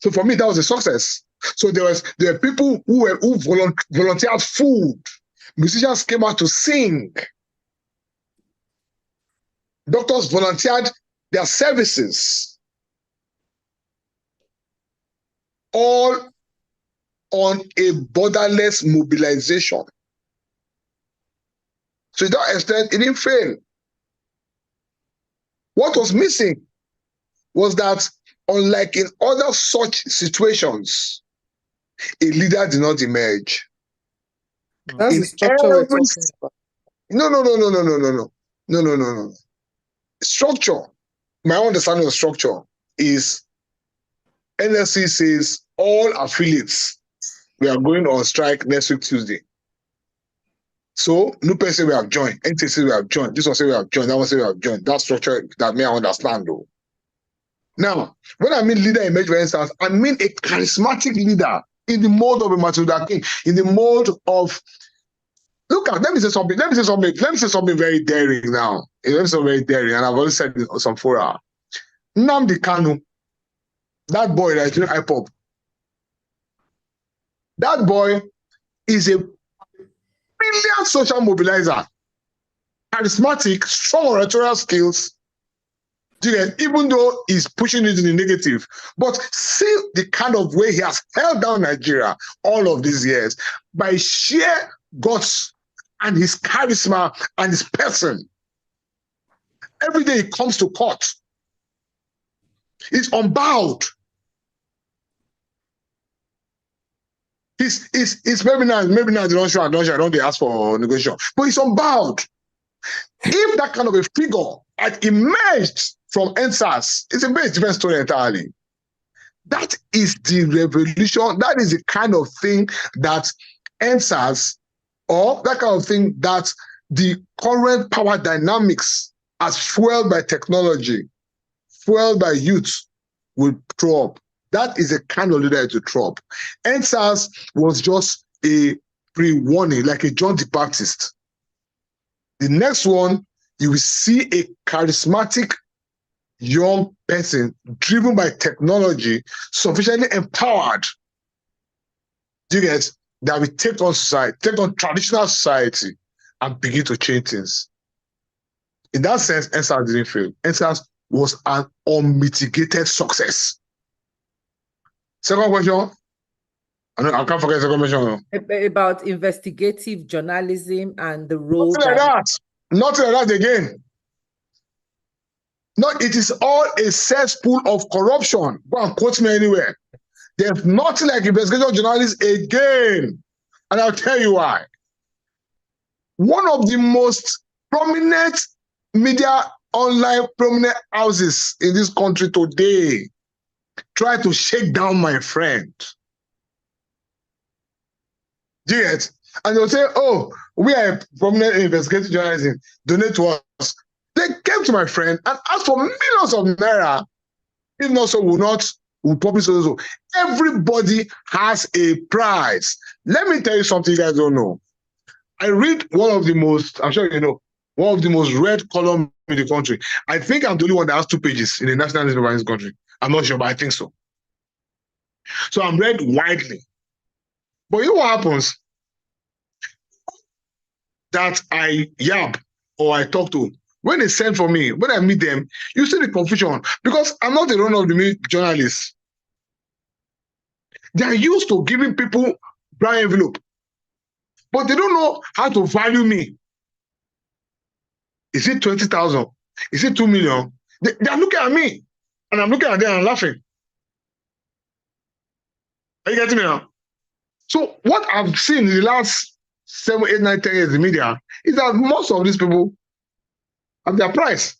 So for me, that was a success. So there were people who volunteered food. Musicians came out to sing. Doctors volunteered their services. All on a borderless mobilization. So to that extent, it didn't fail. What was missing was that, unlike in other such situations, a leader did not emerge. That's In the structure we're every talking about. No. Structure, my understanding of structure is NLC says all affiliates, we are going on strike next week, Tuesday. So NUPE say we have joined, NTA say we have joined, this one say we have joined, that one say we have joined. That structure that may I understand though. Now, when I mean leader emerge for instance, I mean a charismatic leader in the mold of a Martin Luther King, in the mold of let me say something very daring now. Let me say something very daring, and I've already said it on some fora. Nnamdi Kanu, that boy that is doing hip-hop, that boy is a brilliant social mobilizer, charismatic, strong oratorial skills, even though he's pushing it in the negative. But see the kind of way he has held down Nigeria all of these years by sheer guts and his charisma and his person. Every day he comes to court, he's unbowed. He's maybe now they don't show, I don't ask for negotiation, but he's unbowed. If that kind of a figure had emerged from NSAS, it's a very different story entirely. That is the revolution. That is the kind of thing that NSAS, or that kind of thing that the current power dynamics, as fueled by technology, fueled by youth, will throw up. That is a kind of leader to throw up. NSAS was just a pre-warning, like a John the Baptist. The next one, you will see a charismatic young person driven by technology, sufficiently empowered, do you get, that will take on society, take on traditional society and begin to change things. In that sense, NSAS didn't fail. NSAS was an unmitigated success. Second question. I can't forget the second question. About investigative journalism and the role. Nothing like that. Nothing like that again. No, it is all a cesspool of corruption. Go and quote me anywhere. There's nothing like investigative journalism again. And I'll tell you why. One of the most prominent media, online prominent houses in this country today tried to shake down my friend. Do you get? And they'll say, oh, we are prominent in investigative journalism, donate to us. They came to my friend and asked for millions of naira. If not so, will probably so. Everybody has a price. Let me tell you something you guys don't know. I read one of the most, I'm sure you know, one of the most read columns in the country. I think I'm the only one that has 2 pages in the national newspaper in this country. I'm not sure, but I think so. So I'm read widely. But you know what happens? That I yab or I talk to, when they send for me, when I meet them, you see the confusion because I'm not the runner of the journalists. They are used to giving people brown envelope, but they don't know how to value me. Is it 20,000? Is it 2 million? They are looking at me, and I'm looking at them and laughing. Are you getting me now? So what I've seen in the last 7, 8, 9, 10 years in media is that most of these people have their price.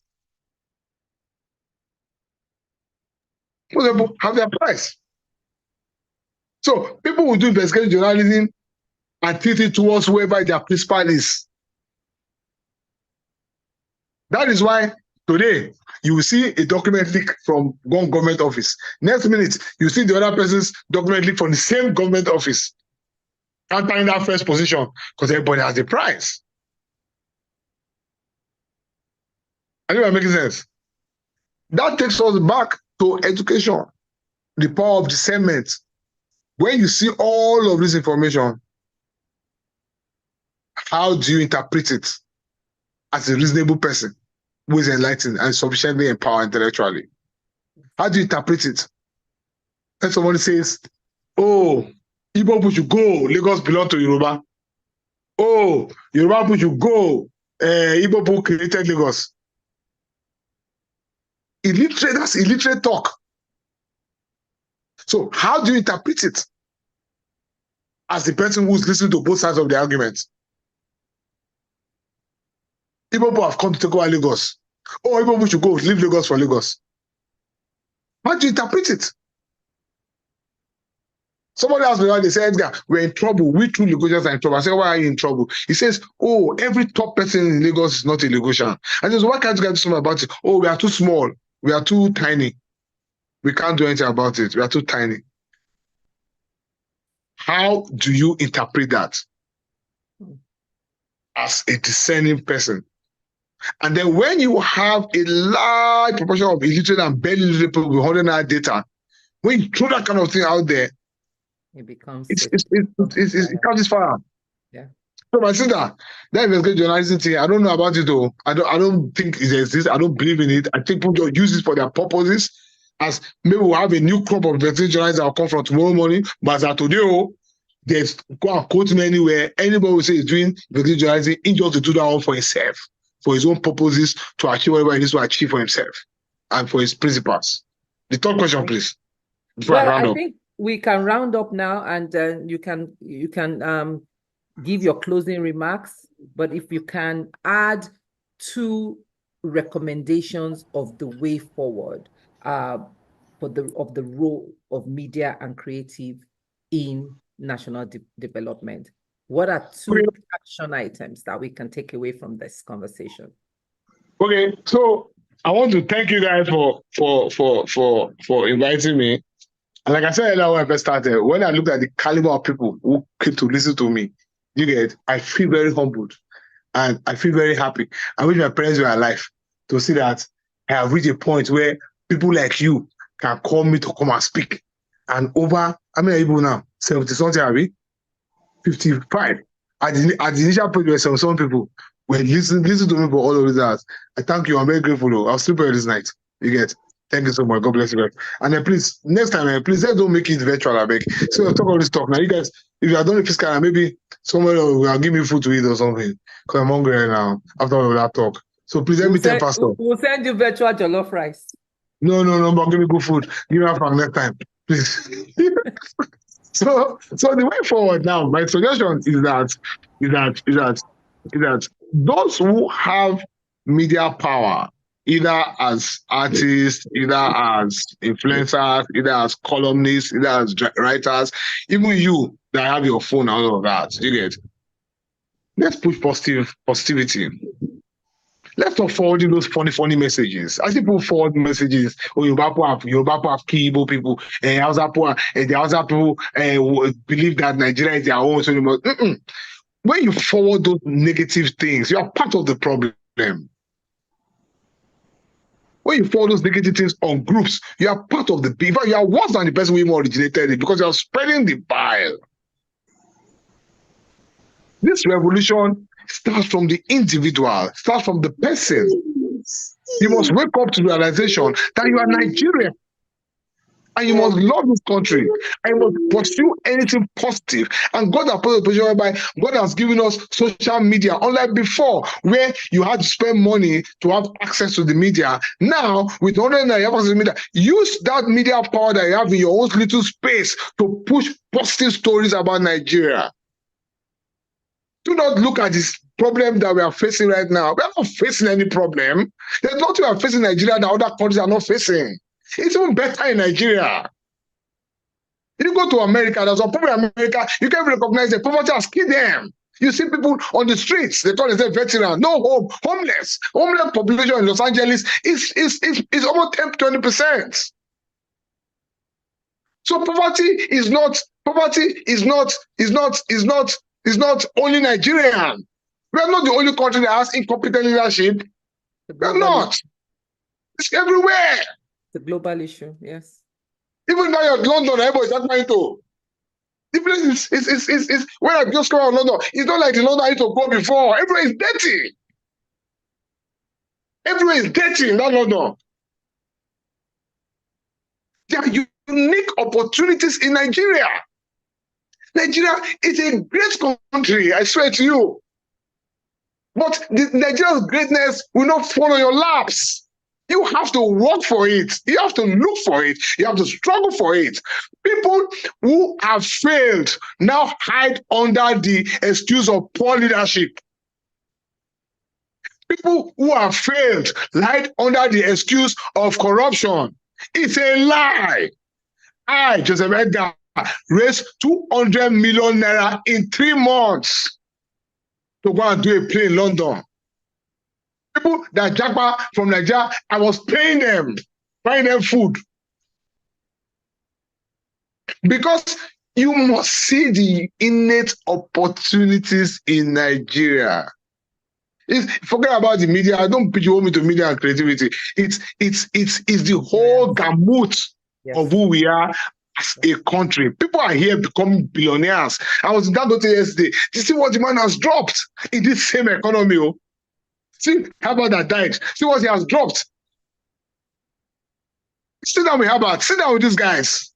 Most people have their price. So people will do investigative journalism and tilt it towards whoever their principal is. That is why today you will see a document leak from one government office. Next minute, you see the other person's document leak from the same government office. Can't find that first position because everybody has a price. I think I'm making sense. That takes us back to education, the power of discernment. When you see all of this information, how do you interpret it as a reasonable person who is enlightened and sufficiently empowered intellectually? How do you interpret it? When somebody says, oh, Igbo people should go, Lagos belong to Yoruba. Oh, Yoruba people should go, Igbo people created Lagos. Illiterate, that's illiterate talk. So how do you interpret it as the person who's listening to both sides of the argument? Igbo people have come to take over Lagos. Oh, Igbo people should go leave Lagos for Lagos. How do you interpret it? Somebody asked me why they said, Edgar, we're in trouble. We two Lagosians are in trouble. I said, why are you in trouble? He says, oh, every top person in Lagos is not a Lagosian. I said, so why can't you guys do something about it? Oh, we are too small. We are too tiny. We can't do anything about it. We are too tiny. How do you interpret that as a discerning person? And then when you have a large proportion of illiterate and barely literate people with 100 data, when you throw that kind of thing out there, it becomes it catches fire. Yeah. So my sister, that investigative journalism thing, I don't know about it though. I don't think it exists. I don't believe in it. I think people just use it for their purposes. As maybe we'll have a new crop of investigative journalists that will come from tomorrow morning, but as of today, there's go and quote me anywhere. Anybody will say he's doing investigative journalism, he just to do that all for himself, for his own purposes, to achieve whatever he needs to achieve for himself and for his principles. The third question, please. Before I round up. Think we can round up now, and you can give your closing remarks. But if you can add 2 recommendations of the way forward of the role of media and creative in national development, what are 2 action items that we can take away from this conversation? Okay, so I want to thank you guys for inviting me. And like I said earlier when I first started, when I looked at the caliber of people who came to listen to me, I feel very humbled and I feel very happy. I wish my parents were alive to see that I have reached a point where people like you can call me to come and speak. And over, how many people now? 70-something, are we? 55. At the initial point, there were some people were listen to me for all of that. I thank you. I'm very grateful. Though. I'll sleep this night. Thank you so much. God bless you guys. And then please, next time, please let's don't make it virtual, I beg. So we'll talk about this talk. Now, you guys, if you are done with fiscal, maybe somewhere will give me food to eat or something. Because I'm hungry right now after all of that talk. So please let me tell Pastor. We'll send you virtual jollof rice. No, but give me good food. Give me a next time, please. So the way forward now, my suggestion is that those who have media power, either as artists, either as influencers, either as columnists, either as writers, even you that have your phone and all of that, let's push positivity. Let's not forward those funny messages. As people forward messages, Yoruba have key Igbo people, and the Hausa people believe that Nigeria is their own. So when you forward those negative things, you are part of the problem. When you follow those negative things on groups, you are part of the people. You are worse than the person who even originated it because you are spreading the bile. This revolution starts from the individual, starts from the person. You must wake up to the realization that you are Nigerian. And you must love this country. And you must pursue anything positive. And God has put a position whereby God has given us social media. Unlike before, where you had to spend money to have access to the media. Now, with online, you have access to the media. Use that media power that you have in your own little space to push positive stories about Nigeria. Do not look at this problem that we are facing right now. We are not facing any problem. There's nothing we are facing in Nigeria that other countries are not facing. It's even better in Nigeria. If you go to America, there's a problem in America, you can't recognize the poverty has killed them. You see people on the streets, they call themselves veterans, no home, homeless. Homeless population in Los Angeles is almost 10-20%. So poverty is not only Nigerian. We are not the only country that has incompetent leadership. We are not. It's everywhere. The global issue, yes. Even now you're in London, everybody is not trying to. The place is when I just come out of London, it's not like the London I used to go before. Everywhere is dirty. Everywhere is dirty in that London. There are unique opportunities in Nigeria. Nigeria is a great country, I swear to you. But the Nigeria's greatness will not fall on your laps. You have to work for it. You have to look for it. You have to struggle for it. People who have failed now hide under the excuse of poor leadership. People who have failed hide under the excuse of corruption. It's a lie. I, Joseph Edgar, raised 200 million naira in 3 months to go and do a play in London. People that japa from Nigeria, I was paying them food. Because you must see the innate opportunities in Nigeria. Forget about the media. I don't pigeonhole me to media and creativity. It's the whole gamut of who we are as a country. People are here becoming billionaires. I was in Dangote yesterday. You see what the man has dropped in this same economy. Oh? See Herbert that died. See what he has dropped. Sit down with Herbert. Sit down with these guys.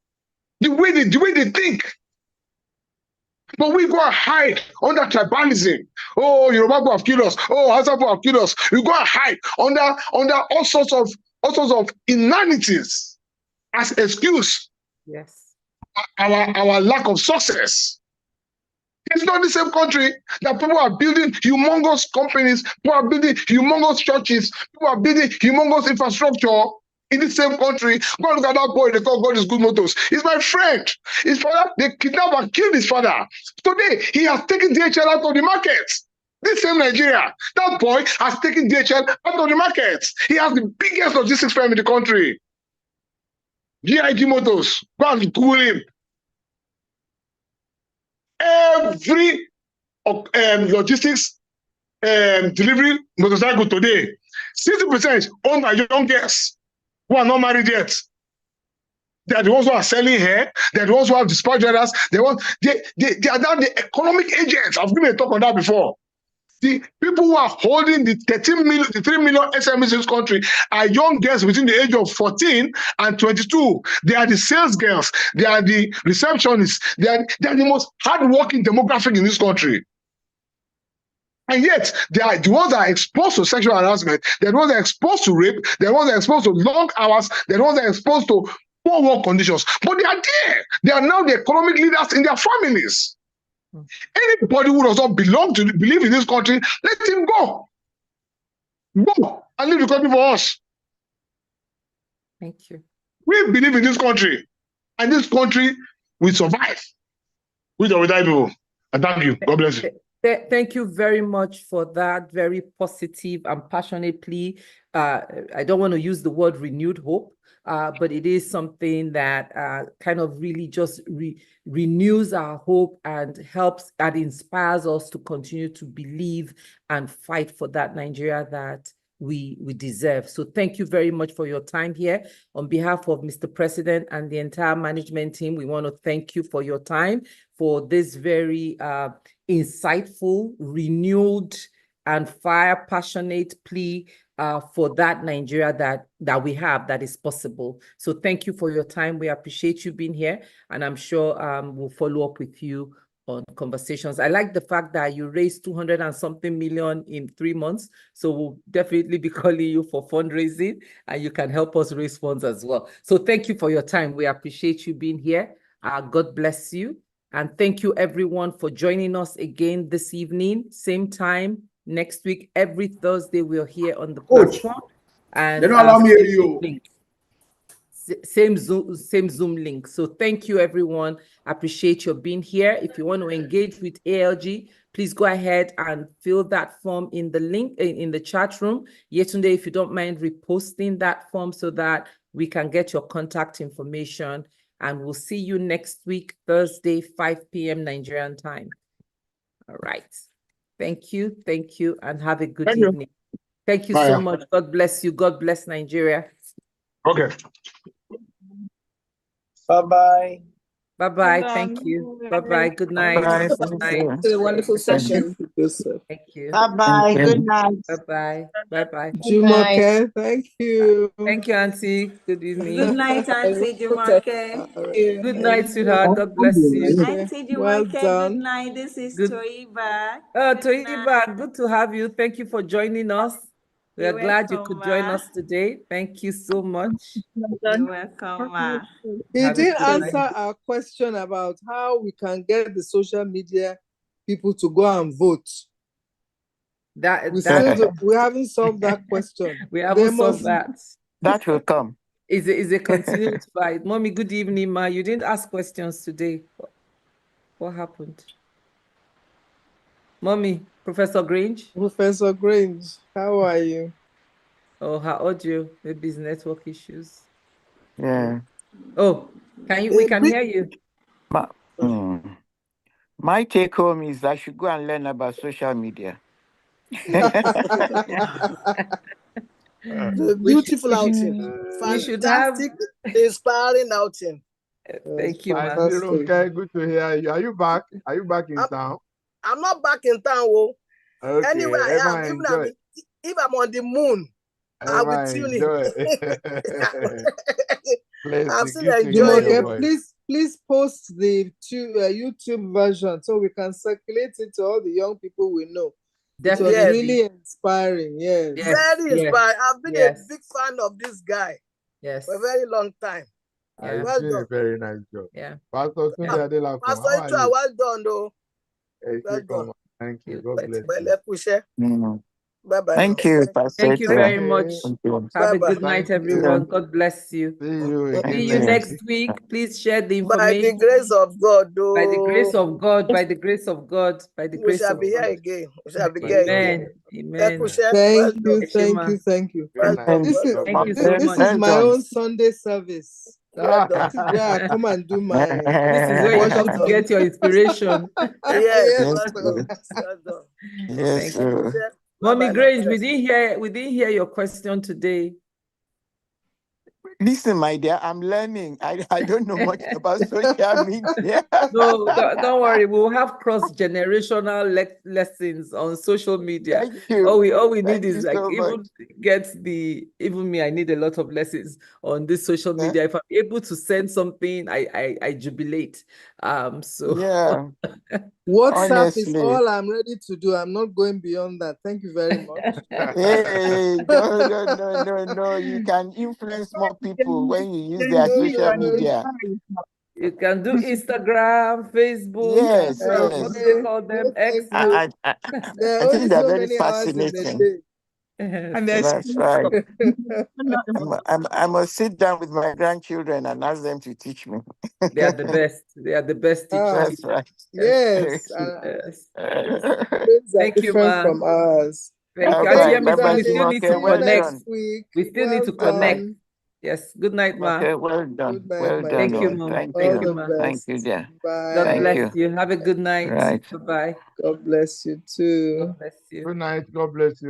The way they think. But we go and hide under tribalism. Oh, Yoruba people have killed us. Oh, Hausa people have killed us. We go and hide under all sorts of inanities as excuse. Yes. Our lack of success. It's not the same country that people are building humongous companies, people are building humongous churches, people are building humongous infrastructure in the same country. Go look at that boy they call God is Good Motors. He's my friend. His father, they kidnapped and killed his father. Today, he has taken DHL out of the market. This same Nigeria, that boy has taken DHL out of the market. He has the biggest logistics firm in the country. GIG Motors. Go and Google him. Every logistics delivery motorcycle today, 60% owned by young girls who are not married yet. They are the ones who are selling hair. They are the ones who have dispatch drivers. They are now the economic agents. I've given a talk on that before. The people who are holding the 3 million SMEs in this country are young girls between the age of 14 and 22. They are the sales girls. They are the receptionists. They are the most hardworking demographic in this country. And yet, they are the ones that are exposed to sexual harassment. They're the ones that are exposed to rape. They're the ones that are exposed to long hours. They're the ones that are exposed to poor work conditions. But they are there. They are now the economic leaders in their families. Anybody who does not believe in this country, let him go. Go and leave the country for us. Thank you. We believe in this country, and this country will survive with or without people. And thank you. God bless you. Thank you very much for that very positive and passionate plea. I don't want to use the word renewed hope, but it is something that kind of really just renews our hope and helps and inspires us to continue to believe and fight for that Nigeria that we deserve. So thank you very much for your time here. On behalf of Mr. President and the entire management team, we want to thank you for your time, for this very insightful, renewed, and fire-passionate plea for that Nigeria that we have that is possible. So thank you for your time. We appreciate you being here, and I'm sure we'll follow up with you on conversations. I like the fact that you raised 200 and something million in 3 months. So we'll definitely be calling you for fundraising, and you can help us raise funds as well. So thank you for your time. We appreciate you being here. God bless you. And thank you everyone for joining us again this evening, same time next week. Every Thursday we're here on the platform. And they don't allow me to same Zoom link. So thank you everyone. Appreciate your being here. If you want to engage with ALG, please go ahead and fill that form in the link in the chat room. Yesterday, if you don't mind reposting that form so that we can get your contact information. And we'll see you next week, Thursday, 5 p.m. Nigerian time. All right. Thank you, and have a good evening. Thank you so much. God bless you. God bless Nigeria. Okay. Bye-bye. Bye-bye. Thank you. Bye-bye. Good night. Bye. Good night. It's a wonderful session. Thank you. Bye-bye. Good night. Bye-bye. Bye-bye. Jumoke, thank you. Thank you, Auntie. Good evening. Good night, Auntie Jumoke. Good night, sweetheart. God bless you. Auntie Well Jumoke, good done. night. This is Good- Toiba. Oh, Toiba, good to have you. Thank you for joining us. We are You're glad you welcome, could join ma. us today. Thank you so much. You're welcome, ma. He Have a didn't good answer night. our question about how we can get the social media people to go and vote. We haven't solved that question. We haven't solved must- that. That will come. It's a continued fight. Mommy, good evening, ma. You didn't ask questions today. What happened? Mommy, Professor Grange? Professor Grange, how are you? Oh, her audio, maybe it's network issues. Yeah. Oh, we can hear you. My take home is I should go and learn about social media. The beautiful outing. We should have. Fantastic, inspiring outing. Thank you, ma. Okay, good to hear you. Are you back? Are you back in town? I'm not back in town, oh. Okay, Anywhere I am, even if I'm on the moon, I will tune in. I'm still enjoying it. Please post the YouTube version so we can circulate it to all the young people we know. Definitely. It was really inspiring, yes. Very inspiring. I've been a big fan of this guy for a very long time. Yeah. Well done. Very nice job. Yeah. Pastor Tunde Pastor Itua, well done, though. Well done. Thank you. God bless you. Bye-bye. Thank you, Pastor. Thank you very much. Have a good Bye-bye. night, everyone. God bless you. See you next week. Please share the information. By the grace of God, though. By the grace of God, by the grace of God, by the We grace shall of be here God. again. We shall be here again. Amen. Thank you. Welcome. Thank you so This much. is my own Sunday service. This is where I come and do my. This is where you come to get your inspiration. Yes. Yes. Thank you. Mommy Grange, we didn't hear your question today. Listen, my dear, I'm learning. I don't know much about social media. No, don't worry. We'll have cross-generational lessons on social media. Thank you. All we need Thank is you like so even me, I need a lot of lessons on this social media. If I'm able to send something, I jubilate. So yeah. WhatsApp is all I'm ready to do. I'm not going beyond that. Thank you very much. Hey, no. You can influence more people when you use their social media. You can do Instagram, Facebook. Yes, what do they call them? X. I think they're very fascinating. That's right. I must sit down with my grandchildren and ask them to teach me. They are the best. They are the best teachers. That's right. Yes. Thank you, ma. From us. Thank you. We still need to connect. We still need to connect. Yes. Good night, ma. Okay, well done. Well done. Thank you, mom. Thank you, you. ma. Thank you, dear. Bye. God bless you. Have a good night. Right. Bye-bye. God bless you too. God bless you. Good night. God bless you.